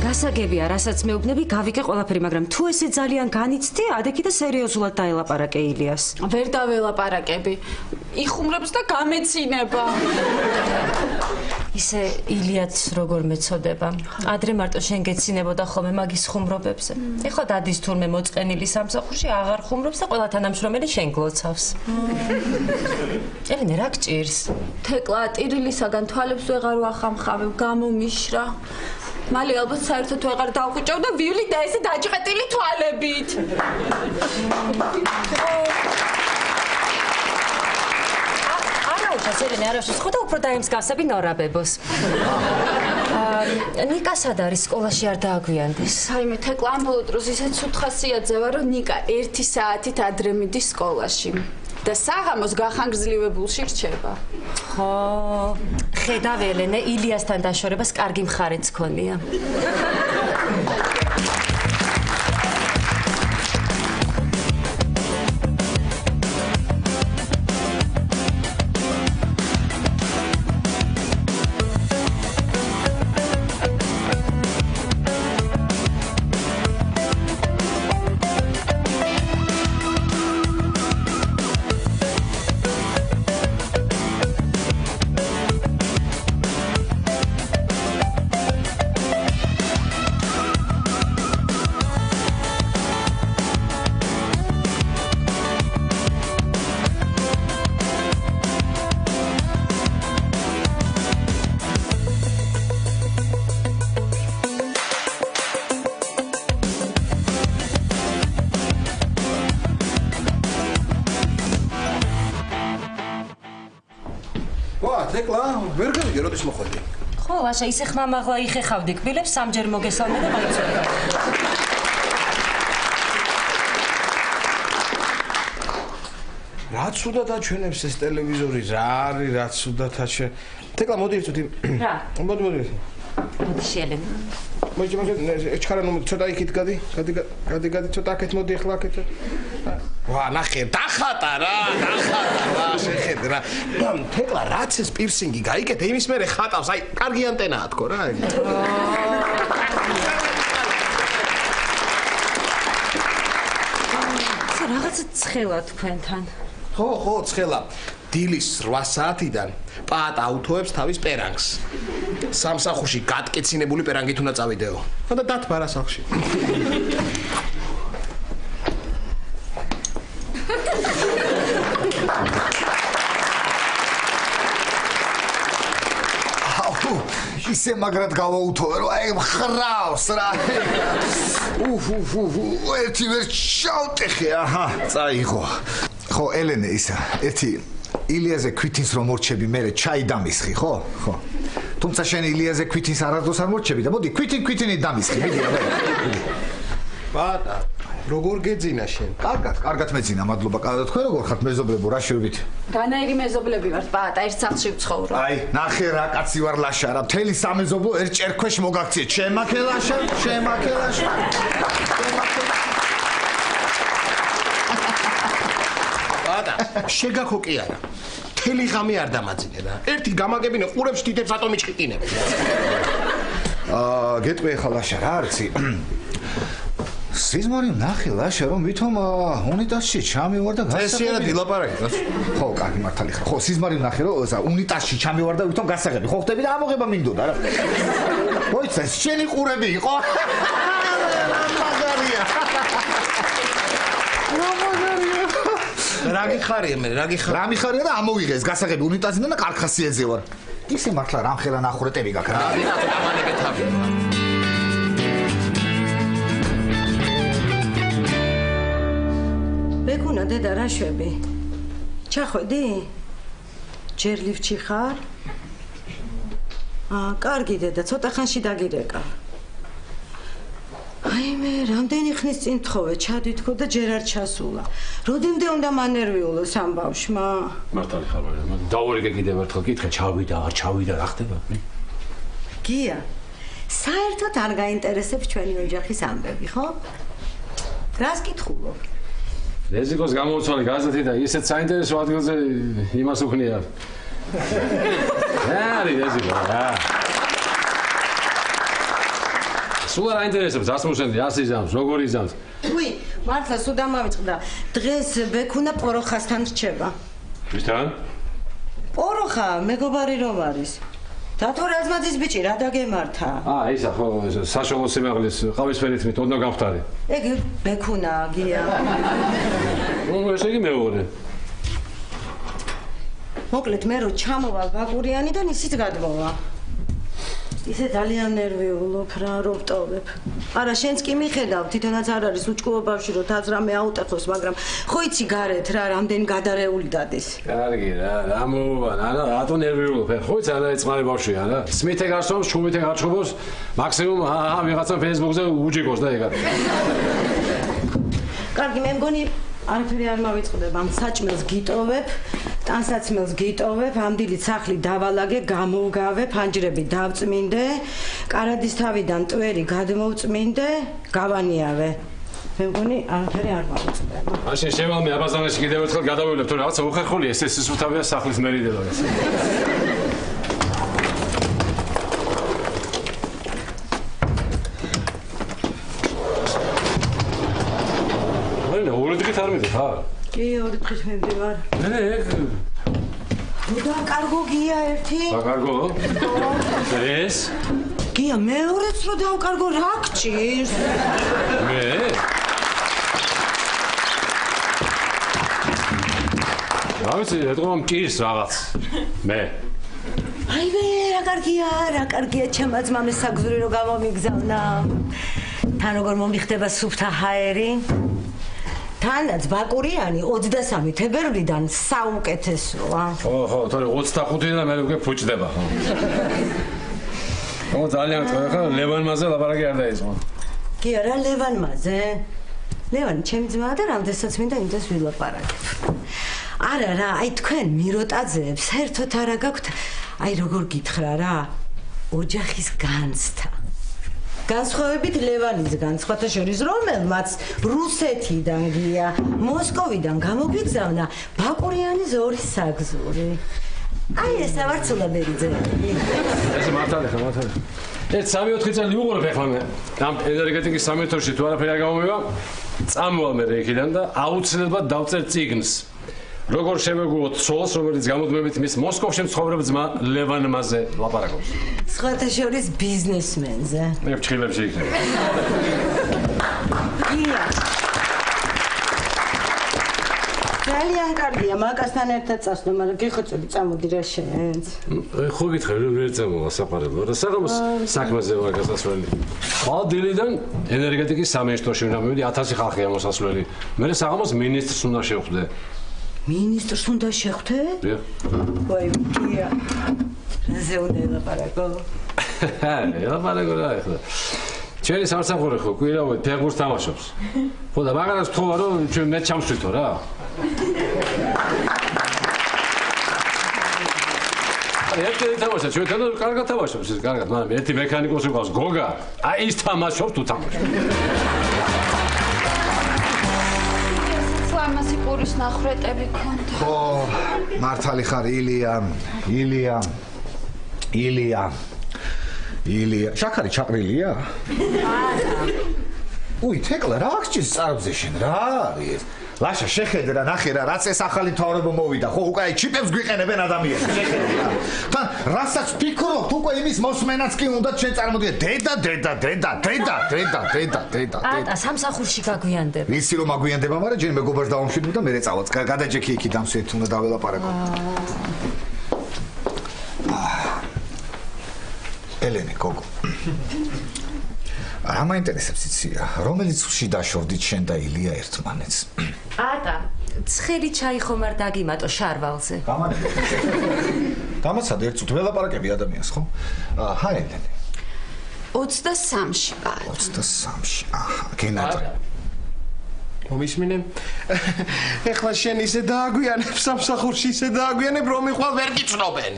გასაგებია, რასაც მეუბნები, გავიგე ყველაფერი, მაგრამ თუ ესე ძალიან განიცდი, ადექი და სერიოზულად დაელაპარაკე ილიას. ვერ დაველაპარაკები. იხუმრებს და გამეცინება. ისე ილიაც როგორ მეწოდება. ადრე მარტო შენ გეცინებოდა ხოლმე მაგის ხუმრობებზე. ეხლა დადის თურმე მოწყენილი სამსახურში, აღარ ხუმრობს და ყველა თანამშრომელი შენ გლოცავს. ელენე, რა გჭირს? თეკლა ტირილისაგან თვალებს ვეღარ ვახამხავებ, გამომიშრა. მალე ალბათ საერთოდ ვეღარ დავხვიჭავ და ვივლი და ესე დაჭყეტილი თვალებით. ელენე, არა შეხოდა უფრო დაემსგავსები ნორაბებოს. ნიკა სად არის, სკოლაში არ დააგვიანდეს? საიმე თეკლა ამ ბოლო დროს ისე ცუდ ხასიათზე ვარ, რომ ნიკა 1 საათით ადრე მიდის სკოლაში. და საღამოს გახანგრძლივებულში რჩება. ხო, ხედავ ელენე, ილიასთან დაშორებას კარგი მხარეც ქონია. თეკლა, ვერ გავიგე როდის მოხვედი. ხო, ლაშა, ისე ხმამაღლა იხეხავდი კბილებს, სამჯერ მოგესალმე და მოიწვევი. რაც უდად აჩვენებს ეს ტელევიზორი, რა არის, რაც უდად აჩვენებს. თეკლა, მოდი ერთად. რა? მოდი. მოდი ელენე. მოდი, ეჩქარა ნუ ცოტა იქით გადი, ცოტა აქეთ მოდი ახლა აქეთ. ვა, ნახე, დახატა რა, შეხედე რა. თეკლა, რაც ეს პირსინგი გაიკეთე, იმის მერე ხატავს, აი, კარგი ანტენაა თქო რა. რაღაცა ცხელა თქვენთან. ხო, ცხელა. დილის 8 საათიდან პაატ აუთოებს თავის პერანგს. სამსახურში გატკეცინებული პერანგით უნდა წავიდეო. ხო და დათბარა სახლში. ისე მაგრად გავაუთოვე, რომ აი მხრავს რა. ერთი ვერ ჩავტეხე, აჰა, წაიღო. ხო, ელენე ისა, ერთი ილიაზე ქვითინს რომ მორჩები, მე ჩაი დამისხი, ხო? ხო. თუმცა შენ ილიაზე ქვითინს არასდროს არ მორჩები და მოდი ქვითინი დამისხი, მიდი რა. პატა, როგორ გეძინა შენ? კარგად მეძინა, მადლობა. თქვენ როგორ ხართ მეზობლებო, რა შევით? განაირი მეზობლები ვართ, პაატა, ერთ სახლში ვცხოვრობ. აი, ნახე რა კაცი ვარ ლაშა რა, მთელი სამეზობლო ერთ ჭერქვეშ მოგაქციეთ. შემაქე ლაშა. პაატა, შეგაქო კი არა. მთელი ღამე არ დამაძინე რა. ერთი გამაგებინე ყურებს დიდებს ატომი ჩყიტინებს. გეტყვი ახლა ლაშა რა არცი. სიზმარი ნახე ლაშა რომ ვითომ უნიტაზში ჩამივარ და გასაგები. წესიერად ვილაპარაკე. ხო, კარგი მართალი ხარ. ხო, სიზმარი ნახე რომ უნიტაზში ჩამივარ და ვითომ გასაგები. ხო, ხტები და ამოღება მინდოდა რა. მოიცა, შენი ყურები იყო. რა გიხარია მე, რა მიხარია და ამოვიღეს გასაგები უნიტაზიდან და კარგ ხასიათზე ვარ. ისე მართლა რამხელა ნახურეტები გაქვს რა. ამანებე თავი. მეგონა დედა რა შვები? ჩახვედი? ჯერ ლიფტში ხარ? კარგი დედა, ცოტა ხანში დაგირეკა. აი მე რამდენი ხნის წინ თხოვე, ჩადვითქო და ჯერ არ ჩასულა. როდემდე უნდა მანერვიულოს ამ ბავშვმა? მართალი ხარ, მაგრამ დავორიგე კიდევ ერთხელ კითხე, ჩავიდა, არ ჩავიდა, რა ხდება? გია, საერთოდ არ გაინტერესებს ჩვენი ოჯახის ამბები, ხო? რას კითხულობ? რეზიკოს გამოუცვალე გაზეთი და ისეთ საინტერესო ადგილზე იმას უქნია. რა არის რეზიკო რა? სულ არ აინტერესებს დასმუშენდი 100 იზამს, როგორ იზამს. უი, მართლა სულ დამავიწყდა. დღეს ბექუნა პოროხასთან რჩება. ვისთან? პოროხა, მეგობარი რომ არის. დათო რაზმაძის ბიჭი რა დაგემართა? ისა ხო, საშუალო სიმაღლის ყავისფერით მით ოდნავ გამختარი. ეგ ბექუნა გია. ესე იგი მეორე. მოკლედ მე რო ჩამოვალ ბაკურიანიდან ისიც გადმოვა. ისე ძალიან ნერვიულობ რა, რო ვტოვებ. არა, შენც კი მიხედავ, თვითონაც არ არის უჭკუო ბავშვი, რო თავს რამე აუტეხოს, მაგრამ ხო იცი გარეთ რა, რამდენი გადარეული დადის. კარგი რა, რა მოუვან, არა, რატო ნერვიულობ? ხო იცი არა ეწყმარი ბავშვია რა. სმითე გარსომს, შუმითე გარჩხობს, მაქსიმუმ ვიღაცა Facebook-ზე უჯიკოს და ეგად. კარგი, მე მგონი არაფერი არ მავიწყდება, ამ საჭმელს გიტოვებ, ტანსაცმელს გიტოვებ, ამ დილით სახლი დავალაგე, გამოვგავე, ფანჯრები დავწმინდე, კარადის თავიდან ტვერი გადმოვწმინდე, გავანიავე. მე მგონი არაფერი არ მავიწყდება. მაშინ შევალმე აბაზანაში კიდევ ერთხელ გადავივლებ, თუ რაღაცა უხერხულია, ეს სისუფთავია სახლის მერიდელო ეს. ორი დღით არ მიდიხ, ხა? კი, ორი დღით მივდივარ. ეგ დავკარგო გია ერთი. დაკარგო? ეს? გია მეორეც რო დავკარგო რა გჭირს? მე? რა ვიცი, ეთქვა მჭირს რაღაც. მე. აივე, რა კარგია, ჩემ ძმამის საგზური რო გამომიგზავნა. თან როგორ მომიხდება სუფთა ჰაერი? თანაც ბაკურიანი 23 თებერვლიდან საუკეთესოა. ხო, თორე 25-დან მე უკვე ფუჭდება, ხო. ხო, ძალიან თქვენ ხა ლევანმაზე ლაპარაკი არ დაიწყო. კი არა, ლევანმაზე. ლევანი ჩემი ძმაა და რამდენსაც მინდა იმდენს ვილაპარაკებ. არა რა, აი თქვენ მიროტაძეებს საერთოდ არა გაქვთ, აი როგორ გითხრა რა, ოჯახის განცდა. განსხვავებით ლევანისგან, სხვათა შორის რომელმაც რუსეთიდან გია, მოსკოვიდან გამოგვიგზავნა ბაკურიანის ორი საგზური. აი ეს ავარცულა ბერიძე. ეს მართალია, მართალია. ერთ 3-4 წელი უყურებ ახლა მე. ამ ენერგეტიკის სამინისტროში თუ არაფერი არ გამომივა, წამოვალ მე იქიდან და აუცილებლად დავწერ წიგნს. როგორ შევეგუოთ ცოლს, რომელიც გამუდმებით მის მოსკოვში მცხოვრებ ძმა ლევანმაზე ლაპარაკობს. სხვათა შორის ბიზნესმენზე. მე ფრჩხილებში იქნება. გია. ძალიან კარგია, მაგასთან ერთად წასვლა, მაგრამ გიხოცები წამოდი რა შენც. ხო გითხრა რომ ვერ წამოვა საყარელო, რა საღამოს საქმეზე ვარ გასასვლელი. ხალდილიდან ენერგეტიკის სამინისტროში უნდა მივიდი 1000 ხალხია მოსასვლელი. მე საღამოს მინისტრს უნდა შევხვდე. მინისტრს უნდა შეხვდე? დიახ. ვაი, გია. რაზე უნდა ელაპარაკო? ელაპარაკო რა ახლა. ჩვენი სამსახური ხო კვირავად ფეხბურთს თამაშობს. ხო და მაგას ვთქვა რომ ჩვენ მე ჩამშვიდო რა. ერთი თამაშობს, ჩვენ თან კარგად თამაშობს ეს კარგად, მაგრამ ერთი მექანიკოსი ყავს გოგა, აი ის თამაშობს თუ თამაშობს. ამას იპურის ნახრეტები ქონდა. ხო, მართალი ხარ ილია. შაქარი ჩაყრილია? არა. უი, თეკლა რა გჭირს წარბზე შენ? რა არის? ლაშა შეხედე რა, ნახე რა, რაც ეს ახალი თავრობა მოვიდა, ხო, უკვე ჩიპებს გვიყენებენ ადამიანებს, შეხედე რა. თან რასაც ფიქრობთ, უკვე იმის მოსმენაც კი უნდა ჩვენ წარმოდიეთ. დედა. ატა, სამსახურში გაგვიანდება. ვიცი რომ აგვიანდება, მაგრამ ჯერ მეგობარს დავამშვიდებ და მერე წავალ. გადაჯექი იქით ამ სეთ უნდა დაველაპარაკო. ელენე, გოგო. რა მაინტერესებს იცია, რომელიც ხში დაშორდით შენ და ილია ერთმანეთს? ატა, ცხელი ჩაი ხომ არ დაგიმატო შარვალზე. გამანებო. დამაცადე ერთ წუთი ველაპარაკები ადამიანს, ხო? ჰაი ელენე. 23-ში ვარ. 23-ში. აჰა, გენადრე. მომისმინე. ეხლა შენ ისე დააგვიანებ სამსახურში, ისე დააგვიანებ რომ მიხვალ ვერ გიცნობენ.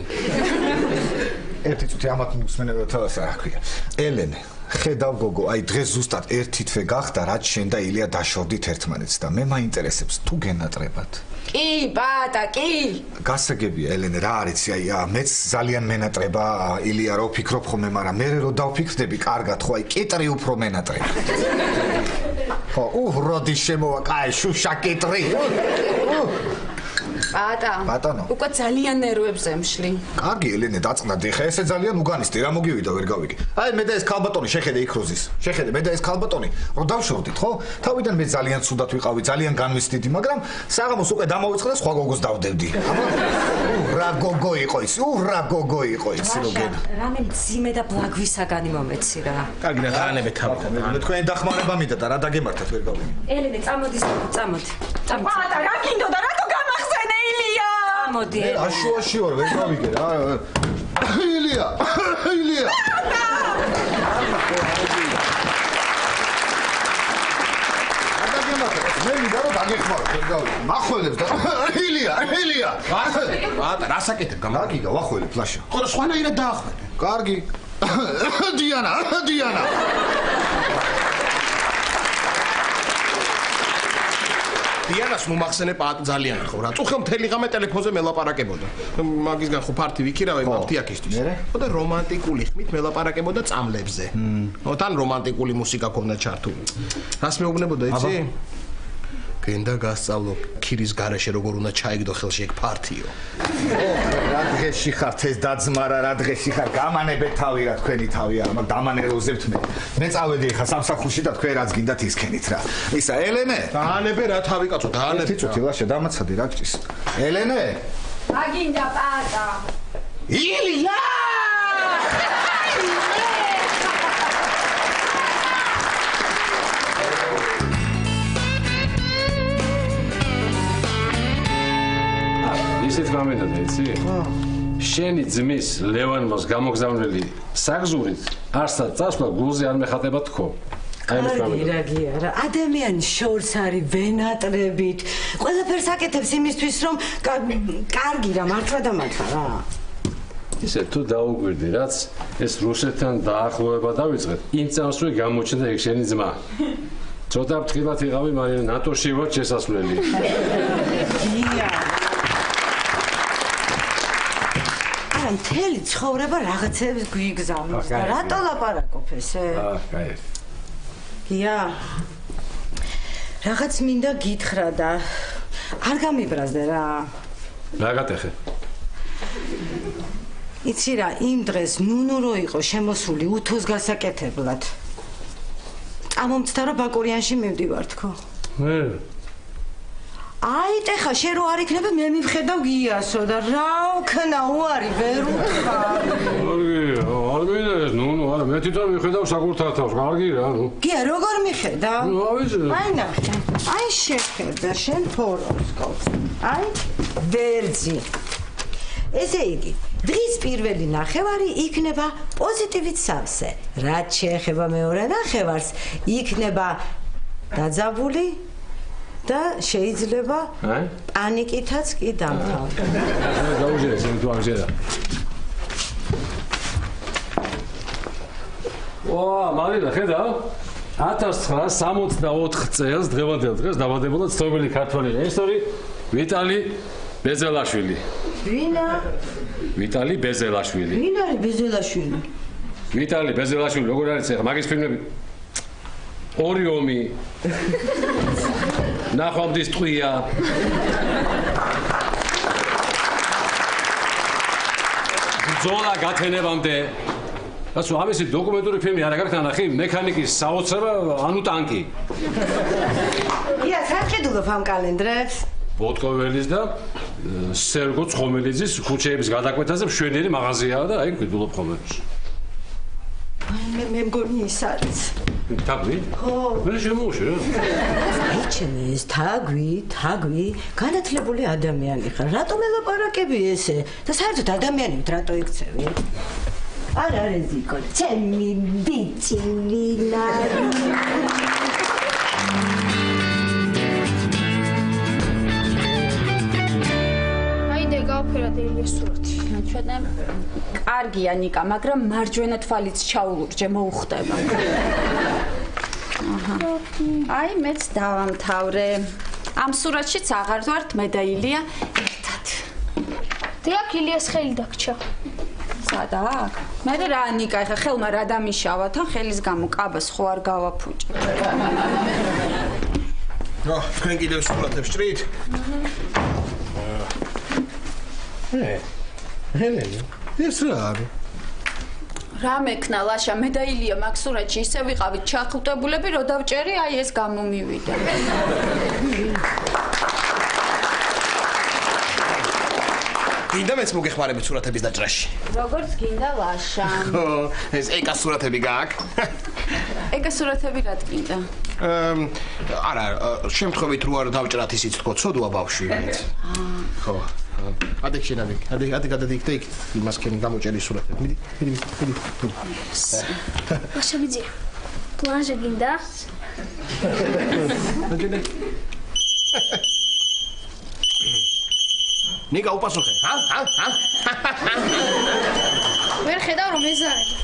ერთი წუთი ამათ მოსმენებდა თავს რა ქვია. ელენე, ხედავ გოგო, აი დღეს ზუსტად ერთი თვე გახდა, რაც შენ და ილია დაშორდით ერთმანეთს და მე მაინტერესებს თუ გენატრებად. კი, ბატა, კი. გასაგებია, ელენე, რა არის, აი მეც ძალიან მენატრება ილია რო ვფიქრობ ხოლმე, მაგრამ მე რო დავფიქრდები, კარგად ხო, აი კიტრი უფრო მენატრება. ხო, როდი შემოვა, კაი, შუშა კიტრი. ბატონო. უკვე ძალიან ნერვებზე მშლი. კარგი, ელენე, დაწყნადი, ხა ესე ძალიან უგანისტი, რა მოგივიდა, ვერ გავიგე. აი მე და ეს ქალბატონი შეხედე იქ როზის. შეხედე, მე და ეს ქალბატონი, რომ დავშორდით, ხო? თავიდან მე ძალიან ცუდად ვიყავი, ძალიან განვისდიდი, მაგრამ საღამოს უკვე დამოვიწყდა სხვა გოგოს დავდებდი. რა გოგო იყო ის? რა გოგო იყო ის, როგენ. რამე მძიმე და ბლაგვისაგანი მომეცი რა. კარგი რა გაანებეთ თავი. მე თქვენი დახმარება მინდა და რა დაგემართათ, ვერ გავიგე. ელენე, წამოდი. ბატა, რა გინდოდა, რატო გამახსენე ილია? მოდი. აშუაში ვარ, ვერ გავიგე რა. ილია. მე მინდა რომ დაგეხმარო, ვერ გავიგე. მახველებს და ილია. ბატა, რა საკეთებ გამა? დაგიგა, ვახველებ ფლაშა. ხო, სხვანაირად დაახვედე. კარგი. დიანა. დიანას მომახსენე პატ ძალიან ხო რა. წუხელ მთელი ღამე ტელეფონზე მელაპარაკებოდა. მაგისგან ხო ფართი ვიქირავე მაფთიაკისთვის. ხო და რომანტიკული ხმით მელაპარაკებოდა წამლებზე. ხო თან რომანტიკული მუსიკა ქონდა ჩართული. რას მეუბნებოდა იცი? გენდა გასწავლო ქირის გარეშე როგორ უნდა ჩაიგდო ხელში ეგ ფართიო. რა დღეში ხართ ეს დაძმარა, რა დღეში ხარ? გამანებეთ თავი რა თქვენი თავია, მაგ დამანეროზებთ მე. მე წავედი ხა სამსახურში და თქვენ რაც გინდათ ისქენით რა. ისა ელენე? დაანებე რა თავი კაცო, დაანებე. თვითონ ლაშა დამაცადი რა გჭის. ელენე? აგინდა პატა. ილია! ისეთ გამედოდა იცი? შენი ძმის ლევანმოს გამოგზავნილი საგზურით არსად წასვლა გულზე არ მეხატება თქო. რაგია რა ადამიანის შორს არის ვენატრებით. ყველაფერს აკეთებს იმისთვის რომ კარგი რა მართლა და მართლა რა. ისე თუ დაუგვირდი რაც ეს რუსეთთან დაახლოება დავიწყეთ, იმ წამსვე გამოჩნდა ეგ შენი ძმა. ცოტა ფრთხილად იყავი, მაგრამ ნატოში ვარ შესასვლელი. მთელი ცხოვრება რაღაცებს გვიგზავნის და რატო ლაპარაკობ ესე? კაი. გია. რაღაც მინდა გითხრა და არ გამიბრაზდე რა. რა გატეხე? იცი რა, იმ დღეს ნუნუ რო იყო შემოსული უთოს გასაკეთებლად. წამომცდა რომ ბაკურიანში მივდივარ თქო. აი ტეხა შენ რო არ იქნება მე მივხედავ გიასო და რა ვქნა უარი ვერ უთხარ. არ მინდა ეს ნუნუ არა მე თვითონ მივხედავ საკურთხარ თავს კარგი რა ნუ. გია როგორ მიხედავ? აი ნახე. აი შეხედა შენ ჰოროსკოპს. აი ვერძი. ესე იგი დღის პირველი ნახევარი იქნება პოზიტივით სავსე. რაც შეეხება მეორე ნახევარს იქნება დაძაბული და შეიძლება პანიკითაც კი დამთავრდეს. გაუჟერე, შენ თუ აღჟერა. მარინა, ხედავ? 1964 წელს დღევანდელ დღეს დაბადებულა ცნობილი ქართველი რეჟისორი ვიტალი ბეზელაშვილი. ვინა? ვიტალი ბეზელაშვილი. ვინ არის ბეზელაშვილი? ვიტალი ბეზელაშვილი, როგორ არის ახლა მაგის ფილმები? ორი ომი. ნახვამდის ტყვია. ბრძოლა გათენებამდე. ასე ამისი დოკუმენტური ფილმი არა გაქვს ნახი მექანიკის საოცრება ანუ ტანკი. ია, საჭიდულობ ამ კალენდრებს? ბოტკოველის და სერგო ცხომელიძის ქუჩეების გადაკვეთაზე მშვენიერი მაღაზიაა და აი გვიდულობ ხოლმე. მე მგონი ის არის. თაგვი? ხო. მე შემოუშვი რა. ეჩემი ეს თაგვი განათლებული ადამიანი ხარ. რატომ ელაპარაკები ესე? და საერთოდ ადამიანით რატო იქცევი? არ არის იკო. ჩემი ბიჭი ვინა. გააფერა სურათი, ილიას სურათი. ჩვენე კარგია ნიკა, მაგრამ მარჯვენა თვალიც ჩაულურჯე მოუხდება. აი, მეც დავამთავრე. ამ სურათშიც აღარ ვართ მე და ილია ერთად. დიახ, ილიას ხელი დაგჭა. სადა აქ? მე რა ნიკა, ხა ხელმა რა დამიშავა, თან ხელის გამო კაბას ხო არ გავაფუჭე. თქვენ კიდევ სურათებს ჭრით? ელენე, ეს რა არის? რა მექნა ლაშა, მე და ილია მაგ სურათში ისე ვიყავით ჩახუტებულები, რომ დავჭერი, აი ეს გამომივიდა. გინდა მეც მოგეხმარებით სურათების დაჭრაში? როგორც გინდა ლაშა. ხო, ეს ეკა სურათები გააქვს? ეკა სურათები რა გინდა? არა, შემთხვევით რო არ დავჭრათ ისიც თქო, ცოდვა ბავშვი. ხო. ადექ შენ ადექ გადადიქ და იქ იმას ქენი გამოჭერი სურათები. მიდი. ვაშა ბიძი. პლაჟა გინდა? ნიკა უპასუხე. ვერ ხედავ რომ ეზარება.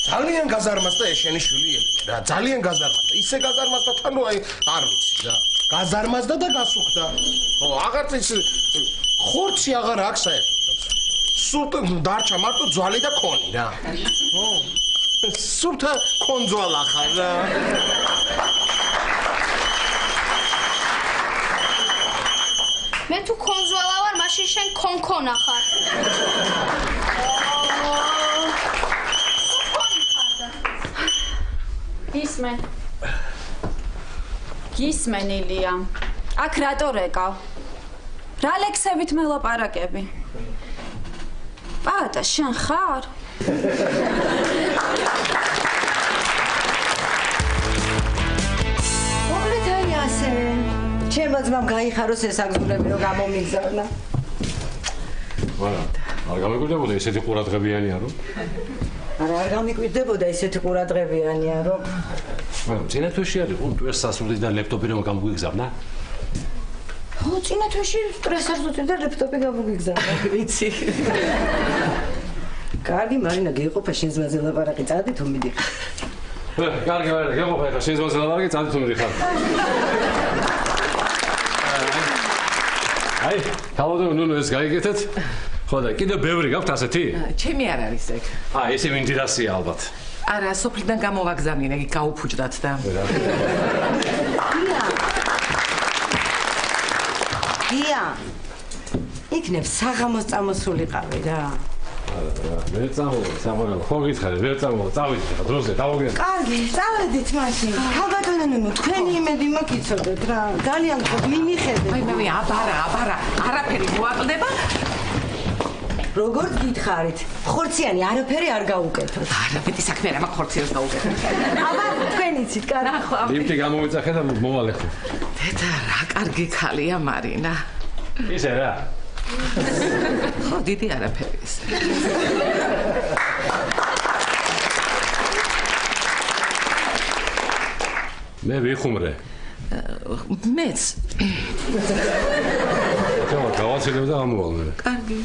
ძალიან გაზარმასდა ეს შენი შვილი ელენე რა, ძალიან გაზარმასდა. ისე გაზარმასდა თანო აი არ ვიცი რა. გაზარმასდა და გასუხდა. ხო, აღარც ის ხორცი აღარ აქვს საერთოდ. სულ დარჩა მარტო ძვალი და კონი რა. ხო. სულთა კონძვალ ახარ რა. მე თუ კონზოლა ვარ, მაშინ შენ კონკონა ხარ. გისმენ ილია. აქ რატო რეკავ? რა ლექსებით მელაპარაკები? პატა, შენ ხარ? მოკლედ აი ასე. ჩემო ძმამ გაიხაროს ეს აგზურები რომ გამომიგზავნა. არ გამიგვირდებოდა ესეთი ყურადღებიანია რომ? არ გამიკვირდებოდა ესეთი ყურადღებიანია რომ მაგრამ წინა თვეში არის ტვერს სასურდი და ლეპტოპი რომ გამოგვიგზავნა? ხო, წინა თვეში სტრესარსუდი და ლეპტოპი გამოგვიგზავნა, ვიცი. კარგი, მარინა, გეყოფა შენ ზმაზე ლაპარაკი, წადი თუ მიდიხარ. კარგი, მარინა, გეყოფა ხა შენ ზმაზე ლაპარაკი, წადი თუ მიდიხარ. აი, თავადო ნუნუ ეს გაიგეთეთ? ხო და კიდე ბევრი გაქვთ ასეთი? ჩემი არ არის ეგ. ესე მინდირასია ალბათ. არა, სოფლიდან გამოვაგზავნინ, ეგ გაუფუჭდათ და. გია. იქნებ საღამოს წამოსულიყავი რა. მე წამოვა, ხო გითხარი, ვერ წამოვა, წავიდეთ ხა დროზე, დავოგენ. კარგი, წავედით მაშინ. ხალბატონო ნუნუ, თქვენი იმედი მოგიცოდეთ რა. ძალიან ხო მიმიხედეთ. მე აბარა, არაფერი მოაკლდება. როგორ გითხარით? ხორციანი არაფერი არ გაუკეთოთ. არა, მეტი საქმე არა, მაგ ხორციელს გაუკეთებ. აბა, თქვენ იცით, კარგი. ლიფტი გამოვიწახე და მოვალე ხო. დედა, რა კარგი ქალია მარინა. ისე რა. ხო, დიდი არაფერი ის. მე ვიხუმრე. მეც. თქო, გავაცილებ და ამოვალ მე. კარგი.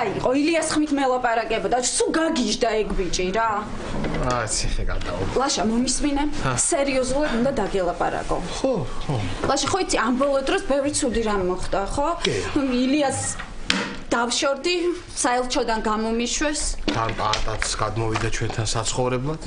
იყო ილიას ხმით მელაპარაკებოდა, სულ გაგიჟდა ეგ ბიჭი რა. ციხე გადავა. ლაშა მომისმინე? სერიოზულად უნდა დაგელაპარაკო. ხო. ლაშა ხო იცი ამ ბოლო დროს ბევრი ცუდი რამ მოხდა, ხო? ილიას დავშორდი, საელჩოდან გამომიშვეს. თან პატაც გადმოვიდა ჩვენთან საცხოვრებლად.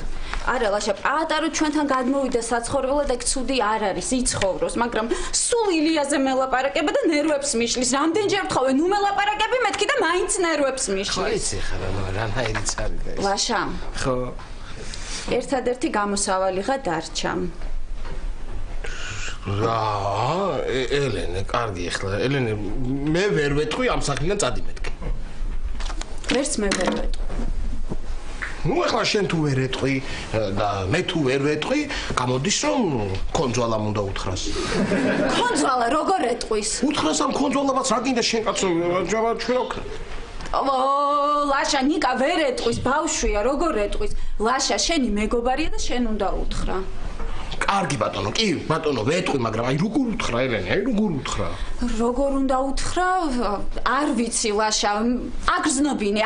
არა ლაშა, პატა რო ჩვენთან გადმოვიდა საცხოვრებლად, ეგ ცუდი არ არის, იცხოვროს, მაგრამ სულ ილიაზე მელაპარაკება და ნერვებს მიშლის. რამდენჯერ ვთხოვე, ნუ მელაპარაკები მეთქი და მაინც ნერვებს მიშლის. ხო იცი ხარა, რანაირიც არის და ეს. ლაშა. ხო. ერთადერთი გამოსავალიღა დარჩა. რა, ელენე, კარგი ახლა, ელენე, მე ვერ ვეთქვი ამ სახლიდან წადი მეთქი. ვერც მე ვერ ვეთქვი. ნუ ახლა შენ თუ ვერ ეთქვი და მე თუ ვერ ვეთქვი, გამოდის რომ კონძვალამ უნდა უთხრას. კონძვალა როგორ ეთყვის? უთხრას ამ კონძვალაბაც რა გინდა შენ კაცო, ჯავა ჩვენ ლაშა ნიკა ვერ ეტყვის ბავშვია როგორ ეტყვის ლაშა შენი მეგობარია და შენ უნდა უთხრა კარგი ბატონო კი ბატონო ვეტყვი მაგრამ აი როგორ უთხრა ელენე აი როგორ უთხრა როგორ უნდა უთხრა არ ვიცი ლაშა აგრძნობინე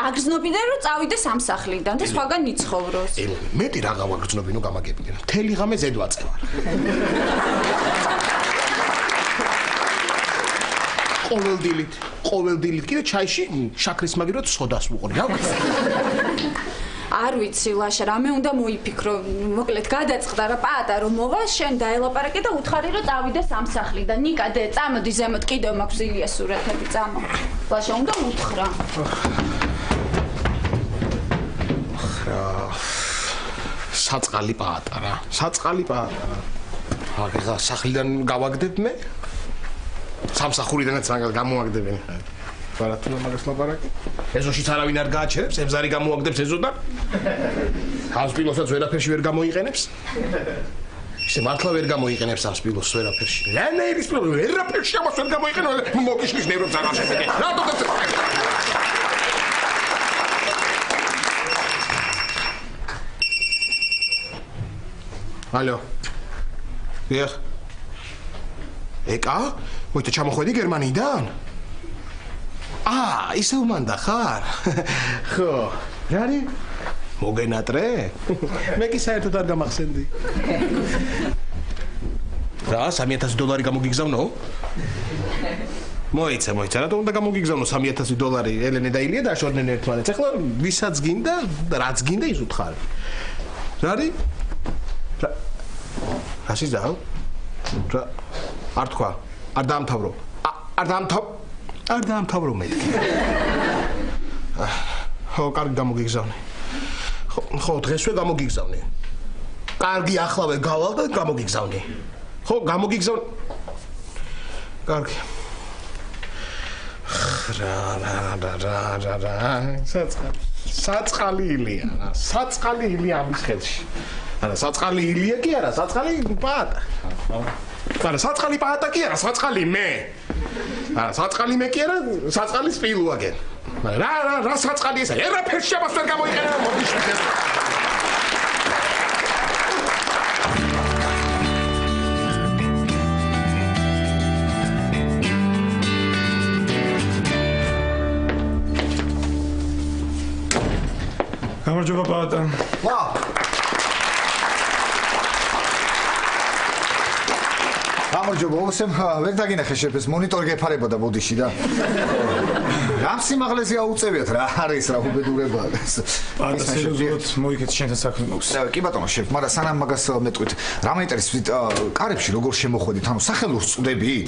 რომ წავიდე სამსახლიდან და სხვაგან იცხოვროს მეტი რაღა ვაგრძნობინო გამაგებინე მთელი ღამე ზედ ვაწევარ ყოველ დილით კიდე ჩაიში შაქრის მაგიროთ სოდას ვუყრი რა ვიცი არ ვიცი ლაშა რამე უნდა მოიფიქრო მოკლედ გადაწყდა რა პაატა რომ მოვა შენ დაელაპარაკე და უთხარი რომ წავიდე სამსახლიდან ნიკა დე წამოდი ზემოთ კიდევ მაქვს ილიას სურათები წამო ლაშა უნდა უთხრა საწყალი პაატა რა აბა სახლიდან გავაგდებ მე სამსახურიდანაც მაგალ გამოვაგდებენ არა თუ მაგას ლაპარაკი ეზოშიც არავინ არ გააჩერებს ემზარი გამოაგდებს ეზოდან ამ სპილოსაც ვერაფერში ვერ გამოიყენებს ისე მართლა ვერ გამოიყენებს ამ სპილოს ვერაფერში ლანერის პრობლემა ვერაფერში ამას ვერ გამოიყენო მოგიშლის ნევრობს აღარ შედეგე რატო ალო დიახ ეკა მოიცა ჩამოხვედი გერმანიიდან ისე უმანდა ხარ? ხო, რა არის? მოგენატრე? მე კი საერთოდ არ გამახსენდი. რა, $3000 გამოგიგზავნო? მოიცა, რატომ უნდა გამოგიგზავნო $3000? ელენე და ილია დაშორდნენ ერთმანეთს. ახლა ვისაც გინდა, რაც გინდა ის უთხარ. რა არის? რა შეიძლება? რა არ თქვა, არ დაამთავრო. არ დაამთავრო მეთქი. ხო, კარგი გამოგიგზავნე. ხო, დღესვე გამოგიგზავნე. კარგი, ახლავე გავალ და გამოგიგზავნე. ხო, გამოგიგზავნე. კარგი. რა. საწყალი ილია. საწყალი ილია ამის ხელში. არა, საწყალი ილია კი არა, საწყალი პაატა. არა, საწყალი პაატა კი არა, საწყალი მე. არა, საწყალი მე კი არა, საწყალი სპილუაგენ. რა საწყალი ესა? ერაფერში ამას ვერ გამოიყენება მოდიშვილს. გამარჯობა პაატა. ვა! გამარჯობა, ოსემ ვერ დაგინახე შეფეს მონიტორი გეფარებოდა ბოდიში და რამ სიმაღლეზე აუწევიათ რა არის რა უბედურება პაატა სერიოზულად მოიქეთ შენთან საქმე მოქვს. კი ბატონო შეფ, მაგრამ სანამ მაგას მეტყვით, რა მაინტერესებს კარებში როგორ შემოხვედით, ანუ სახელურს წვდებით?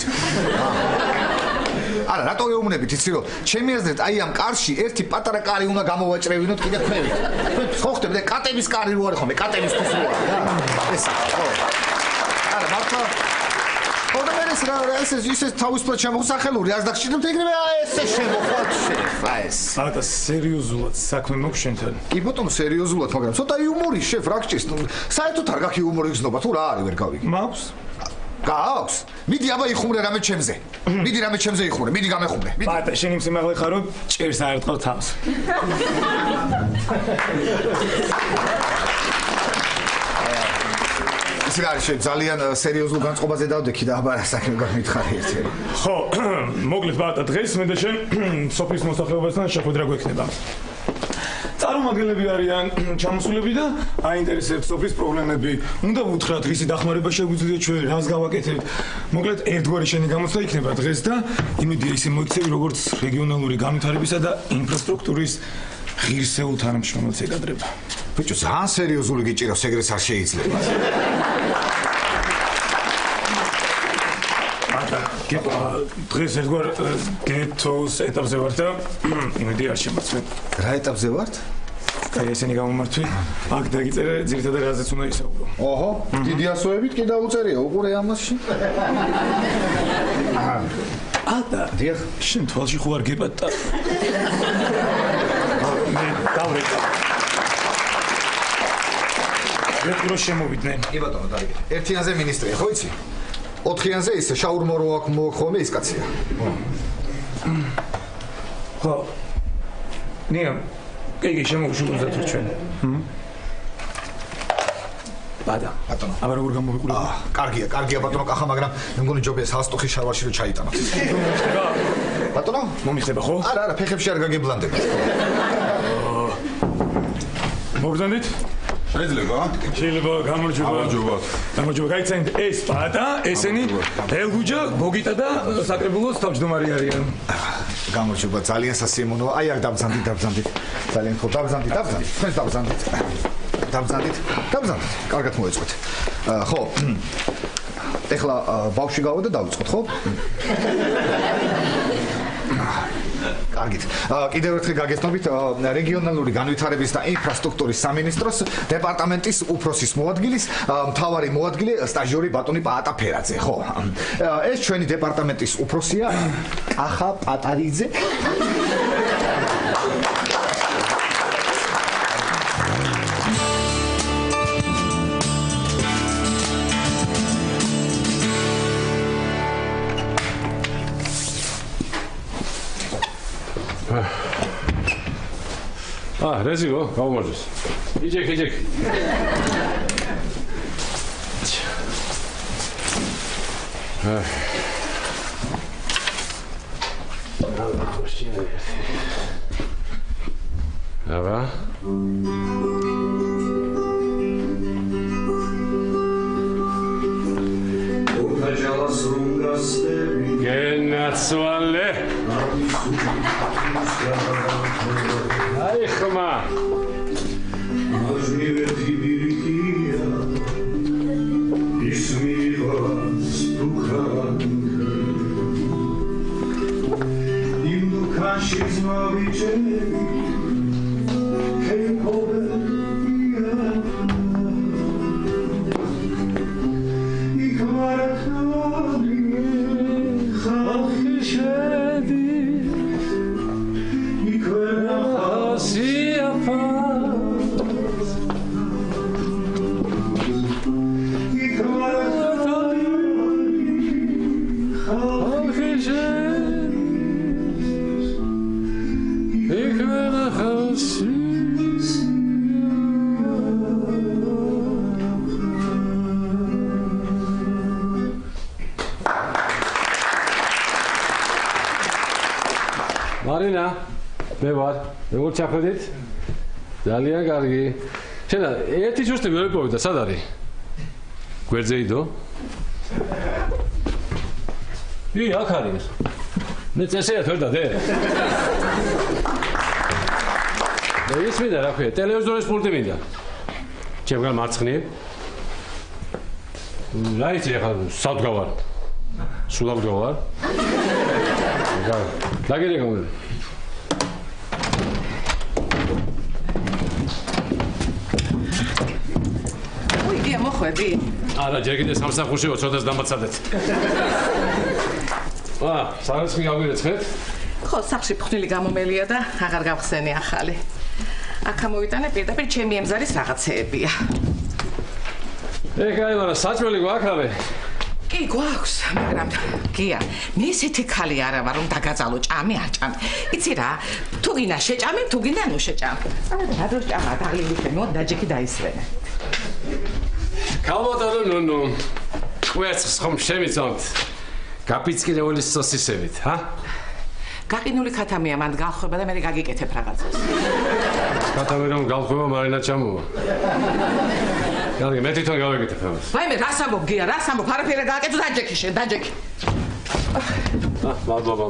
არა, რატო ეუბნებით, იცი რომ ჩემი აზრით აი ამ კარში ერთი პატარა კარი უნდა გამოვაჭრევინოთ კიდე ქვევით. ხო ხდება და კატების კარი რო არის ხოლმე, კატების ფის რო არის. ესა, ხო. არა, მართლა ეს თავისუფლად შემოსახელური არ დაგჭირდებთ ეგრევე ესე შემოხვათ შეხა ეს. პაატა სერიოზულად საქმე მოქვს შენთან? კი ბატონო სერიოზულად, მაგრამ ცოტა იუმორი შეფ რა გჭირს? საერთოდ არ გაქვს იუმორი გზნობა თუ რა არის ვერ გავიგე. მაქვს? გაქვს? მიდი აბა იხუმრე რამე ჩემზე. მიდი რამე ჩემზე იხუმრე, მიდი გამეხუმრე. პაატა შენი სიმაღლე ხარო ჭერს არ არტყავ თავს. ის რა არის ძალიან სერიოზულ განწყობაზე დავდექი და აბა საქმე გამითხარი ერთი. ხო, მოკლედ პაატა დღეს მე და შენ სოფლის მოსახლეობასთან შეხვედრა გვექნება. წარმომადგენლები არიან ჩამოსულები და აინტერესებს სოფლის პრობლემები. უნდა ვუთხრათ, რისი დახმარება შეგვიძლია ჩვენ, რას გავაკეთებთ. მოკლედ ერთგვარი შენი გამოცდა იქნება დღეს და იმედია ისე მოიქცევი როგორც რეგიონალური განვითარებისა და ინფრასტრუქტურის ღირსეულ თანამშრომელს ეკადრება. ბიჭო, ძალიან სერიოზული გიჭირავს, ეგრეც არ შეიძლება. დღეს ერთგვარ გეთოს ეტაპზე ვარ და იმედი არ შემოწმე. რა ეტაპზე ვართ? კაი, ესენი გამომართვი. აქ დაგიწერე ძირითადად რაზეც უნდა ისაუბრო. ოჰო, დიდი ასოებით კი დაუწერია, უყურე ამასში. პაატა, დიახ, შენ თვალში ხო არ გეპატა? მე დავრეკა. ვეთრო შემოვიდნენ. კი ბატონო, დაიგე. ერთიანზე მინისტრია, ხო იცი? 4-იანზე ისე შაურმორო აქ მოხომე ის კაცია. ხო. ნია, კი, შემოგვიშურდეთ ჩვენ. ბადა. ბატონო. აბა როგორ გამოვიყურებ? კარგია ბატონო კახა, მაგრამ მე მგონი ჯობია სასტოხი შარვაში რომ ჩაიტანოთ. ბატონო, მომიხდება ხო? არა, ფეხებში არ გაგებლანდები. მოგზანდით? შეიძლება გამარჯობა. გაიცანით ეს ბადა, ესენი ელგუჯა, გოგიტა და საკრებულოს თავმჯდომარე არიან. გამარჯობა, ძალიან სასიამოვნოა. აი არ დავბრძანდით. ძალიან ხო, დავბრძანდით. თქვენს დავბრძანდით. კარგად მოეწყოთ. ხო. ეხლა ბავშვი გავა და დავიწყოთ, ხო? კარგით. კიდევ ერთხელ გაგესწრებით რეგიონალური განვითარების და ინფრასტრუქტურის სამინისტროს დეპარტამენტის უფროსის მოადგილის მთავარი მოადგილე სტაჟიორი ბატონი პაატა ფერაძე, ხო? ეს ჩვენი დეპარტამენტის უფროსია კახა პატარიძე. რეზიგო, გამომარჯოს. იჯექ. აბა. გენაცვალე. აი ხმა. მარინა, მე ვარ. როგორ ჩახედით? ძალიან კარგი. შენა, ერთი ჯოსტი ვერ მოვიდა, სად არის? გვერდზე იდო? აქ არის. მე წესიათ ვერ დადე. და ის მინდა რა ქვია, ტელევიზორის პულტი მინდა. ჩემგან მარცხნივ. რა იცი ახლა სად გავარ? სულად გავარ. დაგერე გამოდე. უიგია მოხვედი? არა, ჯერ კიდე სამსახურში ვარ, ცოტას დამაცადეთ. სარაცხი გავირეცხეთ? ხო, სახში ფხვნილი გამომელია და აღარ გავხსენი ახალი. აქა მოვიტანე პირდაპირ ჩემი ემზარის რაღაცეებია. აი, მაგრამ საჭმელი გვაქვს რავე? კი, გვაქვს, მაგრამ გია, მე ესეთი ხალი არა ვარ, რომ დაგაძალო ჭამი არ ჭამი. იცი რა, თუ გინდა შეჭამი, თუ გინდა ნუ შეჭამი. რა დროს ჭამა, დაღლილი ხე, მო დაჯექი დაისვენე. კალბატონო ნუნუ. კვერცხს ხომ შემიწონთ? გაპიცკირეული სოსისებით, ჰა? გაყინული ქათამია, მანდ გავხვება და მე გაგიკეთებ რაღაცას. ქათამი რომ გავხვება, მარინა ჩამოვა. კარგი, მე თვითონ გავეკეთებ ამას. ვაიმე, რას ამბობ გია, რას ამბობ? არაფერი გააკეთო, დაჯექი შენ, დაჯექი. მადლობა.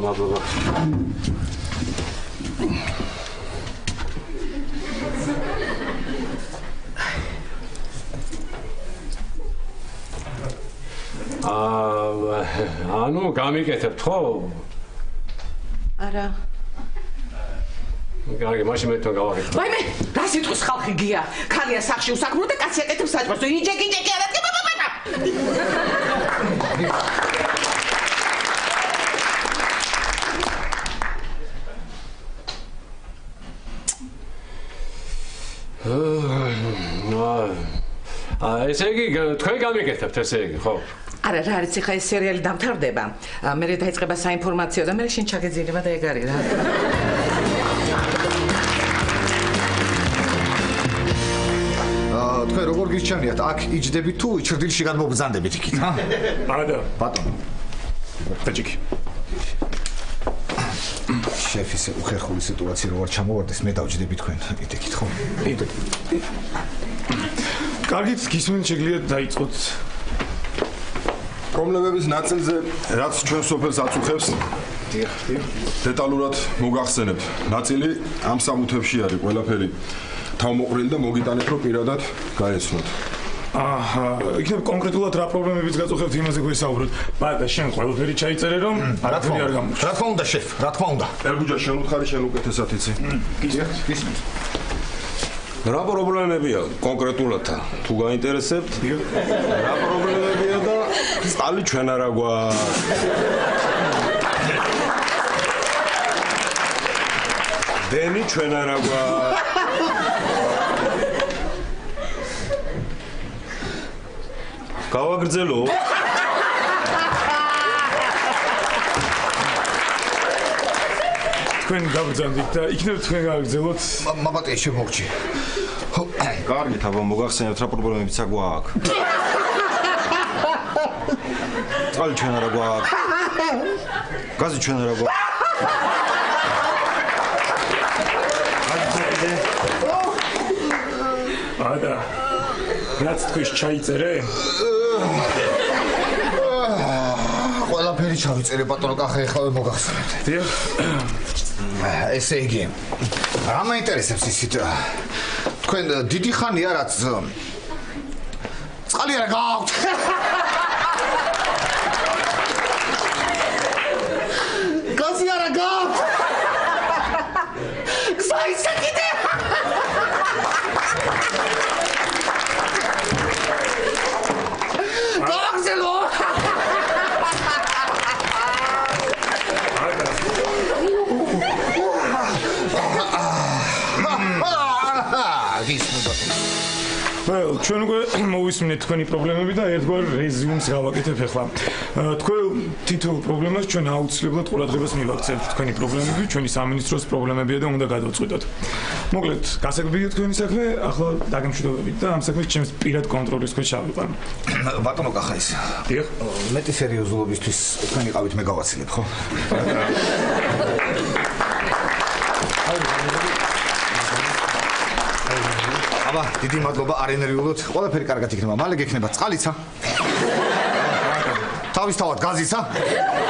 ანუ გამიკეთებთ ხო? არა. კარგი, მაშინ მე თვითონ გავაკეთებ. ვაიმე, რა სიტყვის ხალხი გია? ქალია სახში უსაქმრო და კაცი აკეთებს საჭმელს. იჯექი არა დგება. ესე იგი, თქვენ გამიკეთებთ ესე იგი, ხო? არა, რა არის ხა ეს სერიალი დამთავრდება. მე დაიწყება საინფორმაციო და მე შენ ჩაგეძინება და ეგ არის რა. თურმე როგორ გირჩევნიათ, აქ იჯდებით თუ ჭრდილში გადმოგბრძანდებით იქით, ჰა? არა. ბატონო. დაჭიქი. შეფის უხერხული სიტუაცია როგორ ჩამოვარდეს, მე დავჯდები თქვენ იდექით, ხო? კარგით, გისმენთ შეგიძლიათ დაიწყოთ. პრობლემების ნაწილზე, რაც ჩვენ სოფელს აწუხებს, დეტალურად მოგახსენებთ. ნაწილი ამ სამუთებში არის, ყველაფერი თავმოყრილი და მოგიტანეთ, რომ პირადად გაეცნოთ. აჰა, იქნებ კონკრეტულად რა პრობლემებიც გაწუხებთ, იმაზე გვესაუბროთ. ბატა, შენ ყველაფერი ჩაიწერე, რომ არაფერი არ გამოჩნდა. რა თქმა უნდა, შეფ, რა თქმა უნდა. ერგუჯა, შენ უთხარი, შენ უკეთესად იცი. გისმენთ. რა პრობლემებია კონკრეტულად თუ გაინტერესებთ? რა პრობლემებია და წყალი ჩვენ არა გვაქვს. დენი ჩვენ არა გვაქვს. გავაგრძელო? თქვენ გავგზავნით და იქნებ თქვენ გავგზავნოთ. მაბატე შემოგჭი. კარგით, აბა მოგახსენებთ რა პრობლემებიც აგვაქვს. წყალი ჩვენ არა გვაქვს. გაზი ჩვენ არა გვაქვს. ბატა, რაც თქვენ ჩაიწერე? ყველაფერი ჩავიწერე, ბატონო, კახა ეხლა მოგახსენებთ. დიახ. ესე იგი, რა მაინტერესებს ისიც? თქვენ დიდი ხანია რაც წყალი არა გაქვთ. გაზი არა გაქვთ. გზაიცა კიდე. გავაგზელო. ჩვენ უკვე მოვისმინეთ თქვენი პრობლემები და ერთგვარ რეზიუმს გავაკეთებ ახლა. თქვენ თითოეულ პრობლემას ჩვენ აუცილებლად ყურადღებას მივაქცევთ. თქვენი პრობლემები ჩვენი სამინისტროს პრობლემებია და უნდა გადავწყვიტოთ. მოკლედ, გასაგებია თქვენი საქმე, ახლა დაგემშვიდობებით და ამ საქმეს ჩემს პირად კონტროლის ქვეშ ავიყვან. ბატონო კახა ის. დიახ. მეტი სერიოზულობისთვის თქვენ იყავით, მე გავაცილებ, ხო? აბა, დიდი მადლობა, არ ენერგიულობთ. ყველაფერი კარგად იქნება. მალე გექნება წყალიცა. თავისთავად გაზიცა.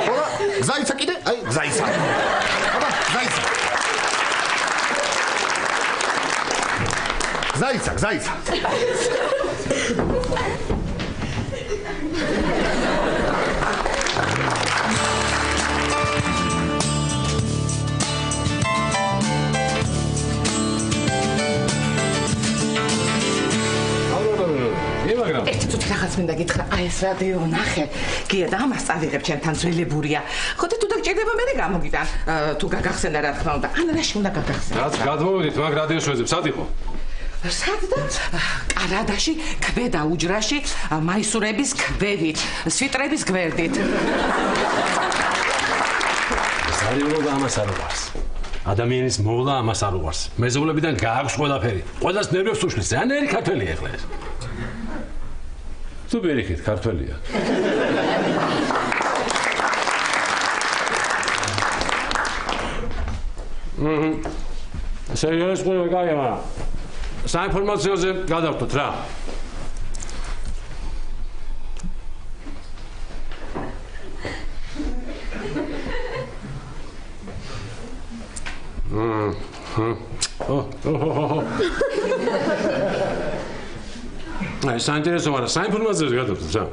ხოდა, გზაიცა კიდე? აი, გზაიცა. აბა, გზაიცა. გზაიცა, გზაიცა. ერთი წუთი რაღაც მინდა გითხრა, აი ეს რადიო ნახე. გია და ამას წავიღებ ჩემთან ძველებურია. ხოდა თუ დაგჭირდება მე გამოგიტან. თუ გაგახსენა რა თქმა უნდა. ან რაში უნდა გაგახსენა? რაც გადმოვიდით, მაგ რადიოს ვეძებ, სად იყო? სადდა? კარადაში, ქვედა უჯრაში, მაისურების ქვევით, სვიტრების გვერდით. სერიოზულად ამას არ უყარს. ადამიანის მოვლა ამას არ უყარს. მეზობლებიდან გააქვს ყველაფერი. ყველას ნერვებს უშლის. ზანერი ქართველია ახლა ეს. თუ პირიქით ქართველია. სერიოზულად ყველა კაია, მაგრამ საინფორმაციოზე გადავხდოთ რა. აი, საინტერესო, მაგრამ საინფორმაციოზე გადავხდოთ რა.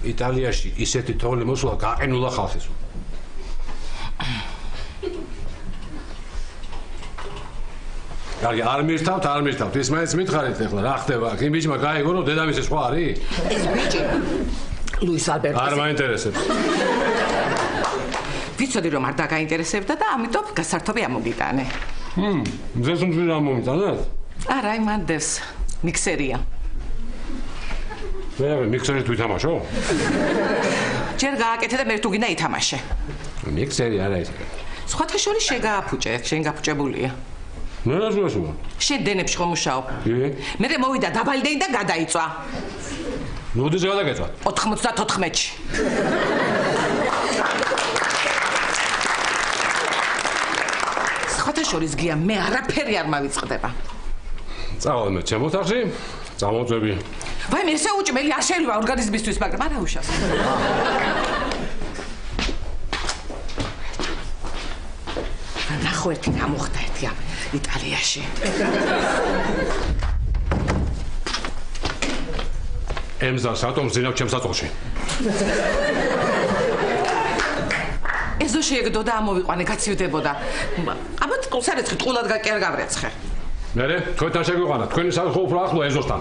იტალიაში ისეთი თოვლი მოსულა, გაყინულა ხალხის. კარგი, არ მირთავთ, ის მაინც მითხარით ახლა, რა ხდება? იმ ბიჭმა გაიგო, რომ დედამისი სხვა არის? ეს ბიჭი ლუის ალბერტო. არ მაინტერესებს. ვიცოდი რომ არ დაგაინტერესებდა და ამიტომ გასართობი ამოგიტანე. მზეს უმძვირ ამომიტანეთ? არა, იმანდებს მიქსერია. მე მიქსერი თუ ითამაშო? ჯერ გააკეთე და მე თუ გინდა ითამაშე. მიქსერი არა ის. სხვათა შორის შეგააფუჭე, შენ გაფუჭებულია. მე რა შევასება? შენ დენებში ხომ მუშაობ? კი. მე მოვიდა დაბალდეი და გადაიწვა. როდის გადაგეწვა? 94-ში. სხვათა შორის გია მე არაფერი არ მავიწყდება. წავალ მე ჩემო თაღში, წამოწვევი. ვაი მე ესე უჭმელი არ შეიძლება ორგანიზმისთვის, მაგრამ არა უშავს. ნახო ერთი რა მოხდა ერთია იტალიაში. ემზარ სატომ ზინავ ჩემს საწოლში. ეზო შეეგდო და ამოვიყვანე გაცივდებოდა. აბა სარეცხი ტყულად გაკერ გავრეცხე. მერე თქვენთან შეგვიყვანა, თქვენი საერთო უფრო ახლო ეზოსთან.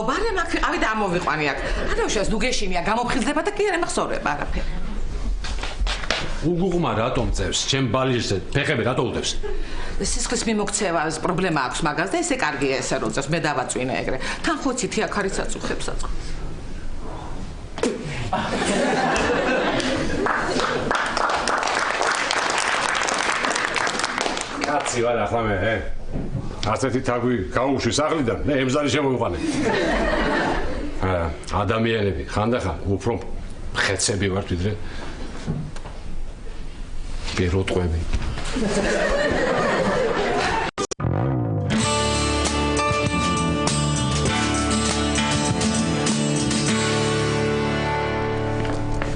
ბარემ აქ ავიდა ამოვიყვანი აქ. არა უშავს ნუ გეშინია გამოფხიზდება და კი არ ემახსოვრება არაფერი. უგუღმა რატომ წევს? ჩემ ბალიზე ფეხები რატო უდევს? სისხლის მიმოქცევას პრობლემა აქვს მაგას და ესე კარგია ესე რომ წევს მე დავაწვინე ეგრე. თან ხოცით აქ არის აწუხებს აწყო. კაცი ვარ ახლა მე, ასეთი თაგვი გაუშვი სახლიდან, მე ემზარი შემოვიყვანე. ადამიანები ხანდახან უფრო ხეცები ვართ ვიდრე პირუტყვები.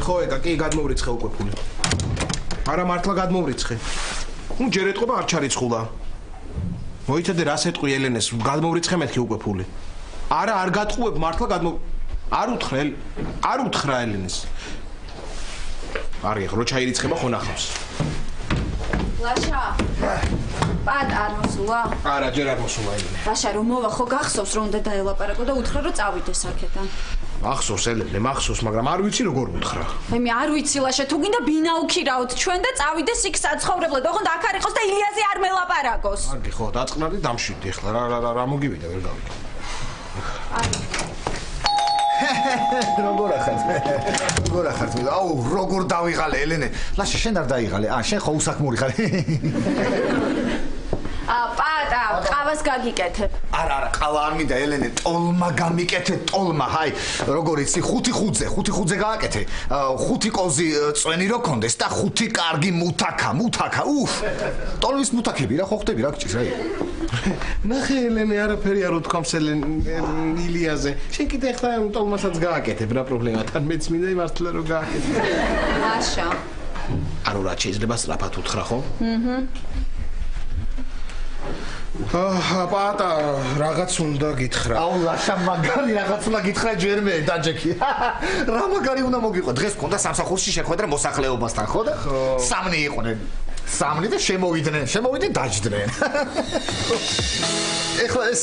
ხო, ეკა კი გადმოვრიცხე უკვე ფული. არა მართლა გადმოვრიცხე. ნუ ჯერ ეტყობა არ ჩარიცხულა. მოიცადე რას ეტყვი ელენეს, გადმოვრიცხე მეთქი უკვე ფული. არა არ გატყუებ მართლა არ უთხრა ელენეს. არის რო ჩაირიცხება ხო ნახავს. ლაშა. პატ არ მოსულა? არა ჯერ არ მოსულა ელენე. ლაშა რომ მოვა ხო გახსოვს რომ უნდა დაელაპარაკო და უთხრა რომ წავიდეს აქედან. მახსოვს ელენე, მახსოვს, მაგრამ არ ვიცი როგორ უთხრა. მე არ ვიცი ლაშა, თუ გინდა ბინა უქირავთ ჩვენ და წავიდეს იქ საცხოვრებლად, ოღონდ აქ არ იყოს და ილიაზე არ მელაპარაკოს. კარგი ხო, დაწყნარდი დამშვიდდი ახლა რა მოგივიდა ვერ გავიგე. როგორ ახართ? აუ, როგორ დავიღალე ელენე. ლაშა შენ არ დაიღალე. შენ ხო უსაქმური ხარ. პატა, ყავას გაგიკეთებ. არა, ყავა არ მინდა ელენე, ტოლმა გამიკეთე, ტოლმა. ჰაი, როგორ იცი, 5 ხუთზე გააკეთე. 5 კოზი წვენი რო კონდეს და 5 კარგი მუთაკა. უფ. ტოლმის მუთაკები რა ხო ხდები რა გჭირს რა. ნახე ელენე არაფერი არ უთქვამს ილიაზე. შენ კიდე ახლა ტოლმასაც გააკეთებ რა პრობლემაა? თან მეც მინდა მართლა რომ გააკეთე. ლაშა. ანუ რა შეიძლება სწრაფად უთხრა ხო? პატა, რაღაც უნდა გითხრა. აუ, ლაშა მაგარი რაღაც უნდა გითხრა ჯერ მე დაჯექი. რა მაგარი უნდა მოგიყვა? დღეს მქონდა სამსახურში შეხვედრა მოსახლეობასთან, ხო და? 3 იყვნენ. 3 და შემოვიდნენ დაჯდნენ. ეხლა ეს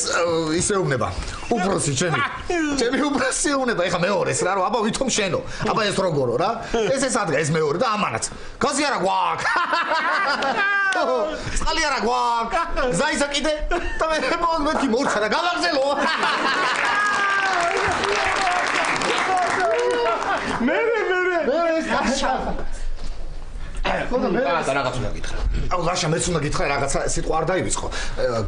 ისეუბნება. უბრალოდ ჩემი უბრალოდ ეუბნება. ეხლა მეორეს რა, აბა ვითომ შენო. აბა ეს როგორო რა? ეს ადგა ეს მეორე და ამანაც. გაზი არა გვაქვს. წყალი არა გვაქვს. ზაისა კიდე და მე მორჩა და გავაგზელო. მე რაღაც უნდა გითხრა. აუ ლაშა მეც უნდა გითხრა რაღაცა სიტყვა არ დაივიწყო.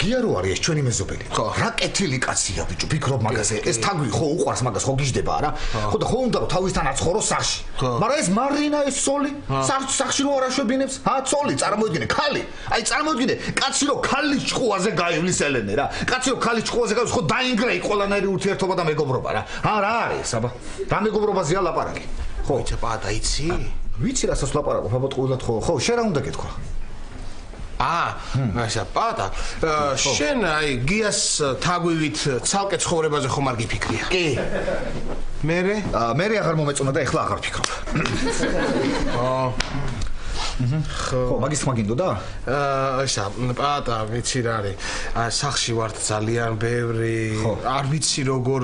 გია რო არის ეს ჩვენი მეზობელი. რა კეთილი კაცია ბიჭო, ფიქრობ მაგაზე. ეს თაგვი ხო უყვარს მაგას, ხო გიждდება არა? ხო და ხო უნდა რომ თავისთან აცხოვრო სახში. მაგრამ ეს მარინა ეს სოლი სახში რო არაშვებინებს? სოლი წარმოიდგინე, ქალი. აი წარმოიდგინე, კაცი რო ქალის ჭყუაზე გაივლის ელენე რა. კაცი რო ქალის ჭყუაზე გაივლის, ხო დაინგრეი ყველანაირი ურთიერთობა და მეგობრობა რა. რა არის აბა? და მეგობრობაზეა ლაპარაკი. ხო, იცი პატა, იცი? ვიცი რასაც ლაპარაკობ, აბა ტყუილად ხო, შენ რა უნდა გეთქვა? ესა პატა, შენ აი გიას თაგვივით ცალკე ცხოვრებაზე ხომ არ გიფიქრია? კი. მე აღარ მომეწონა და ეხლა აღარ ფიქრობ. ხო, მაგის თქმა გინდოდა? ესა პატა, ვიცი რა არის. სახში ვართ ძალიან ბევრი. არ ვიცი როგორ.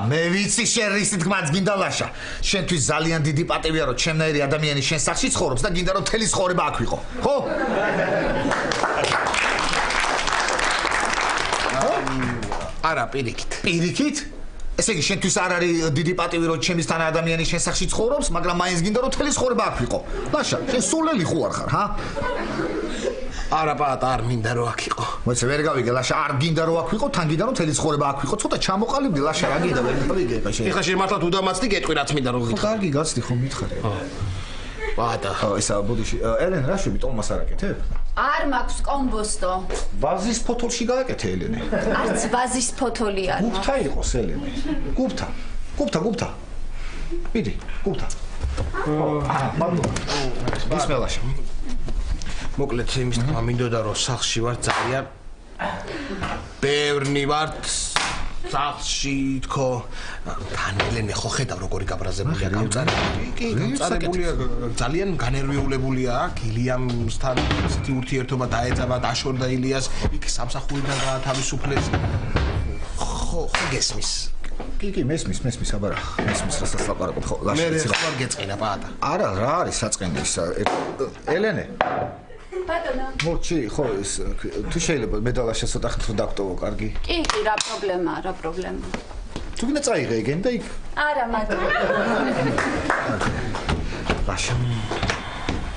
მე ვიცი შენ რისი თქმაც გინდა ლაშა. შენთვის ძალიან დიდი პატივია რომ ჩემნაირი ადამიანი შენ სახში ცხოვრობს და გინდა რომ მთელი ცხოვრება აქ ვიყო. ხო? არა, პირიქით. პირიქით? ესე იგი შენთვის არ არის დიდი პატივი რომ ჩემისთან ადამიანი შენ სახში ცხოვრობს, მაგრამ მაინც გინდა რომ მთელი ცხოვრება აქ ვიყო. ლაშა, შენ სულელი ხო არ ხარ, არა პატა არ მინდა რომ აქ იყო მოიცა ვერ გავიგე ლაშა არ გინდა რომ აქ ვიყო თან გინდა რომ თელი ცხოვრება აქ ვიყო ცოტა ჩამოყალიბდი ლაშა რა გინდა ვერ გავიგე ეხლა შემართლად უდამაცდი გეტყვი რაც მინდა რომ გითხრა კარგი გაცდი ხომ მითხარი პატა ისა ბოდიში ელენ რა შვები ტომას არ აკეთებ არ მაქვს კომბოსტო. ვაზის ფოთოლში გააკეთე ელენე არც ვაზის ფოთოლი არ მაქვს. გუფთა იყოს ელენე გუფთა მიდი გუფთა ბისმელაშა მოკლედ იმის თქმა მინდოდა რომ სახლში ვარ ძალიან ბევრნი ვარ სახლში თქო თანელენე ხო ხედავ როგორი გაბრაზებულია გამწარებული კი გამწარებულია ძალიან განერვიულებულია აქ ილიამსთან ისეთი ურთიერთობა დაეწავა დაშორდა ილიას იქ სამსახურიდან გაათავისუფლეს ხო გესმის კი მესმის აბარა მესმის რასაც ლაპარაკობ ხო მე ხარ გეწყინა პატა არა რა არის საწყენი ისა ელენე ბატონო მოჩი ხო ეს თუ შეიძლება მედალაშა ცოტა ხნით დაგტოვო კარგი კი რა პრობლემაა თუ გინდა წაიღე ეგენ და იქ არა მაგრამ ლაშა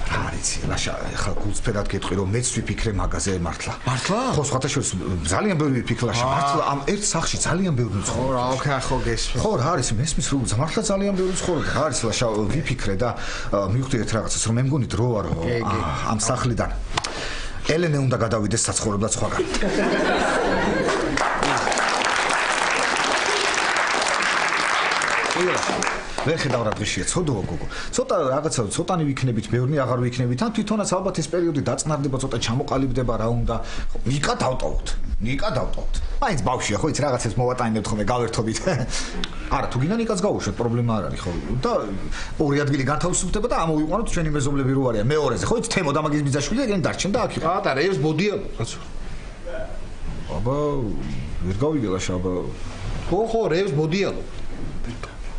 რა არის ლაშა ხა გულწრფელად გეტყვი რომ მეც ვიფიქრე მაგაზე მართლა ხო სხვათა შორის ძალიან ბევრი ვიფიქრე ლაშა მართლა ამ ერთ სახლში ძალიან ბევრი ცხოვრობს რა ოკეი ხო გესმის ხო რა არის მესმის რომ მართლა ძალიან ბევრი ცხოვრობს რა არის ლაშა ვიფიქრე და მივხვდით რაღაცას რომ მე მგონი დრო ვარო ამ სახლიდან ელენე უნდა გადავიდეს საცხოვრებლად სხვაგან ვერ ხედავ რა დღეშია ცოდოა გოგო ცოტა რაღაცა ცოტანი ვიქნებით ბევრნი აღარ ვიქნებით ან თვითონაც ალბათ ეს პერიოდი დაწნარდება ცოტა ჩამოყალიბდება რა უნდა ნიკა დავტოვოთ მაინც ბავშვია ხო იცი რაღაცებს მოვატანებთ ხოლმე გავერთობით არა თუ გინდა ნიკაც გავუშვათ პრობლემა არ არის ხო და ორი ადგილი განთავისუფლდება და ამოვიყვანოთ ჩვენი მეზობლები რო არიან მეორეზე ხო იცი თემო დამაგის ბიძაშვილი ეგენ დარჩენ და აქ იყო პატა რევს ბოდია კაცო აბა ვერ გავიგე ლაშა აბა ხო რევს ბოდიალო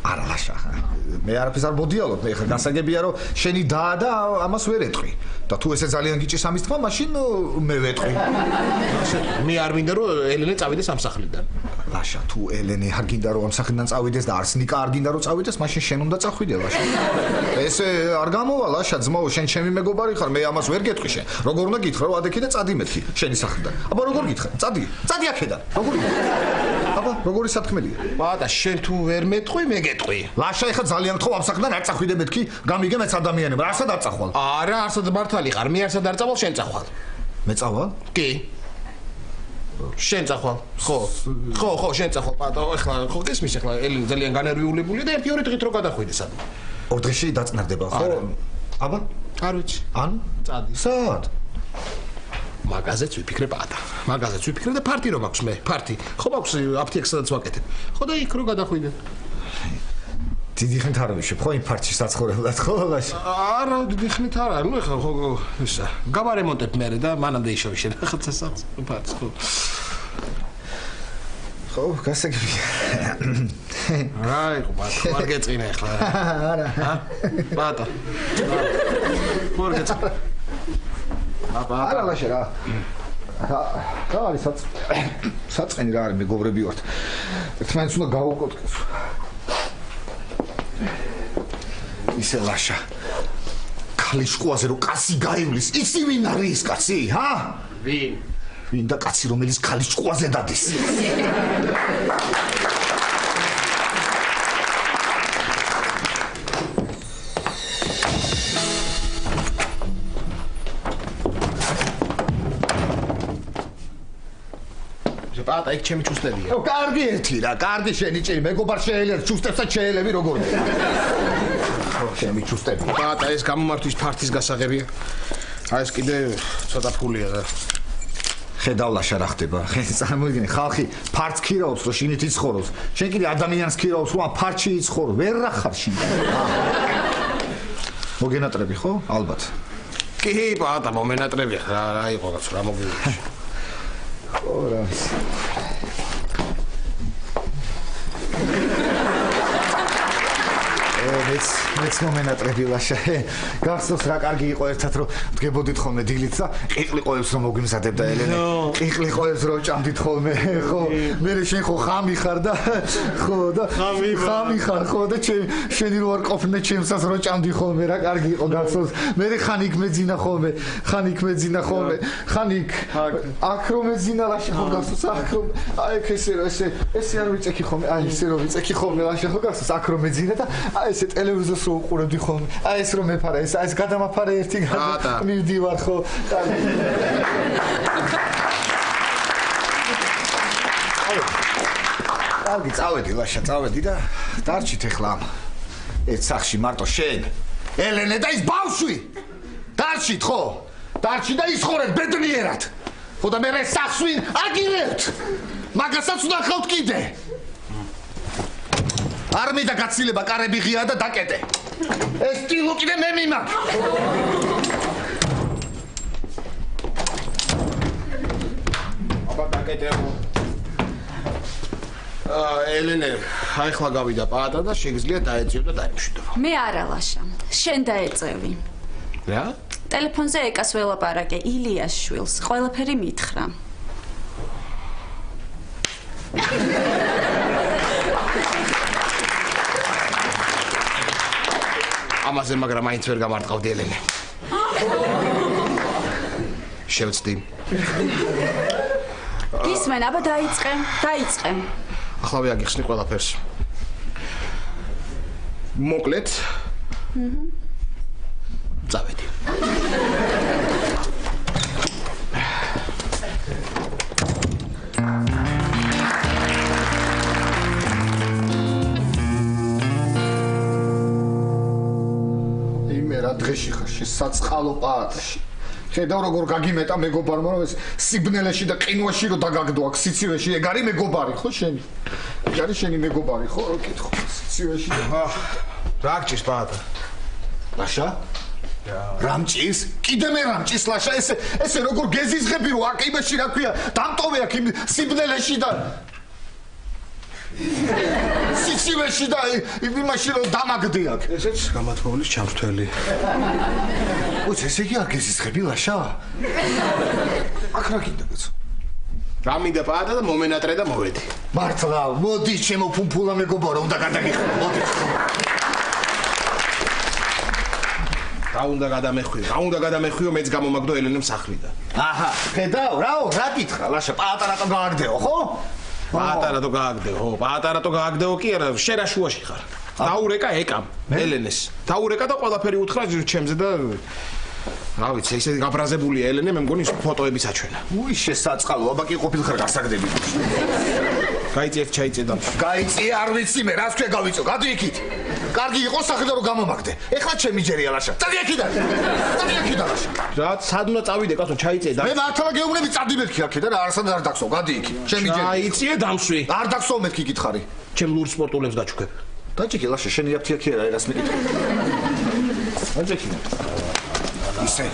არა ლაშა მე არაფერს არ მოდიალობ მე ხა გასაგებია რომ შენი დაა და ამას ვერ ეტყვი და თუ ესე ძალიან გიჭირს ამის თქმა მაშინ მე ვეტყვი მე არ მინდა რომ ელენე წავიდეს ამ სახლიდან ლაშა თუ ელენე არ გინდა რომ ამ სახლიდან წავიდეს და არც ნიკა არ გინდა რომ წავიდეს მაშინ შენ უნდა წახვიდე ლაშა ესე არ გამოვა ლაშა ძმაო შენ ჩემი მეგობარი ხარ მე ამას ვერ გეტყვი შენ როგორ უნდა გითხრა რომ ადექი და წადი მეთქი შენი სახლიდან აბა როგორ გითხრა წადი აქედან როგორ აბა როგორი სათქმელია პატა შენ თუ ვერ მეტყვი მე გეტყვი ლაშა ეხა ძალიან გთხოვ ამ სახლიდან არ წახვიდე მეთქი გამიგე მეც ადამიანები არსად არ წახვალ არა არსად მართალი ხარ მე არსად არ წავალ შენ წახვალ მე წავალ კი შენ წახვალ ხო შენ წახვალ პატა ეხლა ხო გესმის ეხლა ელენე ძალიან განერვიულებულია და ერთი ორი დღით რო გადახვიდეს ამ ორ დღეში დაწნარდება ხო აბა არ ვიცი ან წადი სად მაგაზეც ვიფიქრე პატა მაგაზეც ვიფიქრე და ფარტი რომ აქვს მე ფარტი ხო მაქვს აფთიაქს სადაც ვაკეთებ ხო და იქ რო გადახვიდე დიდი ხნით არ ვიშებ ხო იმ ფარტში საცხოვრებლად ხო ლაშა არა დიდი ხნით არა ნუ ეხლა ხო ისა გავარემონტებ მე და მანამდე ისევ რაღაცა სახლს ფარტს ხო გასაგებია აი ხო პატა არ გეწინა ეხლა არა პატა ხო გეწინა არა ლაშა რა არის საწყენი რა არის მეგობრები ვართ ერთმანეთს უნდა გავუკოთხეს ისე ლაშა ქალის შუაზე რომ კაცი გაივლის იცი ვინ არის კაცი ჰა ვინ და კაცი რომელიც ქალის შუაზე დადის პატა იქ ჩემი ჩუსტებია კარგი ერთი რა კარგი შენი ჭირი მეგობარ შეელერ ჩუსტებსაც შეელები როგორ ჩემი ჩუსტები პატა ეს გამომართვის ფარტის გასაღებია აი ეს კიდე ცოტა ფულია და ხედავ ლაშა რა ხდება წარმოგიდგენი ხალხი ფარტს ქირაობს რომ შინით იცხოვროს შენ კიდე ადამიანს ქირაობს რომ ფარტში იცხოვრო ვერ რა ხარ შინ მოგენატრები ხო ალბათ კი პატა მომენატრები რა იყო რაც რა მოგივიჩი ora მეც მეც მომენატრები ლაშა. გახსოვს რა კარგი იყო ერთად რომ დგებოდით ხოლმე დილით და ყიყლი ყოებს რომ მოგვიმზადებდა ელენე. ყიყლი ყოებს რომ ჭამდით ხოლმე, ხო? მე შენ ხო ხამი ხარ და ხო და ხამი ხარ ხო და შენი რო არ ყოფნე ჩემსაც რო ჭამდი ხოლმე რა კარგი იყო გახსოვს. მე ხან იქ მეძინა ხოლმე, ხან იქ აქ რომ მეძინა ლაშა ხო გახსოვს აქ რომ აი ესე არ ვიწექი ხოლმე, აი ესე რომ ვიწექი ხოლმე ლაშა ხო გახსოვს აქ რომ მეძინა და აი ესე ტელევიზორს რო უყურებდი ხოლმე, აი ეს რომ მეფარა ეს აი ეს გადამაფარე ერთი მივდივარ ხო. კარგი წავედი ლაშა წავედი და დარჩით ეხლა ერთ სახში მარტო შენ ელენე და ის ბავშვი დარჩით ხო დარჩი და ისხორეთ ბედნიერად ხო და მე სახში აგირებთ მაგასაც ვნახავთ კიდე არ მინდა გაცილება კარები ღია და დაკეტე ეს ტილო კიდე მე მიმაქ აბა დაკეტეო ელენე, აი ხლა გავიდა პაატა და შეგიძლია დაეწიო და დაემშვიდო. მე არა ლაშა, შენ დაეწევი. რა? ტელეფონზე ეკას ველაპარაკე ილიას შვილს, ყველაფერი მითხრა. ამაზე მაგრამ აინც ვერ გამარტყავდი ელენე. შევწდი. ისმენ, აბა დაიწყე. ახლა ვიაგიხსნი ყველაფერს. მოკლედ. წავედი. იმე რა დღეში ხარ საწყალო პაატაში. ხედავ როგორ გაგიმეტა მეგობარმა რომ ეს სიბნელეში და ყინვაში რო დაგაგდო აქ სიცივეში ეგ არის მეგობარი ხო შენი? ეგ არის შენი მეგობარი ხო? რო კითხო სიცივეში და რა გჭირს პაატა? ლაშა? რა მჭირს? კიდე მე რა მჭირს ლაშა? ესე როგორ გეზიზღები რო აქ იმაში რა ქვია? დამტოვე აქ იმ სიბნელეში და სიცივეში და იმაში რომ დამაგდე აქ. ესეც გამათხოვლის ჩამრთველი. უც ესე იგი არ გეზიზღები ლაშა? აქ რა გინდა კაცო? რა მინდა პაატა და მომენატრე და მოვედი. მართლა, მოდი ჩემო ფუმფულა მეგობარო, უნდა გადაგიხო, მოდი. რა უნდა გადამეხვიო, მეც გამომაგდო ელენემ სახლიდან. აჰა, ხედავ, რა გითხრა, ლაშა, პაატა რატო გააგდეო, ხო? პაატა რატო გააგდეო კი არა, შენ რა შუაში ხარ. დაურეკა ეკამ, ელენეს. დაურეკა და ყველაფერი უთხრა ჩემზე და რა ვიცი, ისე გაბრაზებულია ელენე, მე მგონი ფოტოებიც აჩვენა. უი, შესაწყალო, აბა კი ყოფილხარ გასაგდები. გაიწიეთ ჩაიწე და გაიწიე, არ ვიცი მე, რას ქვია გავიწო, გადი იქით. კარგი იყო სახედა რომ გამომაგდე. ეხლა ჩემი ჯერია ლაშა. წადი აქედან ლაშა. რა, სად უნდა წავიდე, კაცო, ჩაიწე და მე მართლა გეუბნები წადი მეთქი აქედან, არასად არ დაგსო, გადი იქით. ჩემი ჯერია. ჩაიწიე დამშვი. არ დაგსო მეთქი გითხარი. ჩემ ლურ სპორტულებს გაჩუქებ. დაჭიქე ლაშა, შენი აფთიაქი არა, ერას მეკითხე. დაჭიქე. ისე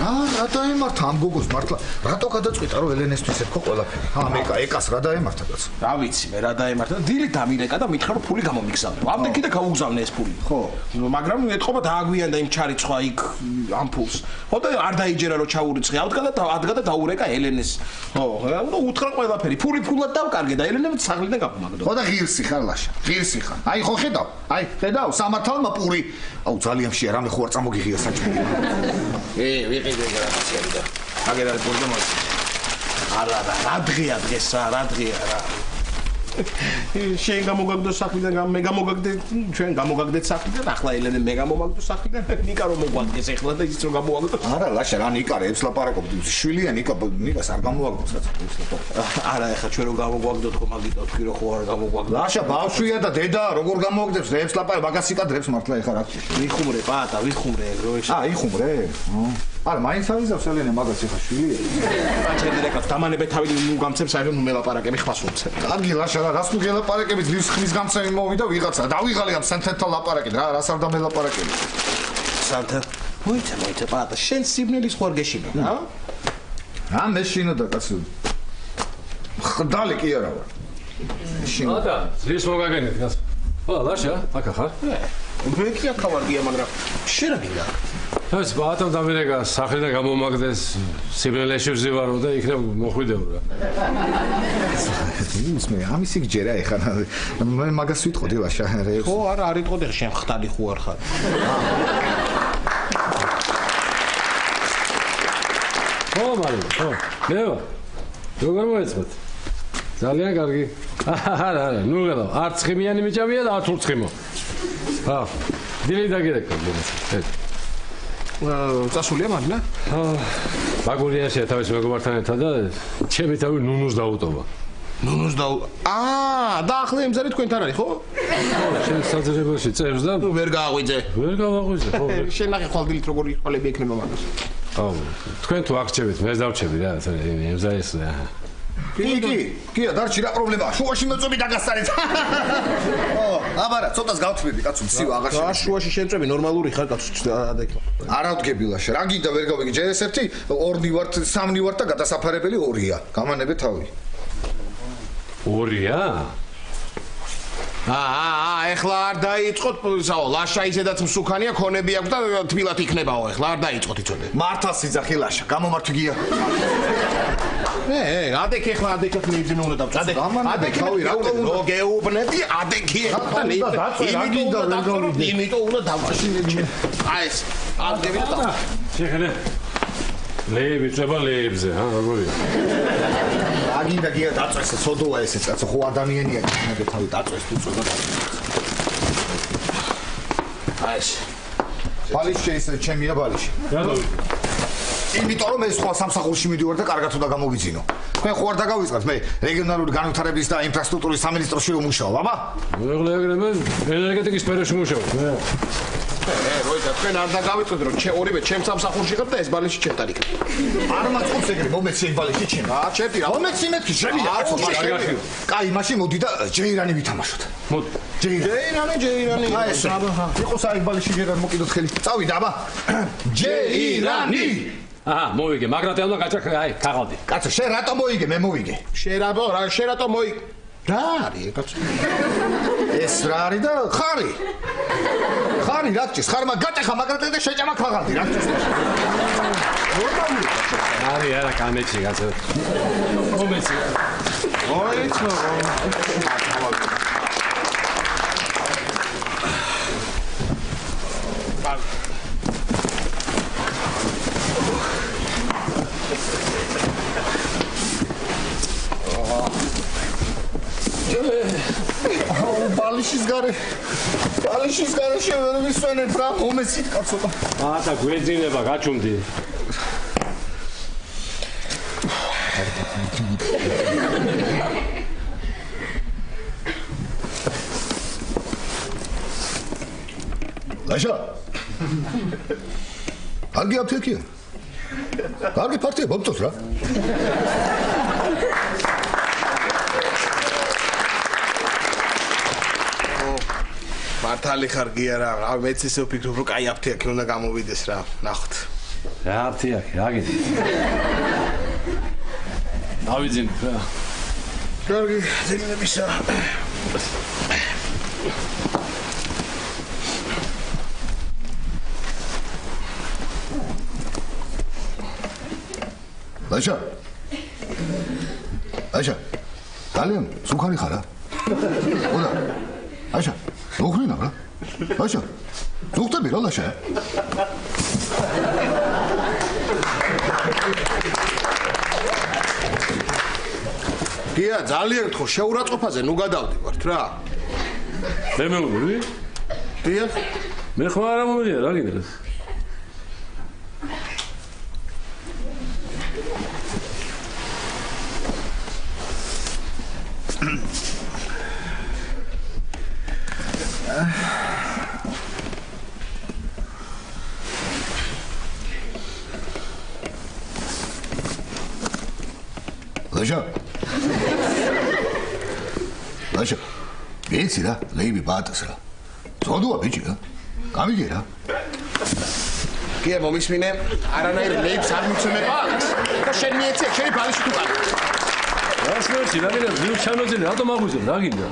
რა დაემართა ამ გოგოს მართლა რატო გადაწყვიტა რომ ელენესთვის ერქვა ყველაფერი ეკას რა დაემართა კაცო რა ვიცი მე რა დაემართა დილით დამირეკა და მითხრა რომ ფული გამომიგზავნე ამდენ კიდე გაუგზავნე ეს ფული ხო მაგრამ ეთყობა დააგვიანდა იმ ჩარიცხვა იქ ამ ფულს ხო და არ დაიჯერა რომ ჩაურიცხე ადგა და დაურეკა ელენეს ხო და უთხრა ყველაფერი ფული ფულად დავკარგე და ელენემ სახლიდან გამომაგდო ხო და ღირსი ხარ ლაშა ღირსი ხარ აი ხო ხედავ სამართალმა პური აუ ძალიან შეა რამე ხო არ წამოგიღია საჭმელი ვიყიდე გრაცია. აგერა პორდომას. რა დღეა რა. შენ გამოგაგდო სახლიდან, მე გამოგაგდე, ჩვენ გამოგაგდეთ სახლიდან, ახლა ელენე მე გამომაგდო სახლიდან. ნიკა რომ მოგვაგდეს ახლა და ის რომ გამოვაგდო. არა, ლაშა რა ნიკა რებს ლაპარაკობდი. შვილია ნიკას არ გამოვაგდოს რაც არა, ახლა ჩვენ რომ გამოვაგდოთ ხო მაგიტო თქვი რომ ხო არ გამოვაგდო. ლაშა ბავშვია და დედა როგორ გამოვაგდებს რებს ლაპარაკ მაგას იკადრებს მართლა ახლა რა. ვიხუმრე პაატა, ვიხუმრე რო ეს. იხუმრე? არა, მაინც ავიზავს ელენე მაგას ახლა შვილია. აჩერდი რეკა დამანებე თავი ნუ გამცემს აი ნუ მელაპარაკები ხმას უცებ. კარგი ლაშა რა, რას ნუ გელაპარაკებით ხმის გამცემი მოვიდა ვიღაცა. დავიღალე ამ სანთელთან ლაპარაკით რა, რას არ დამელაპარაკები. სანთელ. მოიცა პაატა, შენ სიბნელის ხوار გეშინო, რა? რა მეშინო და კაცო. ხდალი კი არა ვარ. პაატა, ზის მოგაგენით გას. ხო, ლაშა, აქა ხარ? მე კი ახავარგია, მაგრამ შენ რა გინდა? ეს ბატონ დამირეკა სახლიდან გამომაგდეს სიბნელეში ვზივარო და იქნებ მოხვიდეო რა. მე ამისი გჯერა ეხლა მე მაგას ვიტყოდი ლაშა. ხო, არა, არ იტყოდი, შენ ხტალი ხო არ ხარ. ხო, მაგრამ, ხო. ნევა. როგორ მოეწმოთ? ძალიან კარგი. არა, ნუ გელა, არც ხიმიანი მიჭამია და არც ურცხიმო. ხა. დილი დაგირეკა. წასულია მადლა? მაგურიანშია თავის მეგობართან ერთად და ჩემი თავი ნუნუს დაუტობა. ნუნუს და ახლა იმზარი თქვენთან არის, ხო? ხო, შენ საძირებელში წერს და ვერ გააღვიძე. ვერ გავაღვიძე, ხო. შენ ნახე ხვალდილით როგორი ხვალები ექნება მაგას. ხო, თქვენ თუ აღჭებით, მე დავჭები რა, იმზარის რა. კია, დარჩი რა პრობლემაა? შუაში მოწვევი დაგასწარეთ. ო, აბარა, ცოტას გავთმები, კაცო, მცივ აღარ და შუაში შენწვევი ნორმალური ხარ, კაცო, ადექვა. არა ვდგები ლაშა, რა გინდა ვერ გავიგე, ჯერ ეს ერთი, ორნი ვართ, სამნი ვართ და გადასაფარებელი ორია. გამანებე თავი. ორია? ეხლა არ დაიწყოთ, ლაშა ისედაც მსუქანია, ქონები აქვს და თბილად იქნებაო, ეხლა არ დაიწყოთ იცოდე. მართალს იძახი ლაშა, გამომართვი გია. ადექ ეხლა ადექად ნიძინო უნდა დავწერ. ადექ თავი რატომ უნდა გეუბნები? ადექი ეხლა იმიტომ უნდა დავაშინები. აი ეს ადები და შეხენე. ლეიბი წება ლეიბზე, როგორია? აგინდა გია დაწესე, სოდოა ესე კაცო, ხო ადამიანია, მე თავი დაწეს თუ წოდა. აი ეს ბალიში ეს ჩემია ბალიში. რატომ? იმიტომ რომ ეს სხვა სამსახურში მიდივარ და კარგად უნდა გამოვიძინო. თქვენ ხო არ დაგავიწყებთ მე რეგიონალური განვითარების და ინფრასტრუქტურის სამინისტროში რომ მუშაობ, აბა? მეღლე ეგრევე ენერგეტიკის სფეროში მუშაობ. როიცა თქვენ არ დაგავიწყოთ რომ ორივე ჩემ სამსახურში ხართ და ეს ბალიში ჩემთან იქნება. არ მაწყობს ეგრე, მომეცი ეს ბალიში ჩემ. ჩემი რა. მომეცი მეთქი, შევიდა. კაი, მაშინ მოდი და ჯეირანი ვითამაშოთ. მოდი. ჯეირანი. აი ეს რა. იყოს აი ბალიში ჯერ არ მოკიდოთ ხელი. წავიდა, აბა. ჯეირანი. მოვიგე, მაგრატელმა გაჭახე, აი, ქაღალდი. კაცო, შენ რატომ მოიგე, მე მოვიგე. შენ რატომ მოიგე? რა არის, კაცო? ეს რა არის და ხარი. ხარი რა გჭირს? ხარმა გაჭახა მაგრატელი და შეჭამა ქაღალდი, რა გჭირს? არის, არა, კამეჩი, კაცო. მომეცი. ბალიშის გარე შევერ ვისვენებ რა მომეცით კაცო. და გვეძინება გაჩუმდი. ლაშა. კარგი აფთიაქია. კარგი პარტია მომწონს რა. მართალი ხარ გია რა, მეც ისე ვფიქრობ რომ კაი აფთიაქი უნდა გამოვიდეს რა, ნახოთ. რა აფთიაქი, რა გიდი? დავიძინებ რა. კარგი, ძინებისა. ლაშა. ძალიან სუქარი ხარ რა. ოდა. ლაშა. მოხლინა რა. ლაშა. ზუხტები რა ლაშა. გია, ძალიან გთხოვ, შეურაცხყოფაზე ნუ გადავდივართ რა. მე მეგობრი? დიახ. მე ხმა არ მომიდია, რა გინდა? ლაშა. ვიცი რა, ლეიბი ბატას რა. ზოდოა ბიჭი რა. გამიგე რა. გია მომისმინე, არანაირ ლეიბს არ მიცემება და შენ მიეცე, შენი ბალიში თუ კარი. რას მეცი, რა გინდა? ვინ ჩანოძილი, რატომ აღვიძებ, რა გინდა?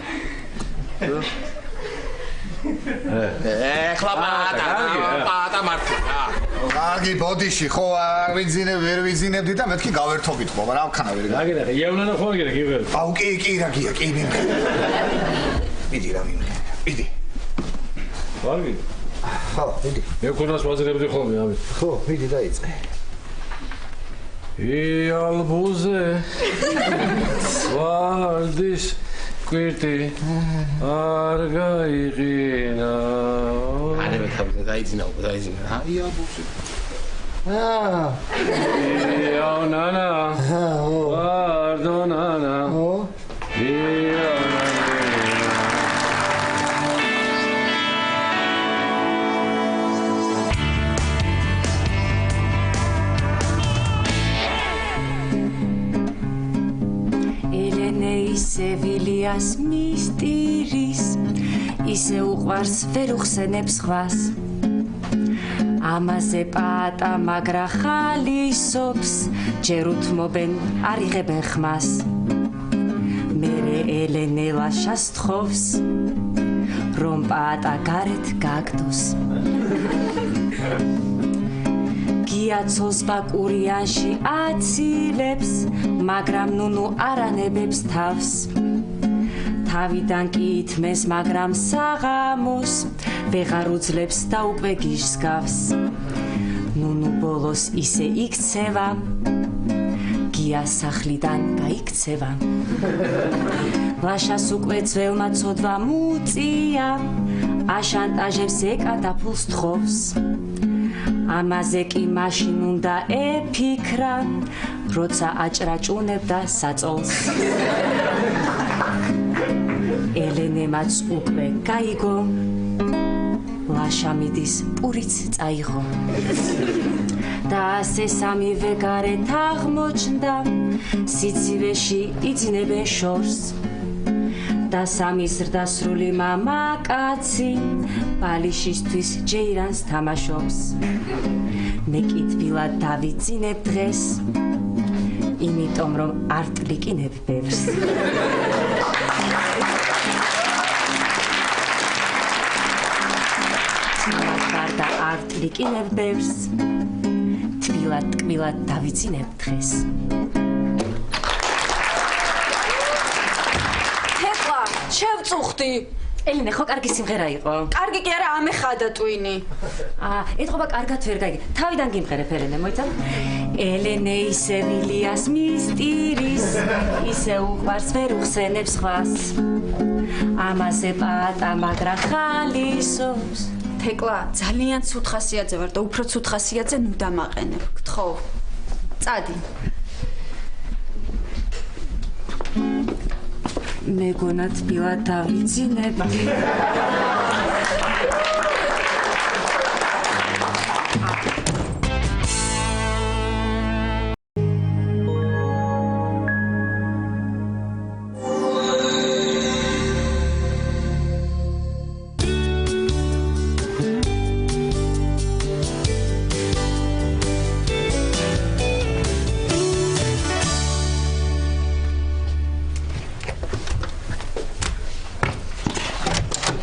ეხლა პატა მართლა. კარგი, ბოდიში, ხო არ ვიზინებ, ვერ ვიზინებდი და მეთქი გავერთობით ხო, რა ვქანა ვერ. აგერა, იავნანა ხო აგერა, კი ვერ. აუ კი რა გია, კი მიმე. მიდი რა მიმე. მიდი. კარგი. ხო, მიდი. მე ქონას ვაზრებდი ხოლმე ამით. ხო, მიდი დაიწყე. იალბუზე ვარდის კვირტი არ გაიყინა. არა მე თავზე დაიძინა. იალბუზე. იავნანა. ვარდონანა. იავნანა. სევილიას მისტირის ისე უყვარს ვერ უხსენებს ხვას ამაზე პატა მაგრა ხალისობს ჯერ უთმობენ არ იღებენ ხმას მერე ელენე ლაშას თხოვს რომ პატა გარეთ გაგდოს გიაცოს ბაკურიანში აცილებს მაგრამ ნუნუ არანებებს თავს თავიდან კი ითმეს მაგრამ საღამოს ვეღარ უძლებს და უკვე გისგავს ნუნუ ბოლოს ისე იქცევა გიას სახლიდან გაიქცევა ლაშას უკვე ძველმა ცოდვა მუწია აშანტაჟებს ეკა და ფულს თხოვს ამაზე კი მაშინ უნდა ეფიქრა როცა აჭრაჭუნებდა საწოლს ელენემაც უკვე გაიგო ლაშა მიდის პურიც წაიღო და ასე სამივე გარეთ აღმოჩნდა სიცივეში იძინებენ შორს და სამი ზრდასრული მამაკაცი ბალიშისთვის ჯეირანს თამაშობს მე კი თბილად დავიძინებ დღეს იმიტომ რომ არ ტლიკინებ ბევრს და არ ტლიკინებ ბევრს თბილად დავიძინებ დღეს შევწუხდი. ელენე, ხო კარგი სიმღერა იყო? კარგი კი არა, ამეხადა ტვინი. ეთყობა კარგად ვერ გაიგე. თავიდან გიმღერებ ელენე, მოიცა? ელენე ისე ვილიას მისტირის, ისე უყვარს ვერ უხსენებს ხვას. ამაზე პატა მაგრა ხალისობს. თეკლა, ძალიან ცუდ ხასიათზე ვარ და უფრო ცუდ ხასიათზე ნუ დამაყენებ. გთხოვ. წადი. მეგონა თბილად დავიძინება.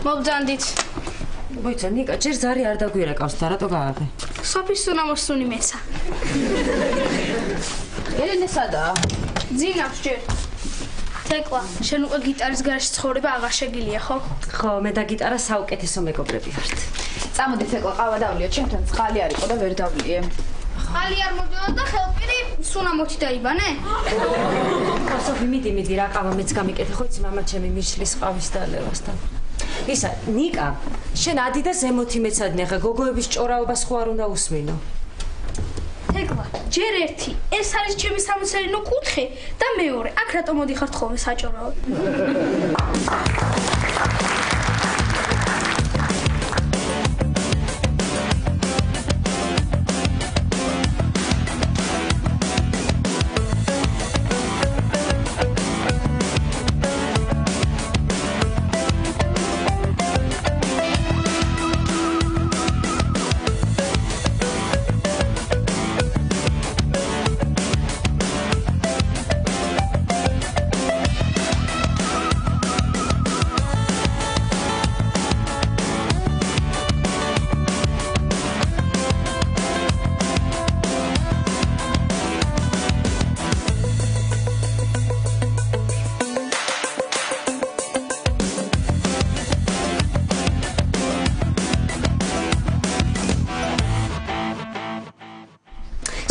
მოგძანდით. მოიცა ნიკა, ჯერ ზარი არ დაგვირაკავს და რატო გააღე? სოფის სუნამოსუნი მეცა. ელენე სადაა? ძინავს ჯერ. თეკლა, შენ უკვე გიტარის garaში ცხოვრება აღარ შეგილია, ხო? ხო, მე და გიტარა საუკეთესო მეგობრები ვართ. წამოდი თეკლა, ყავა დავლიო, ჩემთან წყალი არ იყო და ვერ დავლიე. ხალი არ მოდიოდა და ხელპირი სუნამოთი დაიბანე? სოფი, მიდი, რა ყავა მეც გამიკეთე, ხო იცი მამა ჩემი მიშლის ყავის დალევასთან. ისა, ნიკა, შენ ადი და ზემოთი მეცადნე, ხა გოგოების ჭორაობას ხო არ უნდა უსმინო. თეკლა, ჯერ ერთი, ეს არის ჩემი სამოცერინო კუთხე და მეორე, აქ რატო მოდიხარ ხოლმე საჭორაოდ?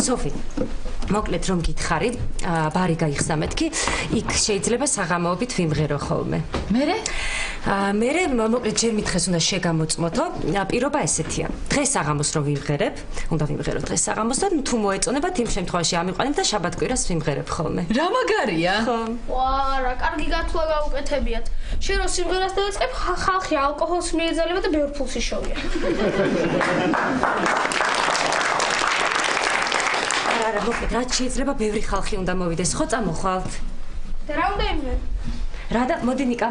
სოფი მოკლედ რომ გითხარით ბარი გაიხსნა მეთქი იქ შეიძლება საღამოობით ვიმღერო ხოლმე მე მოკლედ ჯერ მითხეს უნდა შეგამოწმოთო პირობა ესეთია დღეს საღამოს რომ ვიმღერებ უნდა ვიმღერო დღეს საღამოს და თუ მოეწონებათ იმ შემთხვევაში ამიყვანებ და შაბათ-კვირას ვიმღერებ ხოლმე რა მაგარია ვა რა კარგი გათვლა გაუკეთებიათ შენ რო სიმღერას დაიწყებ ხალხი ალკოჰოლს მიეძალება და ბევრ ფულს იშოვია არა მოკლედ რაც შეიძლება ბევრი ხალხი უნდა მოვიდეს ხო წამოხვალთ და რა უნდა იმღერო რა და მოდი ნიკა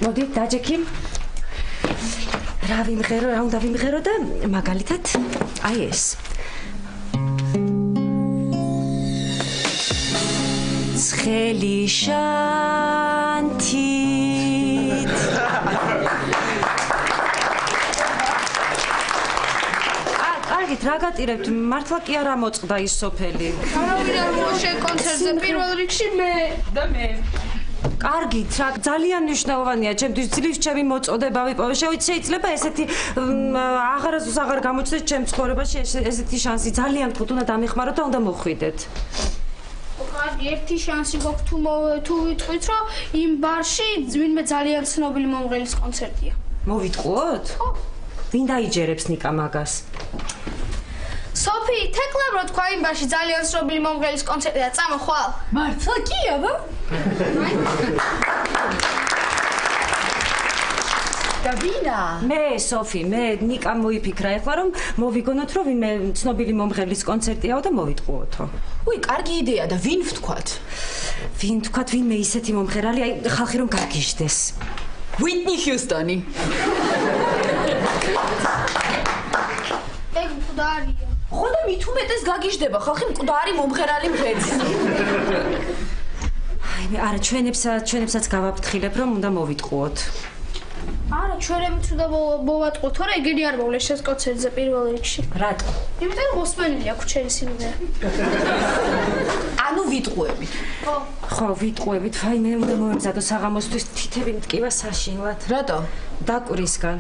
მოდი დაჯექი რა ვიმღერო რა უნდა ვიმღერო და მაგალითად აი ეს ცხელი შანთით კარგით რა გატირებთ მართლა კი არა მოწყდა ის სოფელი არავინ არ მოშენ კონცერტზე პირველ რიგში მე და მე კარგით რა ძალიან მნიშვნელოვანია ჩემთვის ძლივს ჩემი მოწოდება ვიპოვე შეიძლება ესეთი აღარასდროს აღარ გამოჩნდეს ჩემ ცხოვრებაში ესეთი შანსი ძალიან თქო უნდა დამეხმაროთ და უნდა მოხვიდეთ კარგი ერთი შანსი გვაქვს თუ ვიტყვით რომ იმ ბარში ვინმე ძალიან ცნობილი მომღერლის კონცერტია მოვიტყუოთ ვინ დაიჯერებს ნიკა მაგას სოფი თეკლამ რო თქვა იმ ბარში ძალიან ცნობილი მომღერლის კონცერტია წამოხვალ მართლა კი აბა და ვინა მე სოფი მე ნიკა მოიფიქრა ეხლა რომ მოვიგონოთ რომ ვინმე ცნობილი მომღერლის კონცერტიაო და მოვიტყუოთო უი კარგი იდეა და ვინ ვთქვათ ვინმე ისეთი მომღერალი აი ხალხი რომ გაგიჟდეს ვიტნი ჰიუსტონი ეგ მკვდარია ხო და მით უმეტეს გაგიჟდება ხალხი მკვდარი მომღერალი მღერის აი მე არა ჩვენებსაც გავაფრთხილებ რომ უნდა მოვიტყუოთ არა ჩვენებიც უნდა მოვატყუოთ თორე ეგენი არ მოვლეს შენს კონცერტზე პირველ რიგში რატო იმიტომ რომ მოსმენილია ქუჩერის სიმღერა ანუ ვიტყუებით ხო ვიტყუებით აი მე უნდა მოვემზადო საღამოსთვის თითები მტკივა საშინლად რატო დაკვირისგან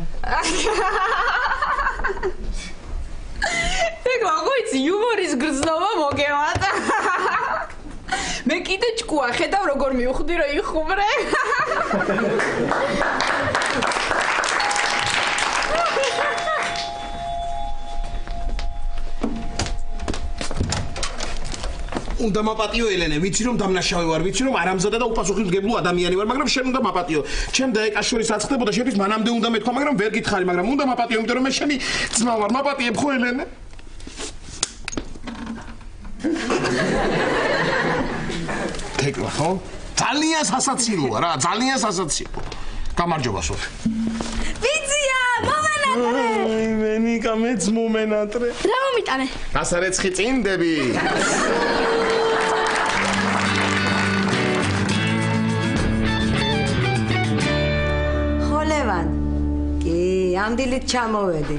ეგ მაგოიც იუმორის გრძნობა მოგევათ მე კიდე ჭკუა ხედავ როგორ მივხვდი რომ იხუმრე უნდა მაპატიო ელენე, ვიცი რომ დამნაშავე ვარ, ვიცი რომ არამზადა და უპასუხისმგებლო ადამიანი ვარ, მაგრამ შენ უნდა მაპატიო. ჩემ და ეკას შორის აცხდებოდა, შენთვის მანამდე უნდა მეთქვა, მაგრამ ვერ გითხარი, მაგრამ უნდა მაპატიო, იმიტომ რომ მე შენი ძმა ვარ, მაპატიებ ხო ელენე? თეკლა ხო? ძალიან სასაცილოა რა, ძალიან სასაცილო. გამარჯობა სოფი. ვიცია, მომენატრე. მე ნიკა მეც მომენატრე. რა მომიტანე? გასარეცხი წინდები. ხოლევან. კი, ამ დილით ჩამოვედი.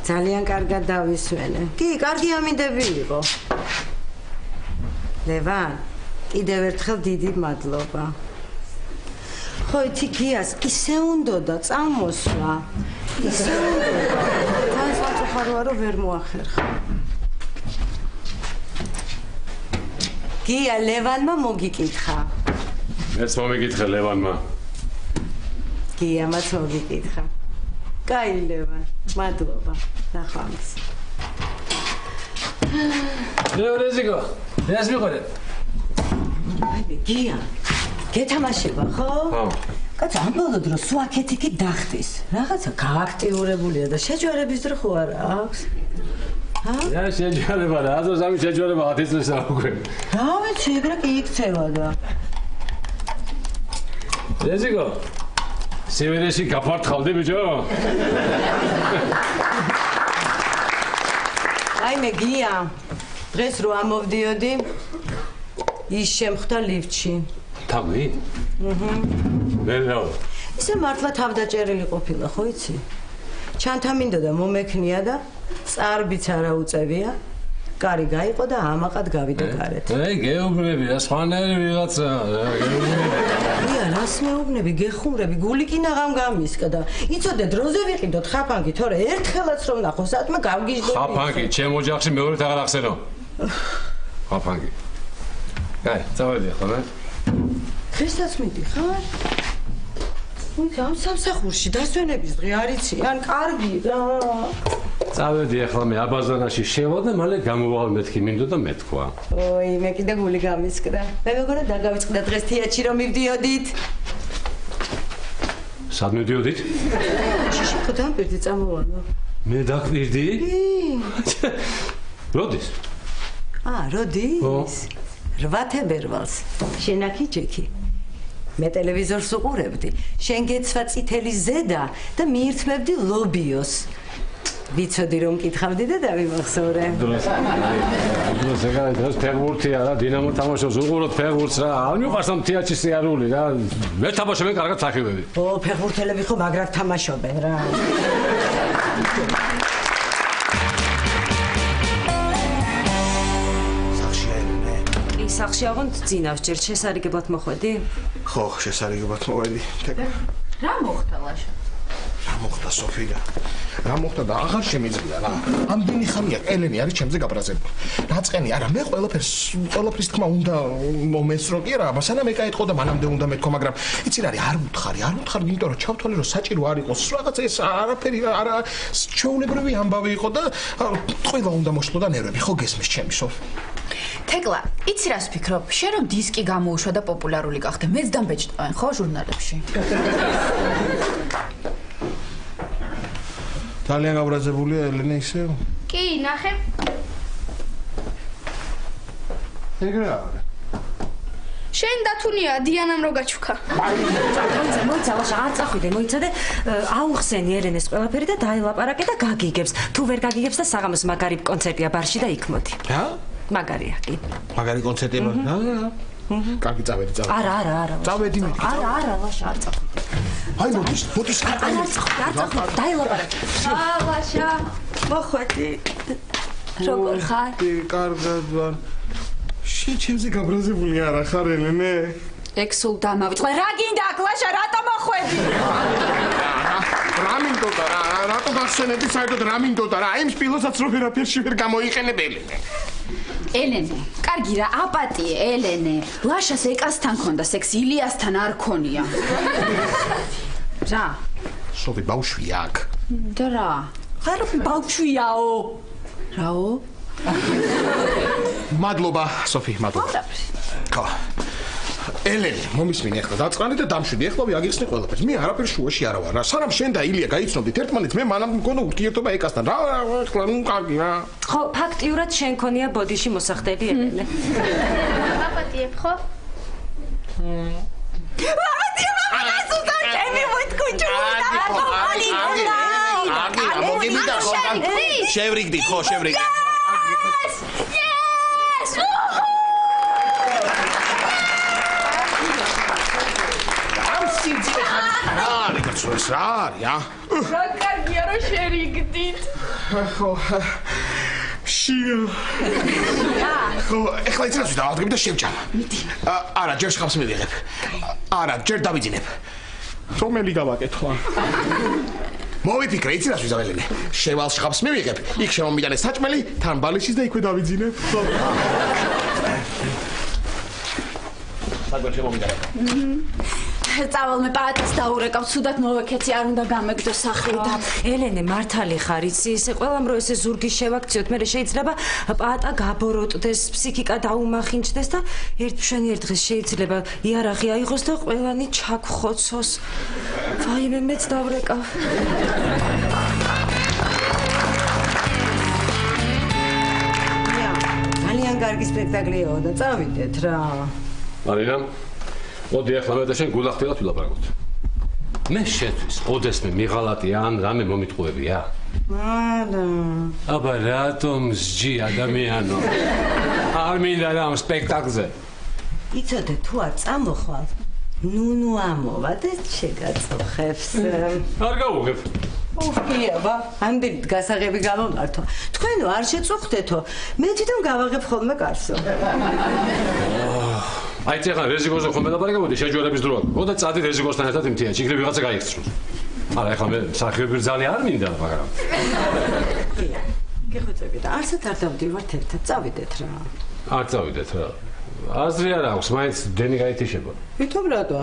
ძალიან კარგად დავისვენე. კი, კარგი ამინდები იყო. ლევან, კიდევ ერთხელ დიდი მადლობა. ხო, იცი გიას ისე უნდოდა წამოსვა. ისე უნდოდა. თან სამწუხაროა რომ ვერ მოახერხა. გია ლევანმა მოგიკითხა. მეც მომიგითხე ლევანმა. გიამაც მოგიკითხა. კაი ლევან, მადლობა. ნახვამდის. რეზიკო, ეს მიყოლე. აი გია. გეთამაშება ხო? ხო. კაცო ამ ბოლო დროს სულ აქეთ-იქი დახტის. რაღაცა გააქტიურებულია და შეჯვარების დრო ხო არ აქვს? ჰა? რა შეჯვარება რა? აზრს ამის შეჯვარება 10 წელს უკვე. რა ვიცი, ეგრე კი იქცევა და. რეზიკო. სევერესი გაფართხავდი ბიჭო? აი მე გია. დღეს რო ამოვდიოდი ის შემხვდა ლიფტში. თავი? მე რა? ისე მართლა თავდაჭერილი ყოფილა, ხო იცი? ჩანთა მინდოდა მომექნია და წარბიც არა უწევია. კარი გაიყო და ამაყად გავიდა გარეთ. გეუბნები, რა სხვანაირი ვიღაცა, გეუბნები. გია, რა რას მეუბნები, გეხუმრები, გული კი ნაღამ გამისკა და იცოდე დროზე ვიყიდოთ ხაფანგი, თორე ერთხელაც რომ ნახო, საათმა გავგიჟდები. ხაფანგი, ჩემ ოჯახში მეორედ აღარ ახსენო. ხაფანგი. კაი, წავედი ახლა მე. დღესაც მიდიხარ? ამ სამსახურში დასვენების დღე არ იცი, ან კარგი რა. წავედი ახლა მე აბაზანაში შევა და მალე გამოვალ მეთქი მინდოდა მეთქვა. ოი, მე კიდე გული გამისკდა. მე მეგონა დაგავიწყდა დღეს თეატრში რომ მივდიოდით. სად მივდიოდით? შიში ხო დამპირდი წამოვალო. მე დაკვირდი? როდის? როდის? 8 თებერვალს. შენ აქ იჯექი. მე ტელევიზორს უყურებდი. შენ გეცვა წითელი ზედა და მიირთმევდი ლობიოს. ვიცოდი რომ მკითხავდი და დავიმახსოვრე. დროს ეგ არის ფეხბურთია რა, დინამო თამაშობს უყუროთ ფეხბურთს რა. არ მიყვარს ამ თეატრში სიარული რა. მე თამაშობენ კარგად სახიობები. ფეხბურთელები ხო მაგრად თამაშობენ რა. სახში აღონდ ძინავს ჯერ შესარიგებლად მოხვედი? ხო, შესარიგებლად მოვედი. რა მოხდა ლაშა? რა მოხდა სოფია? რა მოხდა და აღარ შემიძლია რა. ამდენი ხანია ელენი არის ჩემზე გაბრაზებული. რაწყენი არა, მე ყველაფრის თქმა უნდა მომესრო კი არა, სანამ ეკაეთყო და მანამდე უნდა მეთქო, მაგრამ იცი რა არის, არ უთხარი, იმიტომ რომ ჩავთვალე რომ საჭირო არ იყოს. რაღაც ეს არაფერი არა ჩვეულებრივი ამბავი იყო და ყველა უნდა მოშლო და ნერვები ხო გესმის ჩემი სოფ. თეკლა, იცი რას ვფიქრობ? შენ რომ დისკი გამოუშვა და პოპულარული გახდე, მეც დამბეჭდავენ ხო ჟურნალებში? ძალიან გაბრაზებულია ელენე ისე? კი, ნახე. ეგრე არა. შენ დათუნია დიანამ რო გაჩუქა. მოიცა ლაშა, არ წახვიდე, მოიცადე, აუხსენი ელენეს ყველაფერი და დაელაპარაკე და გაგიგებს. თუ ვერ გაგიგებს და საღამოს მაგარი კონცერტია ბარში და იქ მოდი. რა? მაგარია კი. მაგარი კონცერტია? კარგი, წავედი. არა. წავედი მე. არა, ლაშა, არ წახვიდე. აი, მოდის. არ წახვიდე, დაელაპარაკე. ლაშა, მოხვედი. როგორ ხარ? კარგად ვარ. შენ ჩემზე გაბრაზებული არა ხარ ელენე? ეგ სულ დამავიწყდა. რა გინდა აქ ლაშა, რატო მოხვედი? რა მინდოდა რა, რატო გახსენები საერთოდ რა მინდოდა რა? იმ სპილოსაც რო ვერაფერში ვერ გამოიყენებელი. ელენე, კარგი რა, აპატიე, ელენე. ლაშას ეკასთან ქონდა სექსი, ილიასთან არ ქონია. რა? სოფი ბავშვია აქ. და რა? ხარაფი ბავშვიაო. რაო? მადლობა, სოფი, მადლობა. ხო. ელენე, მომისმინე ახლა დაწყრანი და დამშვიდი. ახლა ვიაგიხსნი ყველაფერს. მე არაფერ შუაში არა ვარ რა. სანამ შენ და ილია გაიცნობდით ერთმანეთს, მე მანამ მგონო ურთიერთობა ეკასთან. რა, ახლა ნუ კარგი რა. ხო, ფაქტიურად შენ ქონია ბოდიში მოსახდელი ელენე. აპატიებ ხო? შევრიგდი ხო, შევრიგდი. რა არია? რა კარგია რომ შერიგდით. ხო. შია. ხო, ეხლა იცი რა დავადგები და შევჭამ. მიდი. არა, ჯერ შხამს მივიღებ. არა, ჯერ დავიძინებ. რომელი გავაკეთო? მოვიფიქრე, იცი რა ვიზაველენე. შევალ შხამს მივიღებ, იქ შემომიტანე საჭმელი, თან ბალიშის და იქვე დავიძინებ. ხო. საერთოდ შემომიტანე. წავალ მე პაატას დაურეკავ, ცუდად მოვეკეცი, არ უნდა გამეგდო სახლიდან. ელენე, მართალი ხარ, იცი, ისე ყველამ რო ესე ზურგი შევაქციოთ, მე შეიძლება პაატა გაბოროტდეს, ფსიქიკა დაუმახინჯდეს და ერთშვენი ერთ დღეს შეიძლება იარაღი აიღოს და ყველანი ჩაგხოცოს. ვაიმე, მეც დავრეკავ. ძალიან კარგი სპექტაკლია და წავიდეთ რა. მარინა, მოდი ახლა მე და შენ გულახდილად ვილაპარაკოთ. მე შეთვის, ოდესმე მიღალატია ან რამე მომიტყუებია? არა. აბა რატომ სჯი ადამიანო? არ მინდა რამ სპექტაკლზე. იცოდე თუ არ წამოხვალ, ნუნუ ამოვა და შეგაწოხებს. არ გავუღებ. ოფიაბა, ამდენით გასაღები გამომართო. თქვენო არ შეწუხდეთო. მე თვითონ გავაღებ ხოლმე კარსო. აი წეხან რეზიგოზე ხომ მელაპარაკებოდი შეჯვარების დროა. ოდა წადი რეზიგოსთან ერთად იმთიანში, იქნებ ვიღაცა გაიქცროს. არა, ეხლა მე მსახიობი ბრძალი არ მინდა, მაგრამ. გეხვეწები და არსად არ დავდივართ ერთად, წავიდეთ რა. არ წავიდეთ რა. აზრი არ აქვს, მაინც დენი გაითიშება. ვითომ რატო?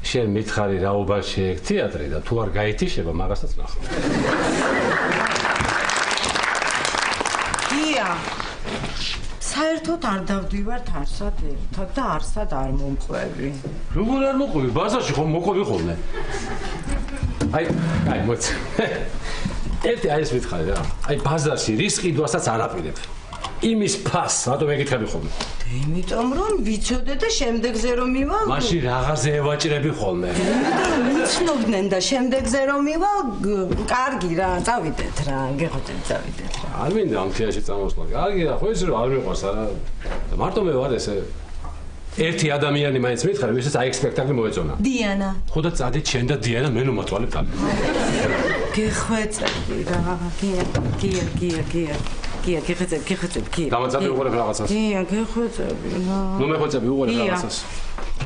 შენ მითხარი რა უბან შეექ თეატრი და თუ არ გაითიშება, მაგასაც ნახო. გია. საერთოდ არ დავდივართ არსად ერთად და არსად არ მომყვევი. როგორ არ მოყვები? ბაზარში ხომ მოყვები ხოლმე. აი, მოიცი. ერთი აი ეს მითხარი რა. აი ბაზარში რის ყიდვასაც არ აპირებ. იმის ფას, რატომ ეკითხები ხოლმე? იმიტომ რომ ვიცოდე და შემდეგზე რომ მივალ. მაშინ რაღაცე ევაჭრები ხოლმე. ვიცნობდნენ და შემდეგზე რომ მივალ, კარგი რა, წავიდეთ რა, გეხვეწები წავიდეთ რა. არ მინდა ამ თეატრში წამოსვლა. კარგი რა, ხო ის რომ არ მიყვარს არა. მარტო მე ვარ ესე ერთი ადამიანი მაინც მითხარი, ვისაც აი სპექტაკლი მოეწონა. დიანა. ხო და წადით შენ და დიანა მე ნუ მაწვალებთ ამ. გეხვეწები რა, გია. გია, გეხვეწები, გია. დამაწადე უყურებ რაღაცას. გია, გეხვეწები რა. ნუ მეხვეწები უყურებ რაღაცას.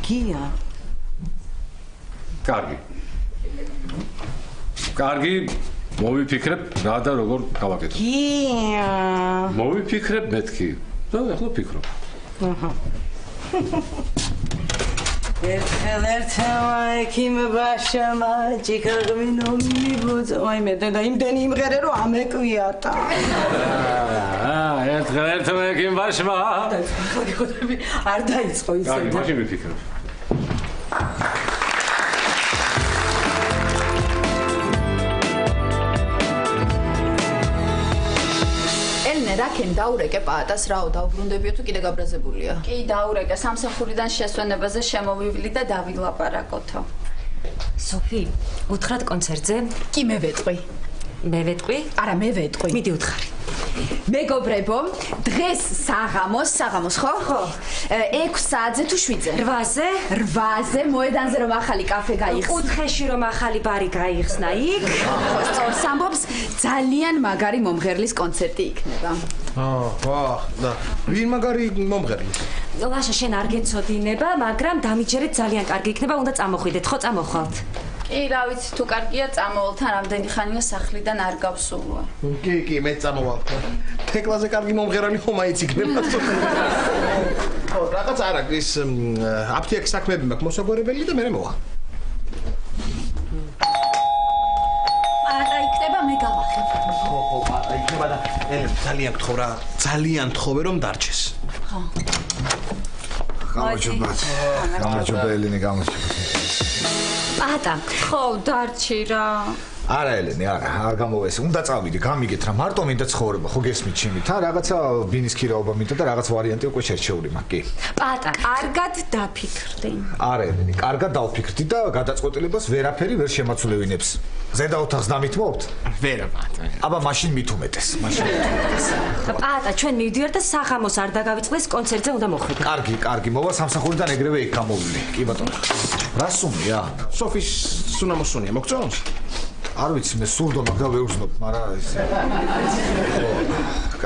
გია. კარგი, მოვიფიქრებ რა და როგორ გავაკეთო. გია. მოვიფიქრებ მეთქი. და ახლა ფიქრობ. აჰა. ერთმა ექიმ ბაშამა ჭიქაღმინო მიბუძო აი მე და იმდენი იმღერე რომ ამეკვიატა ერთმა ექიმ ბაშამა არ დაიწყო ისე კარგი მაშინ ვიფიქრებ რაკენ დაურეკე პაატას რაო დავბრუნდებიო თუ კიდე გაბრაზებულია? კი, დაურეკე, სამსახურიდან შესვენებაზე შემოვივლი და დავილაპარაკოთო. სოფი, უთხრათ კონცერტზე? კი, მე ვეტყვი. მე ვეტყვი? არა, მე ვეტყვი. მიდი უთხარი. მეგობრებო, დღეს საღამოს, ხო? ხო. 6 საათზე თუ 7-ზე? 8-ზე? 8-ზე მოედანზე რომ ახალი კაფე გაიხსნა. კუთხეში რომ ახალი ბარი გაიხსნა იქ. სწორს ამბობს, ძალიან მაგარი მომღერლის კონცერტი იქნება. ვაჰ, და ვინ მაგარი მომღერლი? ლაშა, შენ არ გეცოდინება, მაგრამ დამიჯერეთ ძალიან კარგი იქნება, უნდა წამოხვიდეთ, ხო წამოხვალთ. კი, რა ვიცი, თუ კარგია წამოვალთ, რამდენი ხანია სახლიდან არ გავსულვა. კი, მე წამოვალ. თეკლაზე კარგი მომღერალი ხომ მაინც იქნება. ხო, რაღაც არა, ის აფთიაქის საქმეები მაქვს მოსაგვარებელი და მე მოვა. არა, იქნება მე გავახებ. ხო, პატა, იქნება და ძალიან გთხოვ რა, ძალიან თხოვე რომ დარჩეს. ხო. გამარჯობა ელენე, გამარჯობა. პატა, ხო, დარჩი რა. არა ელენე, არ გამოვესი. უნდა წავიდე, გამიგეთ რა, მარტო მინდა ცხოვრება, ხო გესმით ჩემი? თან რაღაცა ბინის ქირაობა მინდა და რაღაც ვარიანტი უკვე შერჩეული მაქვს, კი. პატა, კარგად დაფიქრდი. არა ელენე, კარგად დავფიქრდი და გადაწყვეტილებას ვერაფერი ვერ შემაცვლევინებს. ზედა ოთახს დამითმობთ? ვერა, პატა. აბა მაშინ მით უმეტეს, პატა, ჩვენ მივდივართ და საღამოს არ დაგავიწყდეს კონცერტზე უნდა მოხვიდე. კარგი, მოვა სამსახურიდან ეგრევე იქ გამოვიდე. კი ბატონო. რა სუნია? სოფის სუნამოსუნია, მოგწონს? არ ვიცი, მე სურდო მაგ და ვეუბნებ, მაგრამ ისე.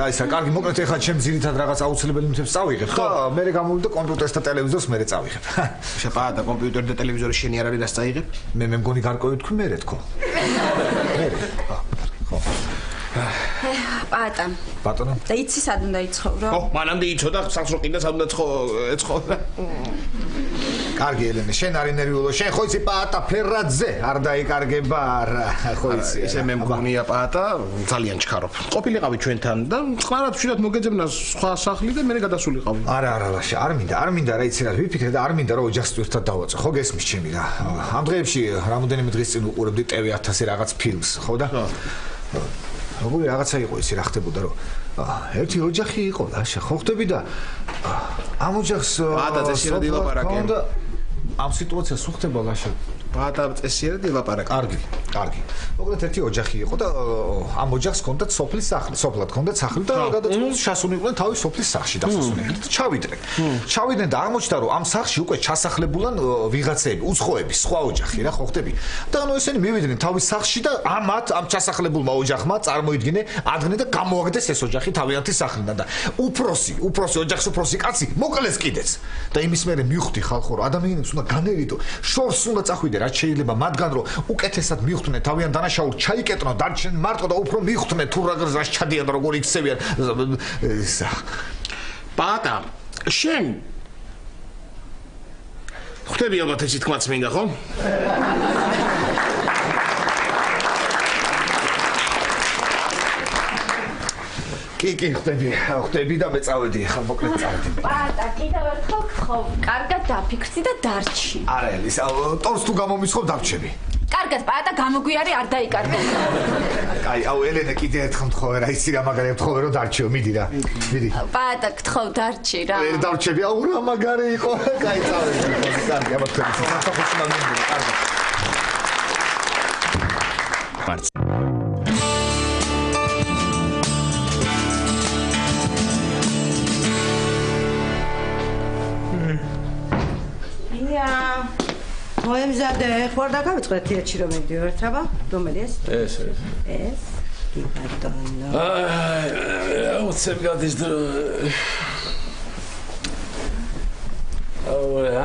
აი, კარგი, მოკლედ ეხლა ჩემ ძირითად რაღაც აუცილებელი მითებს წავიღებ, ხო? მე გამოვიდე კომპიუტერს და ტელევიზორს მე წავიღებ. შეპაატა კომპიუტერი და ტელევიზორი შენი არ არის, რას წაიღებ? მე მგონი გარკვევი თქვი მე თქო. ხო. პატა. ბატონო. და იცი სად უნდა იცხოვრო? ხო, მანამდე იცოდა, სახს რო ყიდა სად უნდა ეცხოვრო. კარგი ელენე, შენ არ ინერვიულო, შენ ხო იცი პაატა ფერაძე არ დაიკარგება რა, ხო იცი. ისე მე მგონია პაატა, ძალიან ჩქარობ. ყოფილიყავი ჩვენთან და წყნარად ვშინათ მოგეძებნა სხვა სახლი და მე გადასულიყავი. არა, ლაშა, არ მინდა რა იცი რა, ვიფიქრე და არ მინდა რა ოჯახს ერთად დავაწე. ხო გესმის ჩემი რა. ამ დღეებში რამოდენიმე დღის წინ უყურებდი TV 1000 რაღაც ფილმს, ხო და? როგორი რაღაცა იყო ისი რა ხდებოდა რომ ერთი ოჯახი იყო ლაშა, ხო ხდები და ამ ოჯახს პაატა წესიერ დილაპარაკე. ამ სიტუაციას უხდება ლაშა. ბატა წესიერად ილაპარაკე. კარგი. მოკლედ ერთი ოჯახი იყო და ამ ოჯახს ჰქონდათ სოფლის სახლი, სოფლად ჰქონდათ სახლი და გადაწყვეტეს ჩასულიყვნენ თავის სოფლის სახლში დასასვენებლად. ჩავიდნენ და აღმოჩნდა რომ ამ სახლში უკვე ჩასახლებულან ვიღაცები, უცხოები, სხვა ოჯახი რა ხო ხდები. და ანუ ესენი მივიდნენ თავის სახლში და ამ ჩასახლებულმა ოჯახმა წარმოიდგინე ადგინე და გამოაგდეს ეს ოჯახი თავიანთი სახლიდან და უფროსი ოჯახის უფროსი კაცი მოკლეს კიდეც. და იმის მერე მივხვდი ხალხო რომ ადამიანებს უნდა განერიდო, შორს უნდა წახვიდე რაც შეიძლება მათგან რომ უკეთესად მიხვდნენ თავიანთ დანაშაულს ჩაიკეტნო დარჩნენ მარტო და უფრო მიხვდნენ თუ რაღაც ჩადიან როგორ იქცევიან. ბატა შენ ხვდები ალბათ ეს თქმაც მინდა ხო? კი, ხვდები და მე წავედი, ხა მოკლედ წავედი. პატა, კიდევ ერთხელ გთხოვ, კარგად დაფიქრდი და დარჩი. არა, ელის, ტორს თუ გამომისხობ დავჩები. კარგად, პატა, გამოგვიარე არ დაიკარგო. კაი, ელენე კიდე ერთხელ მთხოვე რა, იცი რა მაგარი მთხოვე რომ დარჩიო, მიდი რა. მიდი. პატა, გთხოვ, დარჩი რა. ვერ დავჩები, რა მაგარი იყო. კაი, წავედი. კარგი, აბა თქვენ საფეხურში მომიდე, კარგი. მოემზადე, ხوار და გავიწყდეთ თეატრში რომ მივდივართ, აბა, რომელი ეს? ეს. კი ბატონო. უცებ გადის დრო.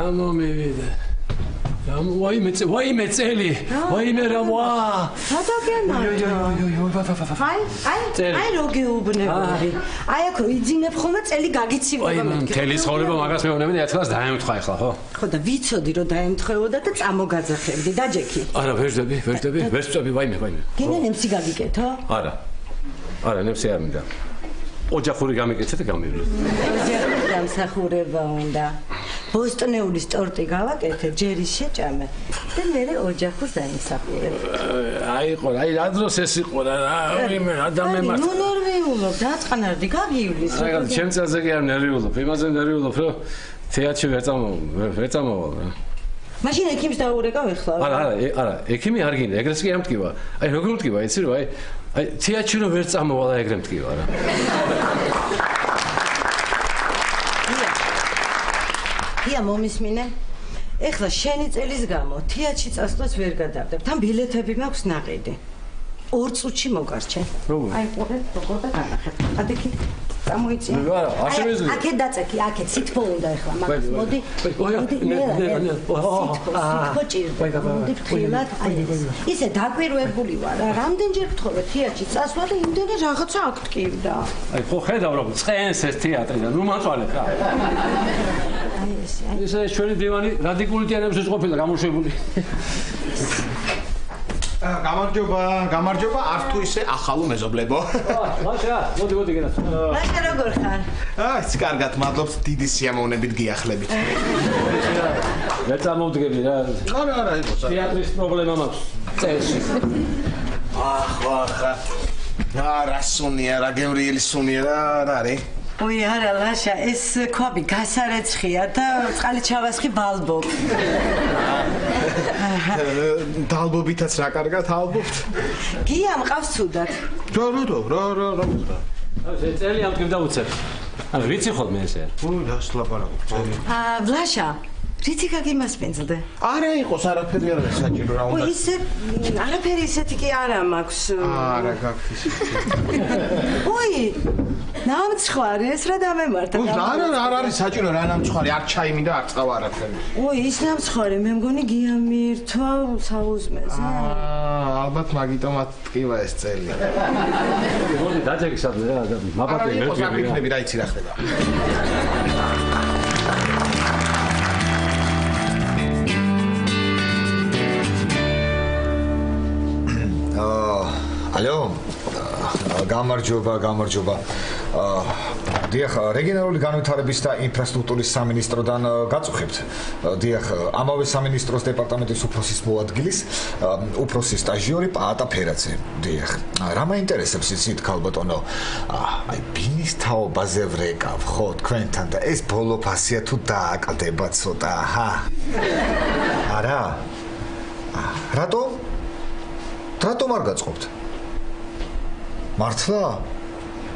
ამო მივიდე. ვაიმე წელი. ვაიმე რა ვა. სადაგენა. აი როგი უბნები. აი აქ რო იძინებ ხოლმე წელი გაგიცილდება მეთქე. მთელი ცხოვრება მაგას მეუბნები და ერთხელაც დაემთხვა ახლა ხო? ხო და ვიცოდი რომ დაემთხეოდა და წამოგაძახებდი და ჯექი. არა, ვერ ვწვევი, ვაიმე. გინდა ნემსი გაგიკეთო? არა, ნემსი არ მინდა. ოჯახური გამიკეთე და გამივლე. ოჯახური დამსახურება უნდა. ბოსტნეულის ტორტი გავაკეთე, ჯერის შეჭამე და მე ოჯახურს დაიმსახურებ. აი რა დროს ეს იყო რა, ადამიანმა. ნუ ნერვიულობ, დაწყნარდი, გაგივლის. აი, ჩემ წელზე კი არ ნერვიულობ, იმაზე ნერვიულობ, რომ თეატრში ვერ წამოვალ რა. მაშინ ექიმს დაურეკავ ეხლა. არა, ექიმი არ გინდა, ეგრეს კი არ მტკივა. აი როგორ მტკივა, იცი რომ აი თეატრში რომ ვერ წამოვალ, ეგრე მტკივა რა. ია მომისმინე. ეხლა შენი წელის გამო თეატრში წასვლას ვერ გადავდებ. თან ბილეთები მაქვს ნაყიდი. 2 წუთში მოგარჩე. აი ყურე, როგორ და განახეთ. ადექი წამოიწია. აქეთ დაწექი, აქეთ სითბო უნდა ეხლა მაგას. მოდი. სითბო ჭირდება. მოდი ფრთხილად. ისე დაკვირვებული ვარ. რამდენჯერ გთხოვე თეატრში წასვლა და იმდენი რაღაცა აქ ტკივდა. აი ხო ხედავ რომ წენს ეს თეატრი და ნუ მაწვალეთ რა. ისე ჩვენი დივანი რადიკული ტიანებს ყოფილა გამოშვებული. გამარჯობა, არც თუ ისე ახალო მეზობლებო. ლაშა, მოდი გენას. ლაშა როგორ ხარ? ის კარგად, მადლობთ, დიდი სიამოვნებით გიახლებით. ვერ წამოვდგები რა. არა, იყო სა. თეატრის პრობლემა მაქვს წელში. ახლა. რა სუნია, რა გემრიელი სუნია რა არის? ой არა ლაშა ეს ქვაბი გასარეცხია და წყალი ჩავასხი ბალბობ. დალბობითაც რა კარგად ალბობთ. გია მყავს ცუდად. რა. ეს წელი ამტკივდა უცებ. ანუ ვიცი ხოლმე ესე. დასლაპარაკობ წელი. ლაშა რითი გაგიმასპინძლდე? არა იყოს არაფერი არ არის საჭირო რა უნდა. ისე არაფერი ისეთი კი არა მაქვს. არა გაქვს ისეთი. ნამცხვარი ეს რა დამემართა? არ არის საჭირო რა ნამცხვარი, არ ჩაიმი და არ წავა არაფერი. ის ნამცხვარი მე მგონი გია მიირთვა საუზმეზე. ალბათ მაგიტომაც ტკივა ეს წელი. მოდი დაჯექი სადმე რა, მაბატე მე ვიქნები რა იცი რა ხდება. ალო გამარჯობა. დიახ, რეგიონალური განვითარების და ინფრასტრუქტურის სამინისტროდან გაწუხებთ. დიახ, ამავე სამინისტროს დეპარტამენტის უფროსის მოადგილის, უფროსის სტაჟიორი პაატა ფერაძე. დიახ, რა მაინტერესებს იცით, ქალბატონო? აი, ბინის თაობაზე ვრეკავ, ხო, თქვენთან და ეს ბოლო ფასია თუ დააკლდება ცოტა, ჰა? არა? რატომ არ გაწყობთ? მართლა?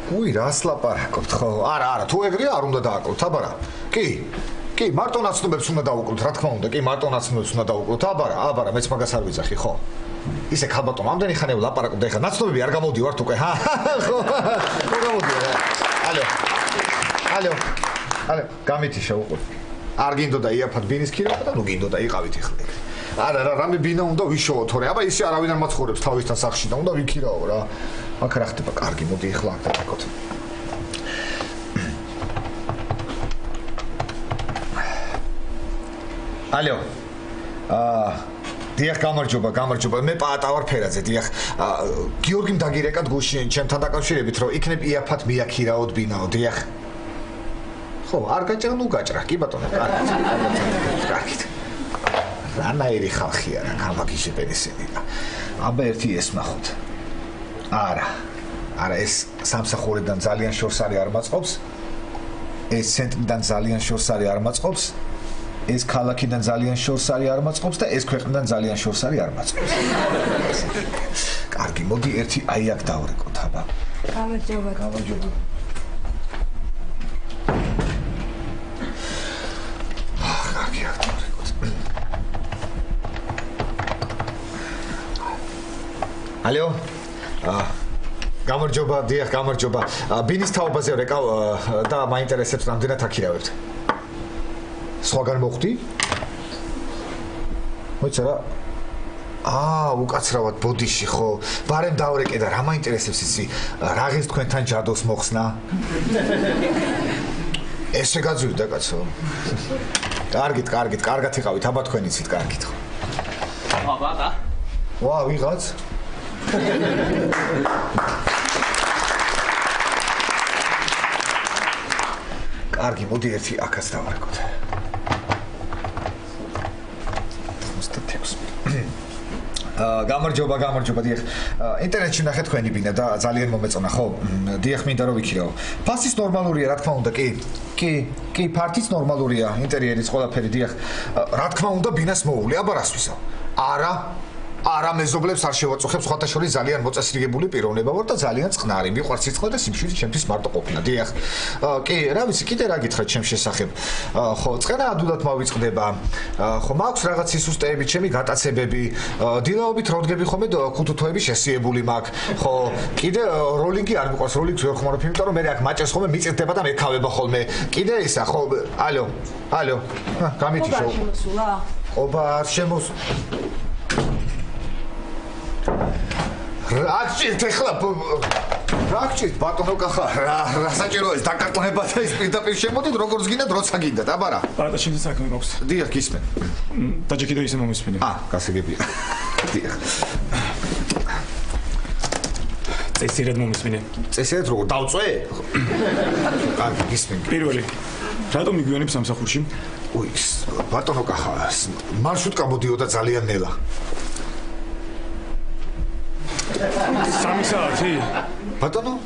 უი, რას ლაპარაკობთ, ხო? არა, თუ ეგრეა არ უნდა დააკლოთ, აბარა. კი, მარტო ნაცნობებს უნდა დაუკლოთ, რა თქმა უნდა, კი, მარტო ნაცნობებს უნდა დაუკლოთ, აბარა, მეც მაგას არ ვიძახი, ხო? ისე ქალბატონო, ამდენი ხანი ვლაპარაკობ და ეხლა ნაცნობები არ გამოდივართ უკვე, ჰა? ხო, რა გამოდივარ? ალო, გამითიშა უყურე. არ გინდოდა იაფად ბინის ქირავა და ნუ გინდოდა იყავით ეხლა. არა, რამე ბინა უნდა ვიშოვო თორე, აბა ისე არავინ არ მაცხოვრებს თავისთან სახლში და უნდა ვიქირავო რა. აქ რა ხდება? კარგი, მოდი ეხლა აქ დავაკოთ. ალო. დიახ, გამარჯობა. მე პაატა ვარ ფერაძე, დიახ. გიორგიმ დაგირეკა გუშინ ჩემთან დაკავშირებით, რომ იქნებ იაფად მიაქირაოთ ბინაო, დიახ. ხო, არ გაჭრა, ნუ გაჭრა, კი ბატონო, კარგით. რანაირი ხალხია რა, გამაგიჟე პენისინი. აბა ერთი ეს ნახოთ. არა, ეს სამსახურიდან ძალიან შორს არ მაწყობს. ეს ცენტრიდან ძალიან შორს არ მაწყობს. ეს ქალაქიდან ძალიან შორს არ მაწყობს და ეს ქვეყნიდან ძალიან შორს არ მაწყობს. კარგი, მოდი ერთი აი აქ დავრეკოთ, აბა. გამარჯობა. ალო. გამარჯობა. ბინის თაობაზე ვრეკავ და მაინტერესებს რამდენად აქირავებთ. სხვაგან მოხვდი? მოიცა რა. უკაცრავად ბოდიში ხო. ბარემ დავრეკე და რა მაინტერესებს იცი? რაღის თქვენთან ჯადოს მოხსნა? ესე გაძვირდა კაცო. კარგით, კარგად იყავით, აბა თქვენ იცით, კარგით ხო. აბა. ვა, ვიღაც? კარგი, მოდი ერთი აქაც დავარეკოთ. 56. გამარჯობა, დიახ. ინტერნეტში ნახე თქვენი ბინა და ძალიან მომეწონა, ხო? დიახ, მინდა რომ ვიქირავ. ფასის ნორმალურია, რა თქმა უნდა, კი, ფართიც ნორმალურია, ინტერიერიც ყველაფერი, დიახ. რა თქმა უნდა, ბინას მოუვლი, აბა რას ვისაო? არა, მეზობლებს არ შევაწუხებ, სხვათა შორის ძალიან მოწესრიგებული პიროვნება ვარ და ძალიან წყნარი. მიყვარს სიცხლე და სიმშვიდე ჩემთვის მარტო ყოფნა. დიახ. კი, რა ვიცი, კიდე რა გითხრათ ჩემს შესახებ? ხო, წყენა ადვილად მავიწყდება. ხო, მაქვს რაღაც სისუსტეები, ჩემი გატაცებები, დილაობით როდგები ხოლმე ქუთუთოები შესიებული მაქვს. ხო, კიდე როლინგი არ მიყვარს, როლინგს ვერ ხმარობ, იმიტომ რომ მე აქ მაჭერს ხოლმე მიწირდება და მეკავება ხოლმე. კიდე ისა, ხო, ალო. გამითიშო. ობა არ შემოსულა. რა გჭირთ ეხლა? რა გჭირთ ბატონო კახა? რა საჭიროა ეს დაკარგლება და ის პირდაპირ შემოდით როგორც გინდათ, როცა გინდათ, აბარა. პატა შენზე საქმე მაქვს. დიახ, გისმენ. დაჯექი და ისე მომისმენი. გასაგებია. დიახ. წესიერად მომისმენი. წესიერად როგორ დავწვე? კარგი, გისმენ. პირველი. რატომ მიგვიანებ სამსახურში? უი, ბატონო კახა, მარშრუტკა მოდიოდა ძალიან ნელა. 3 საათი? ბატონო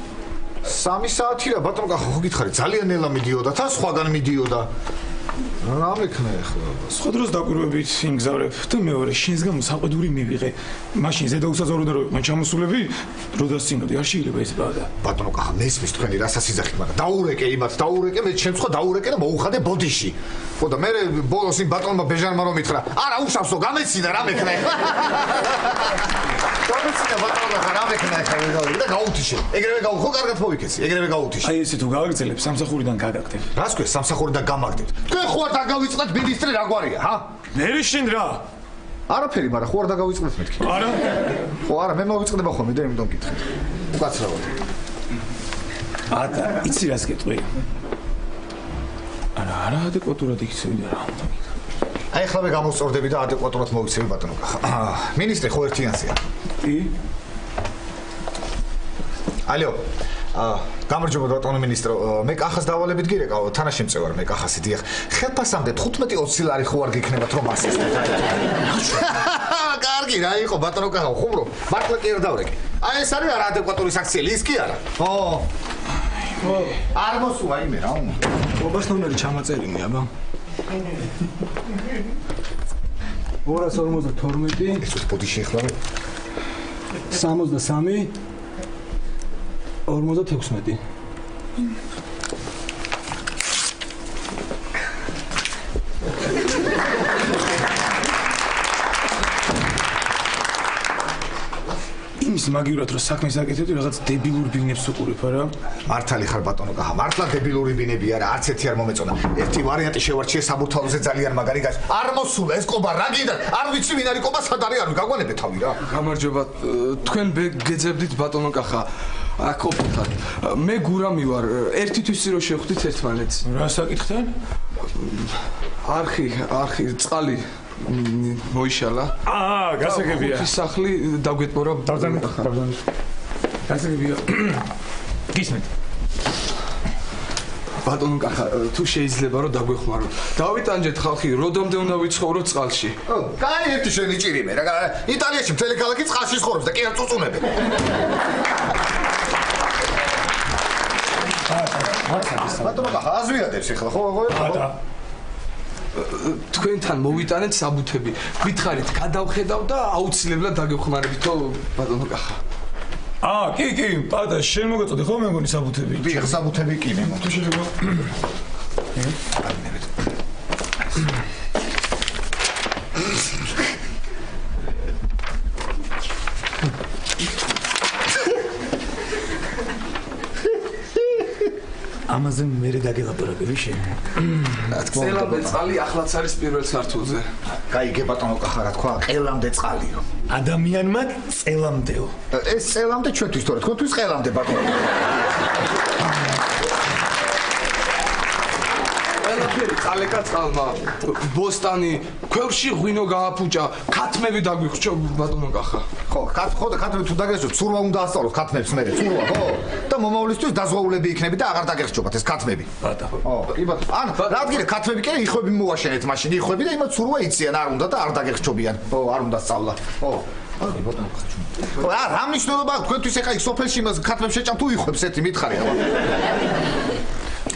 3 საათი რა ბატონო კახა ხო გითხარი ძალიან ნელა მიდიოდა თან სხვაგან მიდიოდა რა მექნა ახლა სხვა დროს დაკვირვებით იმგზავრებ და მეორე შენს გამო საყვედური მივიღე მაშინ ზედაუსაზღვრო რომ მან ჩამოსულები რო დასწინოდი არ შეიძლება ეს ბადა ბატონო კახა მესმის თქვენი რასაც იძახით მაგრამ დაურეკე მე ჩემს ხო დაურეკე და მოუხადე ბოდიში ხო და მე ბოლოს იმ ბატონმა ბეჟანმა რომ მითხრა არა უშავსო გამეცინა რა მექნა ახლა გამეცინა ბატონო რა მექნა ახლა და გაუთიშე ეგრევე ხო კარგად მოვიქეცი ეგრევე გაუთიშე აი ესე თუ გავაგრძელებ სამსახურიდან გაგაგდებ რას ქვია სამსახურიდან გამაგდებ თქვენ ხო არ დაგავიწყდეთ მინისტრი რა გვარია ხა მე შენ რა არაფერი მაგრამ ხო არ დაგავიწყდეთ მეთქი არა ხო არა მე მოვიწყდება ხოლმე და იმდენ გითხე უკაცრავად ატა იცი რას გეტყვი არა ადეკვატურად იქცევი და რა უნდა აი ხლა მე გამოსწორდები და ადეკვატურად მოვიქცევი ბატონო კახა მინისტრი ხო ერთიანსია კი ალო გამარჯობა ბატონო მინისტრო მე კახას დავალებით გირეკავ თანაშემწევარ მე კახასი დიახ ხელფასამდე 15-20 ლარი ხო არ გიქნებათ რომ ასისტენტ კარგი რა იყო ბატონო კახა ხუმრო მართლა კი არ დავრეკე აი ეს არის არადეკვატური საქციელი ის კი არა ხო არ მოსულა იმე რა უნდა ობას ნომერი ჩამაწერინე აბა 252 ეს პოდი შეეხლავე 63 56 იმის მაგივრად რომ საქმეს აკეთებდი რაღაც დებილურ ბინებს უყურებ არა მართალი ხარ ბატონო კახა მართლა დებილური ბინები არა არც ერთი არ მომეწონა ერთი ვარიანტი შევარჩიე საბურთალოზე ძალიან მაგარი გას არ მოსულა ეს ყობა რა გინდა არ ვიცი ვინ არის ყობა სად არის არ ვიგაგვალებე თავი რა გამარჯობა თქვენ გეძებდით ბატონო კახა აკოფთან მე გურამი ვარ ერთი თვის რო შევხვდით ერთმანეთს რა საკითხთან არხი წყალი მოიშალა გასაგებია ის სახლი დაგვეტყორა გასაგებია გისმენთ ბატონო კახა თუ შეიძლება რომ დაგვეხმარო დავიტანჯეთ ხალხი როდომდე უნდა ვიცხოვროთ წყალში კაი ერთი შენი ჭირიმე რა იტალიაში მთელი ქალაქი წყალში ცხოვრობს და კი არ წუწუნები ბატონო კახა აზვიადებს ახლა ხო თქვენთან მოვიტანეთ საბუთები გითხარით გადავხედავ და აუცილებლად დაგეხმარებითო ბატონო კახა კი პატა შენ მოგაწოდე ხო მე მგონი საბუთები დიახ საბუთები კი მე თუ შეიძლება ამაზე მერე დაგელაპარაკები შენ ყელამდე წყალი ახლაც არის პირველ სართულზე გაიგე ბატონო კახა რა თქვა ყელამდე წყალიო ადამიანმა წელამდეო ეს წელამდე ჩვენთვის თორე თქვენთვის ყელამდე ბატონო ყველაფერი წალეკა წყალმა ბოსტანი ქვევრში ღვინო გააფუჭა ქათმები დაგვიხრჩო ბატონო კახა ხო და ქათმები თუ დაგესწრო ცურვა უნდა ასწავლოთ ქათმებს მე ცურვა ხო და მომავლისთვის დაზღვეულები იქნები და აღარ დაგეხჭობათ ეს ქათმები ბატა კი ბატონო ან რადგან ქათმები კი იხვები მოვაშენეთ მაშინ იხვები და იმათ ცურვა იციან არ უნდა და არ დაგეხჭობიან ხო არ უნდა სწავლა ხო აი ბატონო რა მნიშვნელობა აქვს თქვენთვის ეხა იქ სოფელში იმას ქათმებს შეჭამ თუ იხვებს ერთი მითხარი აბა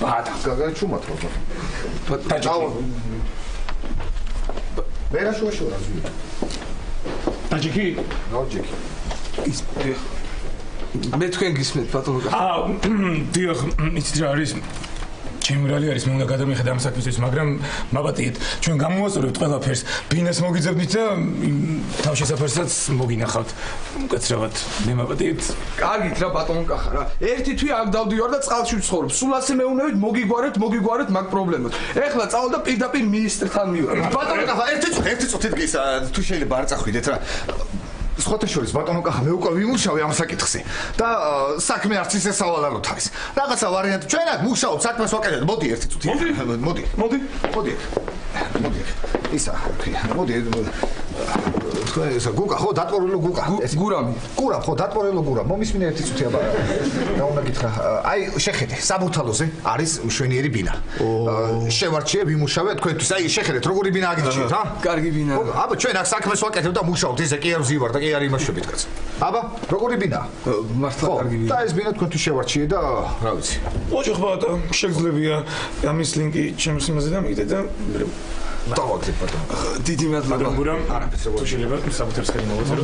ბატა გაგაჩუმათ რა ბატა ვერა შუაშორა ზვი დაჯიქი ის მე თქვენ გისმენთ ბატონო დიახ იცით რა არის ჩემი რალი არის მე უნდა გადამიხედა ამ საქმისთვის მაგრამ მაბატიეთ ჩვენ გამოვასწორებთ ყველაფერს ბინას მოგიძებდით და თავშესაფერსაც მოგინახავთ უკაცრავად მე მაბატიეთ კარგით რა ბატონო კახა რა ერთი თვე აქ დავდივარ და წყალში ვცხოვრობ სულ ასე მეუნებით მოგიგვარეთ მაგ პრობლემას ეხლა წავალ და პირდაპირ მინისტრთან მივარ ბატონო კახა ერთი წუთით გისა თუ შეიძლება არ წახვიდეთ რა სხვათა შორის ბატონო კახა მე უკვე ვიმუშავე ამ საკითხზე და საქმე არც ისე სავალალოდ არის რაღაცა ვარიანტი ჩვენ აქ მუშაობთ საქმეს ვაკეთებთ მოდი ერთი წუთი მოდი ისა მოდი გუკა ხო დატვორილო გუკა გურამი ხო დატვორილო გურამ მომისმინე ერთი წუთი აბა რა უნდა გითხრა აი შეხედე საბურთალოზე არის მშვენიერი ბინა შევარჩიე ვიმუშავე თქვენთვის აი შეხედეთ როგორი ბინა აგიჩიოთ ჰა კარგი ბინა აბა ჩვენ აქ საქმეს ვაკეთებთ და მუშაობთ ისე კი არ ვზივარ და კი არ იმაშობით კაც აბა როგორი ბინა მართლა კარგი ბინა და ეს ბინა თქვენთვის შევარჩიე და რა ვიცი ოჯახ ბატა შეგძლებია ამის ლინკი ჩემს იმაზე დამიგდე და დავაგდებ ბატონო დიდი მადლობა გურამ არაფერს როგორ შეიძლება საბუთებს ხელი მოვაწეროთ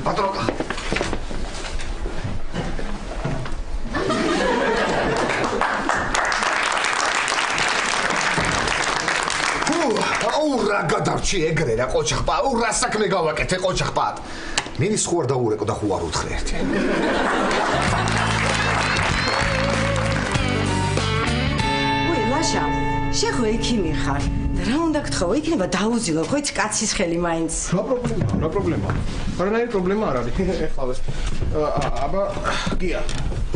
ბატონო რა გადარჩი ეგრე რა ყოჩახპა რა საქმე გავაკეთე ყოჩახპა მინის ხო არ დაურეკო და ხო არ უთხრე ერთი უი ლაშა შეხო ექიმი ხარ რა უნდა გთხოვ იქნება დაუძილო ხო იცი კაცის ხელი მაინც რა პრობლემა არანაირი პრობლემა არ არის ეხლა აბა გია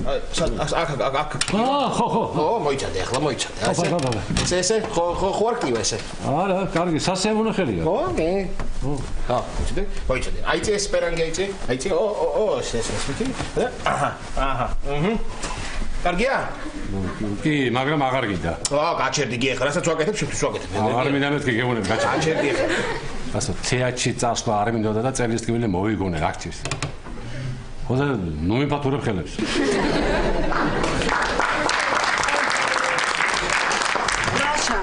აქ. ხო. ო, მოიცადე ახლა, მოიცადე. ესე, ხო არ აქტივა ესე. არა, კარგი, სასიამოვნო ხელია. ხო, კი. ხო, მოიცადე. აიწე ესპერანგი აიწე. აიწე. ო, ეს ვიცი. აჰა. კარგია? კი, მაგრამ აღარ გიდა. გაჩერდი კი ახლა, რასაც ვაკეთებ, შევთვის ვაკეთებ. არ მინდა მეთქი გეუბნები, გაჩერდი ახლა. ასე თეატრში წასვლა არ მინდოდა და წელის ტკივილი მოვიგონე აქციის. ხოდა ნუ მიფათურებ ხელებს. რაშა?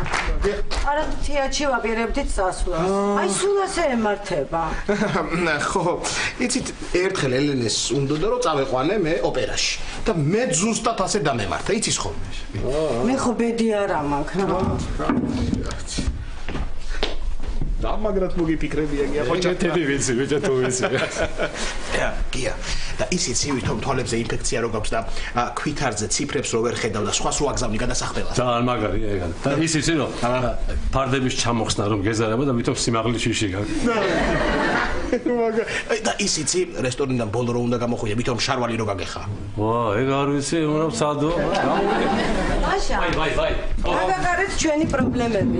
არა თეატრში ვაპირებდით წასვლას. აი სულ ასე ემართება. ხო, იცით, ერთხელ ელენეს უნდოდა რომ წავეყვანე მე ოპერაში და მე ზუსტად ასე დამემართა, იცის ხოლმე. მე ხო ბედი არა მაქვს რა. და მაგრად მოგიფიქრებია გია ხო ჩეთები ვიცი, ბიჭო თუ ვიცი. გია და ისიც ვითომ თვალებზე ინფექცია რო გაქვს და ქვითარზე ციფრებს რო ვერ ხედავ და სხვას რო აგზავნი გადასახდელას. ძალიან მაგარია ეგ. და ის იცი რომ ფარდების ჩამოხსნა რომ გეზარება და ვითომ სიმაღლის შიში გაქვს. და ისიცი რესტორნიდან ბოლო რო უნდა გამოხვიდე, ვითომ შარვალი რო გაგეხა. ვა, ეგ არ ვიცი, უნდა სადო. აშა. ვაი. აგაგარეთ ჩვენი პრობლემები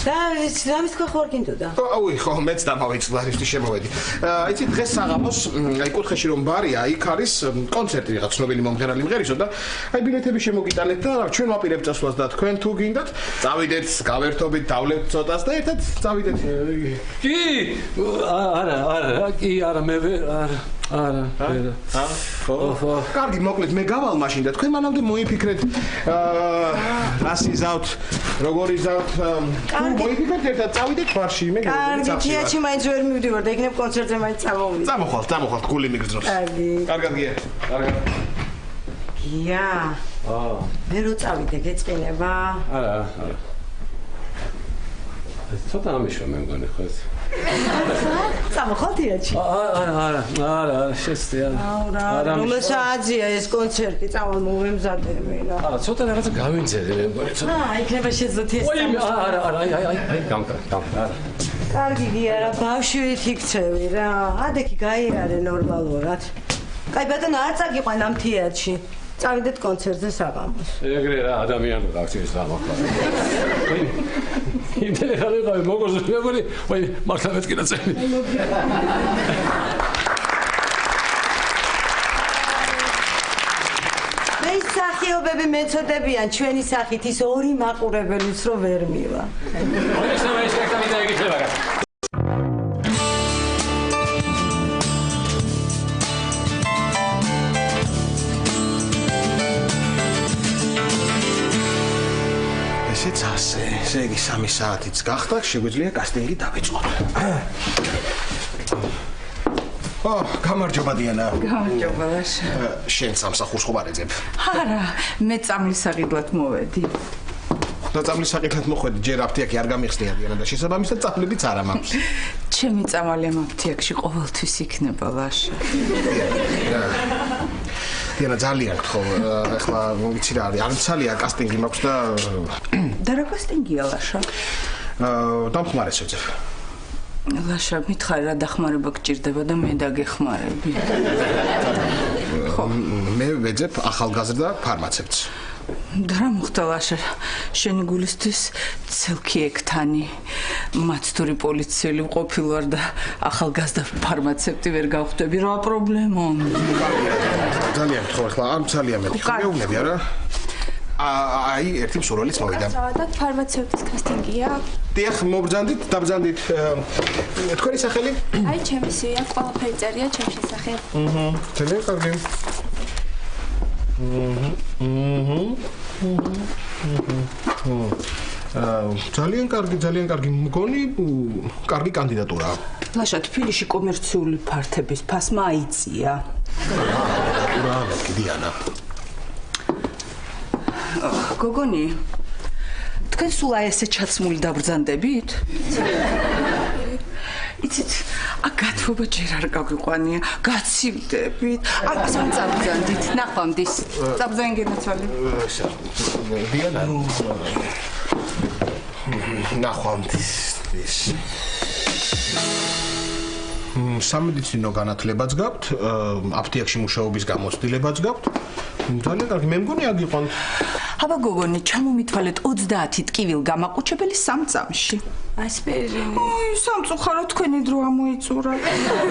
და რამის ხო ხარ გინდოდა? აუი, ხო, მეც დამავიწყდა რიფტი შემოვედი. იცით დღეს საღამოს აი კუთხეში რომ ბარია, იქ არის კონცერტი რაღაც ცნობილი მომღერალი მღერისო და აი ბილეთები შემოგიტანეთ და ჩვენ ვაპირებ წასვლას და თქვენ თუ გინდათ, წავიდეთ, გავერთობით, დავლებთ ცოტას და ერთად წავიდეთ. კი, არა, მე არა. ხო. კარგი, მოკლედ მე გავალ მაშინ და თქვენ მანამდე მოიფიქრეთ რას იზავთ, როგორ იზავთ, თუ მოიფიქრეთ ერთად წავიდეთ ბარში, მე კარგი, თეატრში მაინც ვერ მივდივარ და იქნებ კონცერტზე მაინც წამოვიდე. წამოხვალ, გული მიგრძნობს. კარგი. კარგად გია. კარგად. გია. მე რო წავიდე, გეწყინება? არა. ცოტა ამიშვა მე მგონი ხო ეს. წამოხვალ თეატრში? არა, შეცდია. არა, რომელ საათზეა ეს კონცერტი? წავალ მოვემზადე მე რა. არა, ცოტა რაღაცა გავინძერე მე მგონი. იქნება შეძლო თეატრში. აი, გამკრა. კარგი გია რა, ბავშვით იქცევი რა. ადექი გაიარე ნორმალურად. კაი ბატონო, არ წაგიყვან ამ თეატრში. წავიდეთ კონცერტზე საღამოს. ეგრე რა, ადამიანი აქციის გამოხდა. იმდენი ხანი ყავი მოგოზი მეგონი, ვაი, მართლა მეთქი და წელი. მე სახიობები მეწოდებიან ჩვენი სახით ის ორი მაყურებელიც რო ვერ მივა. ეს სპექტაკლი დაიგიჩება. ესე იგი 3 საათიც გახდა, შეგვიძლია კასტინგი დავიწყოთ. გამარჯობა დიანა. გამარჯობა ლაშა. შენ სამსახურს ხომ არ ეძებ? არა, მე წამლისაღიდლად მოვედი. და წამლისაღიდლად მოხვედი, ჯერ აფთიაქი არ გამიხსნია დიანა და შესაბამისად წაფლებიც არ მაქვს. ჩემი წამალი ამ აფთიაქში ყოველთვის იქნება ლაშა. დიანა ძალიან გთხოვ, ახლა ვიცი რა არის, არ მცალია კასტინგი მაქვს და რა კასტინგია ლაშა? დამხმარეს ვეძებ. ლაშა, მითხარი რა დახმარება გჭირდება და მე დაგეხმარები. ხო, მე ვეძებ ახალგაზრდა ფარმაცევტს. და რა მოხდა ლაშა? შენი გულისთვის ცელქი ექთანი, მაცდური პოლიციელი ვყოფილ ვარ და ახალგაზრდა ფარმაცევტი ვერ გავხვდები, რა პრობლემაა? ძალიან გთხოვ, ახლა არ მცალია მე. მეუბნები არა? აი, ერთი მსურველიც მოვიდა. და ფარმაცევტის კასტინგია? დიახ, მობრძანდით, დაბრძანდით. თქვენი სახელი? აი, ჩემი სია, ყველაფერი წერია ჩემ შესახებ. ძალიან კარგი. ძალიან კარგი, მგონი კარგი კანდიდატურაა. ლაშა, თბილისში კომერციული ფართების ფასმა აიწია. კანდიდატურაა, მეთქი დიანა. გოგონი, თქვენ სულ აი ესე ჩაცმული დაბრძანდებით? იცით, აქ გათბობა ჯერ არ გაგვიყვანია, გაცივდებით. აქ სამწაბრძანდით, ნახვამდის. წაბრძანი გენაცვალე. დიანა. ნახვამდის. სამედიცინო განათლებაც გაქვთ, აფთიაქში მუშაობის გამოცდილებაც გაქვთ. ძალიან კარგი, მე მგონი აგიყვანთ. აბა გოგონი, ჩამომითვალეთ 30 ტკივილ გამაყუჩებელი 3 წამში. ასპირინი. ოი, სამწუხარო თქვენი დრო ამოიწურა.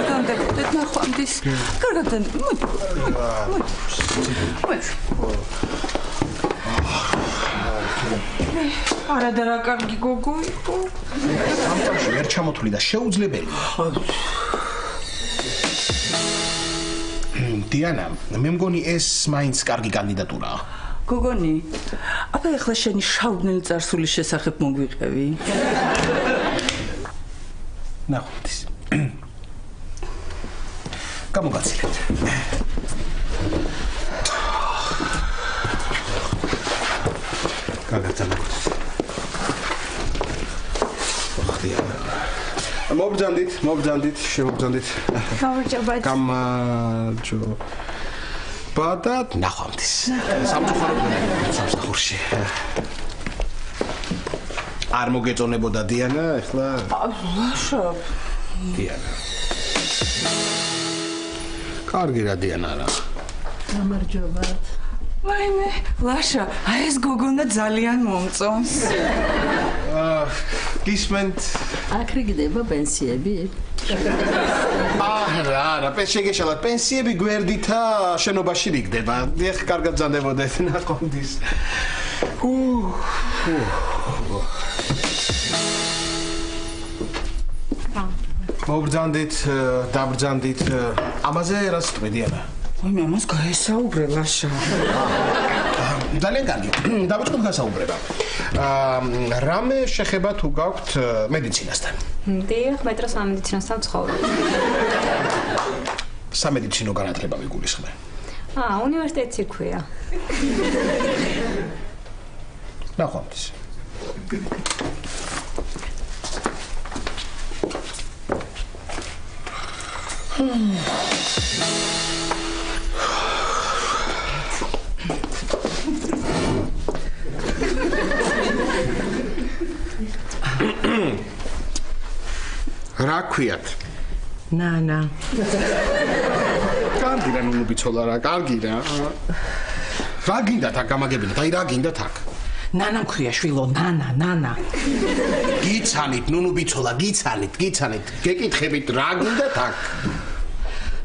განდებოდეთ ნახვამდის. კარგად მოდი. არადა რა კარგი გოგო იყო. სამწამში ვერ ჩამოთვლი და შეუძლებელი. დიანა, მე მგონი ეს მაინც კარგი კანდიდატურაა. გოგონი, აბა ეხლა შენი შავდნელი წარსულის შესახებ მოგვიყევი. ნახვამდის. გამოგაცილეთ. კარგად წამოგვიყვანთ. მობრძანდით, შემობრძანდით. გამარჯობა. გამარჯობა და ნახვამდის. სამწუხარო სამსახურში. არ მოგეწონებოდა დიანა, ეხლა ლაშა. დიანა. კარგი რა დიანა რა. გამარჯობა. ვაიმე, ლაშა, აი ეს გოგონა ძალიან მომწონს. გისმენთ. აქ რიგდება პენსიები? რა, შეგეშალათ, პენსიები გვერდითა შენობაში რიგდება. ეხ, კარგად ბრძანდებოდეთ, ნახვამდის. მობრძანდით, დაბრძანდით. ამაზე რას თქვი დიანა? ვაიმე, ამას გაესაუბრე ლაშა. ძალიან კარგი. დავიწყოთ გასაუბრება. რამე შეხება თუ გაქვთ მედიცინასთან? დიახ, მეტრო სამედიცინოსთან ცხოვრობ. სამედიცინო განათლება მიგულისხმე. უნივერსიტეტი ქვია. ნახვამდის. რა ქვიათ? ნანა. კარგი რა ნუნუ ბიცოლა რა, კარგი რა. რა გინდათ აქ გამაგებინეთ? აი რა გინდათ აქ? ნანა მქვია შვილო, ნანა. გიცანით, ნუნუ ბიცოლა, გიცანით. გეკითხებით რა გინდათ აქ?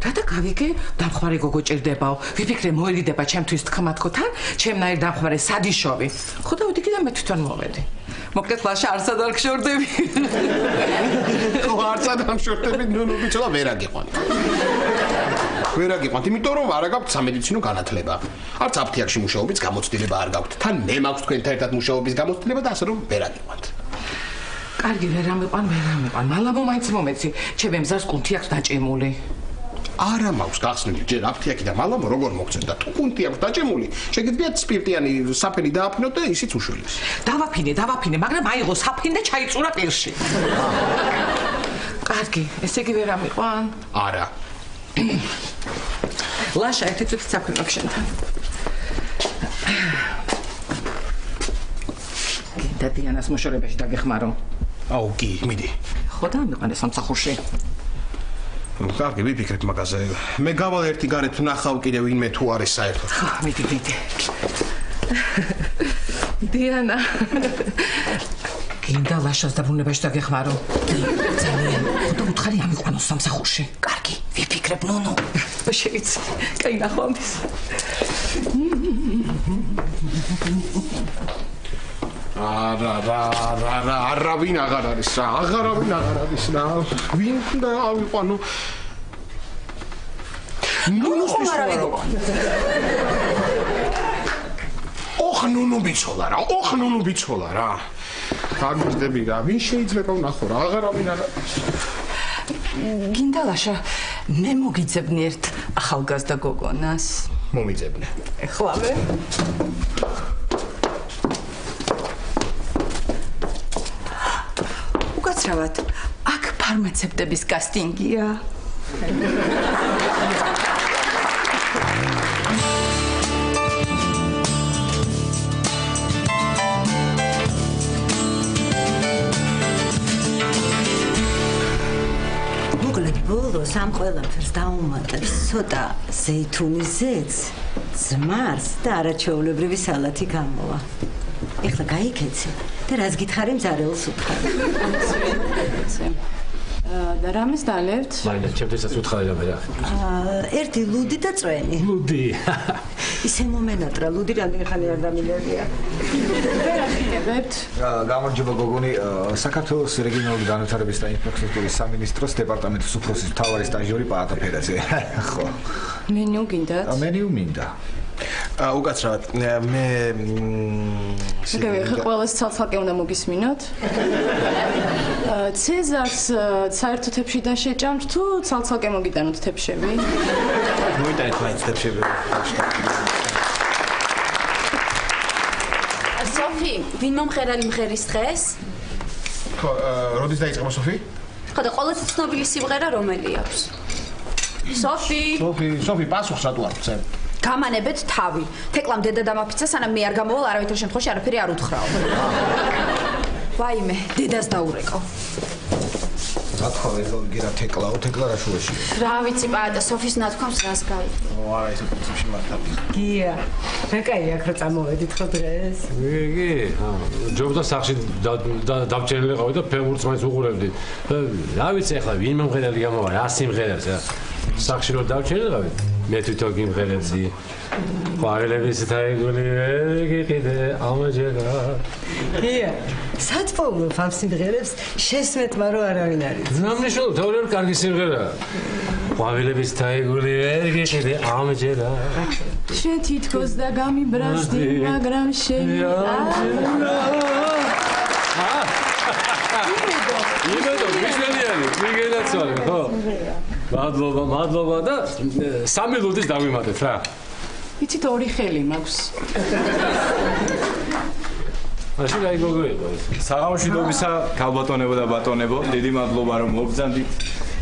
რატო გავიგე? დამხმარე გოგო ჭირდებაო. ვიფიქრე მოერიდება ჩემთვის თქმათქოთან, ჩემნაირ დამხმარე სადიშოვი. ხო დავიდი და მე თვითონ მოვედი. მოკლედ ლაშა არსად არ გშორდები. ხო არსად არ გშორდები, ნუნუ ბიცოლა ვერ აგიყვანთ. იმიტომ რომ არ გაქვთ სამედიცინო განათლება. არც აფთიაქში მუშაობის გამოცდილება არ გაქვთ. თან მე მაქვს თქვენთან ერთად მუშაობის გამოცდილება და ასე რომ ვერ აგიყვანთ. კარგი, ვერ ამიყვან. მალამო მაინც მომეცი. ჩემი მზარს კუნთი აქვს დაჭემული. არა მაქვს გახსნილი ჯერ აფთიაქი და მალამო როგორ მოგცეთ და თუ კუნთი აქვს დაჭემული, შეგიძლიათ სპირტიანი საფენი დააფინოთ და ისიც უშველეს. დავაფინე, მაგრამ აიღო საფენი და ჩაიწურა პირში. კარგი, ესე იგი ვერ ამიყვან? არა. ლაშა, ერთი წუთი საფრთხე შენთან. და დიანას მოშორებაში დაგეხმარო. აუ, კი, მიდი. ხო და ამიყვანე სამსახურში. კარგი, ვიფიქრეთ მაგაზე. მე გავალ ერთი გარეთ ვნახავ კიდევ ვინმე თუ არის საერთოდ. მიდი. დიანა. გინდა ლაშას დაბრუნებაში დაგეხმარო. ძალიან. ხოდა უთხარი ამიყვანო სამსახურში. კარგი, ვიფიქრებ ნონო. შეიცი. კაი ნახვამდის. არავინ აღარ არის რა. ვინ უნდა ავიყვანო? ნუნუს ბიცოლა. ოხ ნუნუ ბიცოლა რა. გაგვიძდები რა. ვინ შეიძლება ვნახო რა? აღარავინ არა. გინდა ლაშა, მე მოგიძებნი ერთ ახალგაზრდა გოგონას. მომიძებნე. ეხლავე. უკაცრავად, აქ ფარმაცევტების კასტინგია. მოკლედ ბოლოს ამ ყველაფერს დაუმატებს ცოტა ზეითუნის ზეთს, ძმარს და არაჩვეულებრივი სალათი გამოვა. ეხლა გაიქეცი და რაც გითხარი მზარეულს უთხარი. და რამეს დალებთ? მაინც ჩემთვისაც უთხარი და მე რა. ერთი ლუდი და წვენი. ლუდი. ისე მომენატრა ლუდი რამდენი ხანი არ დამილერია. ვერახინებთ? გამარჯობა გოგონი, საქართველოს რეგიონალური განვითარების და ინფრასტრუქტურის სამინისტროს დეპარტამენტის უფროსის მთავარი სტაჟიორი პაატა ფერაძე. ხო. მენიუ გინდათ? მენიუ მინდა. უკაცრავად მე გიგე ხე ყველას ცალ-ცალკე უნდა მოგისმინოთ. ცეზარს საერთო თეფშიდან შეჭამთ თუ ცალ-ცალკე მოგიტანოთ თეფშები? მოიტანეთ მაინც თეფშები. სოფი, ვინ მომღერალი მღერის დღეს? ხო, როდის დაიწყება სოფი? ხო და ყველაზე ცნობილი სიმღერა რომელი აქვს? სოფი. სოფი, პასუხს რატო არ ვცემ? გამანებეთ თავი. თეკლამ დედა დამაფიცა, სანამ მე არ გამოვალ, არავითარ შემთხვევაში არაფერი არ უთხრაო. ვაიმე, დედას დაურეკო. ათხოვე გირა თეკლა რა შუაშია. რა ვიცი, პაატა, სოფის ნათქვამს რას გაიგო? არა, ისე პრინციპში მართლა. გია, რა კაი აქ რა წამოვედით ხო დღეს? კი, ჯობდა სახში დავჭერილი ყავი და ფეხბურთს მაინც უყურებდი. რა ვიცი ახლა ვინ მომღერალი გამოვა, რა სიმღერას რა. სახში რო დავჭერილი ყავი, მე თვითონ გიმღერებდი. ყვავილების თაიგული გიყიდე ამჯერა. გია, სათბობ ამ სიმღერებს შესმეთმა რო არავინ არის. ზამნიშნულ თავი არ კარგი სიმღერაა. ყვავილების თაიგული გიყიდე ამჯერა. შენ თითქოს და გამიბრაზდი, მაგრამ შენი იმედო, მიშლენიანი, მიგენაცვალე, ხო? მადლობა და სამი ლუდის დავიმატეთ რა. იცით ორი ხელი მაქვს. მაშინ აი გოგო იყო ეს. საღამოშიდობისა ქალბატონებო და ბატონებო, დიდი მადლობა რომ მოგბრძანდით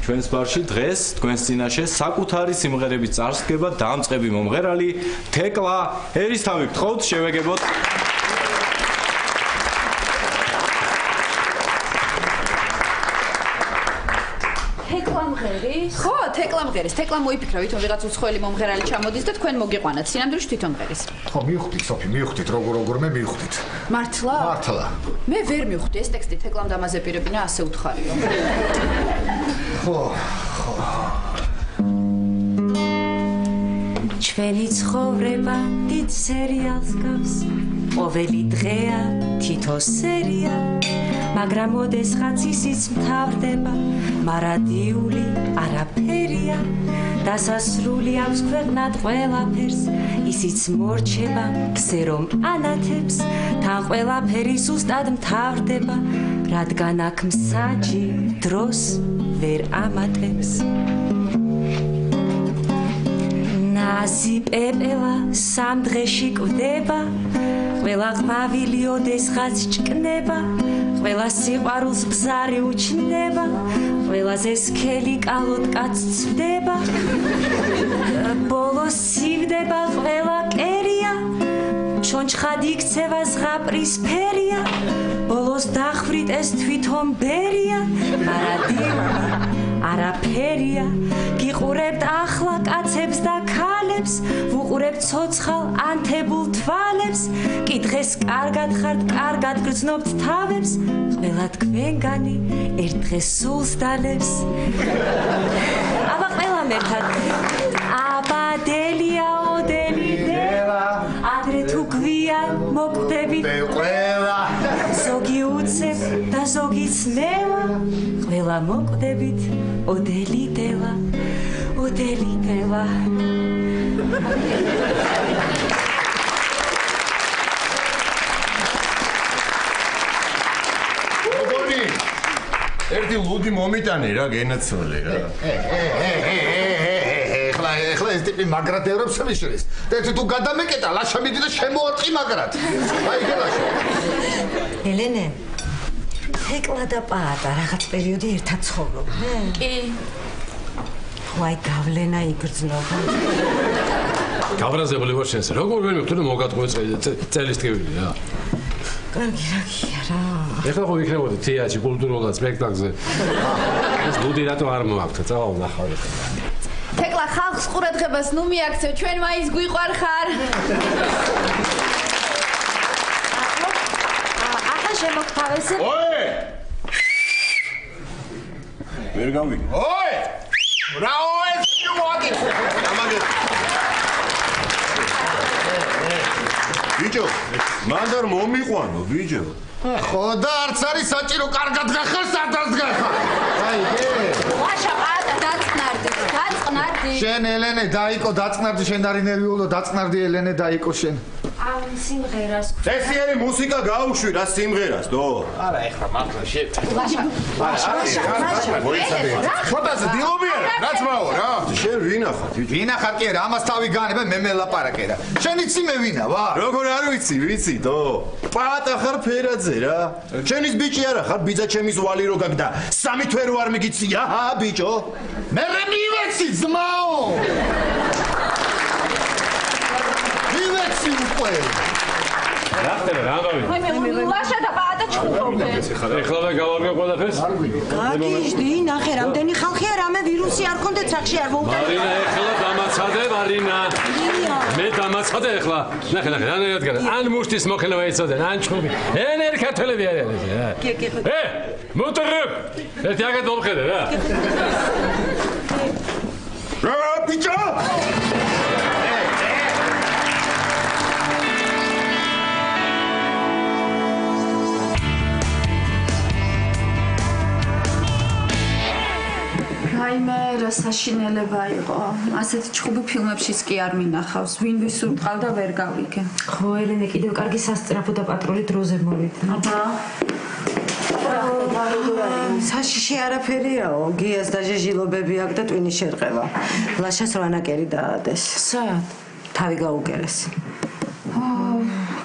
ჩვენს ბარში. დღეს თქვენს წინაშე საკუთარი სიმღერების წარსდგება დამწყები მომღერალი თეკლა ერისთავი. გთხოვთ შევეგებოთ. ხო, თეკლა მღერის. თეკლა მოიფიქრა, ვითომ ვიღაც უცხოელი მომღერალი ჩამოდის და თქვენ მოგიყვანათ. სინამდვილეში თვითონ მღერის. ხო, მივხვდით, სოფი, მივხვდით, როგორ მე მივხვდით. მართლა? მართლა. მე ვერ მივხვდი ეს ტექსტი თეკლამ დამაზეპირებინა ასე უთხარიო. ხო. ჩვენი ცხოვრება დიდ სერიალს გავს. ყოველი დღეა თითო სერიალი. მაგრამ ოდესღაც ისიც მთავრდება, მარადიული არაფერია. დასასრული აქვს ქვეყნად ყველაფერს, ისიც მორჩება, გზე რომ ანათებს, თან ყველაფერი ზუსტად მთავრდება, რადგან აქ მსაჯი დროს ვერ ამატებს. ნაზი პეპელა სამ დღეში კვდება, ყველა ყვავილი ოდესღაც ჭკნება. ყველა სიყვარულს ბზარი უჩნდება, ყველაზე სქელი კალოთკაც ცვდება. ბოლოს სივდება ყველა კერია, ჩონჩხად იქცევა ზღაპრის ფერია. ბოლოს დახვრიტეს თვითონ ბერია, მარადიული არაფერია. გიყურებთ ახლა კაცებს და ქალებს, ვუყურებთ ცოცხალ ანთებულ თვალებს. კი დღეს კარგად ხართ, კარგად გრძნობთ თავებს, ყველა თქვენგანი ერთ დღეს სულს დალებს. აბა ყველამ ერთად აბადელია ოდელი დევა, ადრე თუ გვიან მოკვდებით ყველა, ზოგი უცებ და ზოგი ცნევა, ყველა მოკვდებით ოდელი დევა, ოდელი დევა. ერთი ლუდი მომიტანე რა, გენაცვალე რა. ეხლა ეს ტიპი მაგრად ევროპს მიშლის. და თუ გადამეკეტა, ლაშა მიდი და შემოარტყი მაგრად. აი გელაშა. ელენე, თეკლა და პაატა რაღაც პერიოდი ერთად ცხოვრობდნენ? კი. ვაი, გავლენა იგრძნობა. გაბრაზებული ვარ შენს. როგორ ვერ მივხვდი რომ მოგატყუე წელის ტკივილი რა. კარგი რა. ეხლა ხო იქნებოდი თეატრში, კულტურულად სპექტაკლზე. ეს ლუდი რატო არ მოაქვს? წავალ ნახავ. თეკლა ხალხს ყურადღებას ნუ მიაქცევ, ჩვენ მაინც გვიყვარხარ. ახლა შემოგთავაზებ. ოე! ვერ გავიგე. ოე! რაოე შევაგე. ამაგე. ბიჭო, მანდარ მომიყვანო, ბიჭო. ხო და არც არის საჭირო კარგად გახარ, სადაც გახარ. აიგე. ვაშა პატა დაწყნარდი. შენ ელენე დაიკო დაწყნარდი, შენ არის ნერვიულო დაწყნარდი ელენე დაიკო შენ. ამ სიმღერას წესიერი მუსიკა გაუშვი რა სიმღერას, დო. არა, ეხლა მართლა შე. ლაშა. ხოდაზე დილობია რა, რაც მაო რა. შენ ვინახარ? ვინახარ კი არა, ამას თავი განება მე მელაპარაკე რა. შენ იცი მე ვინა ვარ? როგორ არ ვიცი, დო. პატა ხარ ფერაძე რა. ჩემის ბიჭი არა ხარ, ბიძა ჩემის ვალი რო გაგდა. სამი თვე რო არ მიგიცი, აჰა, ბიჭო. მე მივეცი ძმაო. მივეცი უკვე. რა ხდება რა გავიგე? მე ლაშა და პატა ჩხუბობენ. ეხლა და გავარგე ყველაფერს? გაგიჟდი, ნახე, რამდენი ხალხია, რამე ვირუსი არ ქონდეთ სახში არ მოუტანე. მარინა, ეხლა დამაცადე, მარინა. მე დამაცადე ეხლა. ნახე, რანაირად გადა. ან მუშტის მოქნევა იცოდენ, ან ჩხუბი. ენერ ქართველები არიან ეს. მუტრებ. ერთი აგად მომხედე რა. რა ბიჭო? რაიმე რა საშინელება იყო. ასეთი ჩხუბი ფილმებშიც კი არ მინახავს. ვინ ვის ურტყავ და ვერ გავიგე. ხო, ელენე კიდევ კარგი სასწრაფო და პატრული დროზე მოვიდა. აბა. საშიში არაფერიაო, გიას დაჟეჟილობები აქვს და ტვინის შერყევა. ლაშას რანაკერი დაადეს. საათ? თავი გაუგერეს.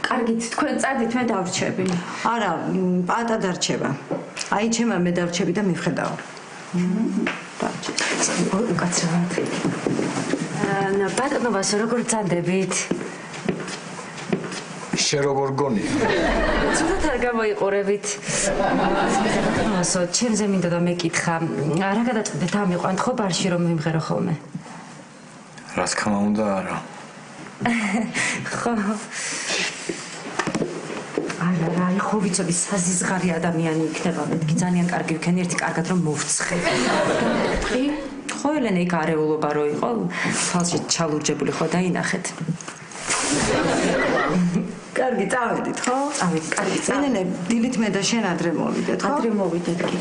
კარგით, თქვენ წადით, მე დავრჩები. არა, პატა დარჩება. აი ჩემა მე დავრჩები და მივხედავ. უკაცრავად. ბატონობას როგორ წანდებით? შენ როგორ გონია? ცუდად არ გამოიყურებით. ბატონოსო, ჩემზე მინდა და მეკითხა, რა გადაწყვეტეთ ამიყვანთ ხო ბარში რომ მიმღერო ხოლმე? რა თქმა უნდა არა. ხო. არა, ხო ვიცოდი საზიზღარი ადამიანი იქნება, მეთქი ძალიან კარგი ვქენი, ერთი კარგად რომ მოვცხე. ხო, ელენე იქ არეულობა რო იყო, თვალში ჩალურჯებული ხო დაინახეთ. კარგი, წავედით, ხო? წავედით, კარგი. ელენე, დილით მე და შენ ადრე მოვიდეთ, ხო? ადრე მოვიდეთ, კი.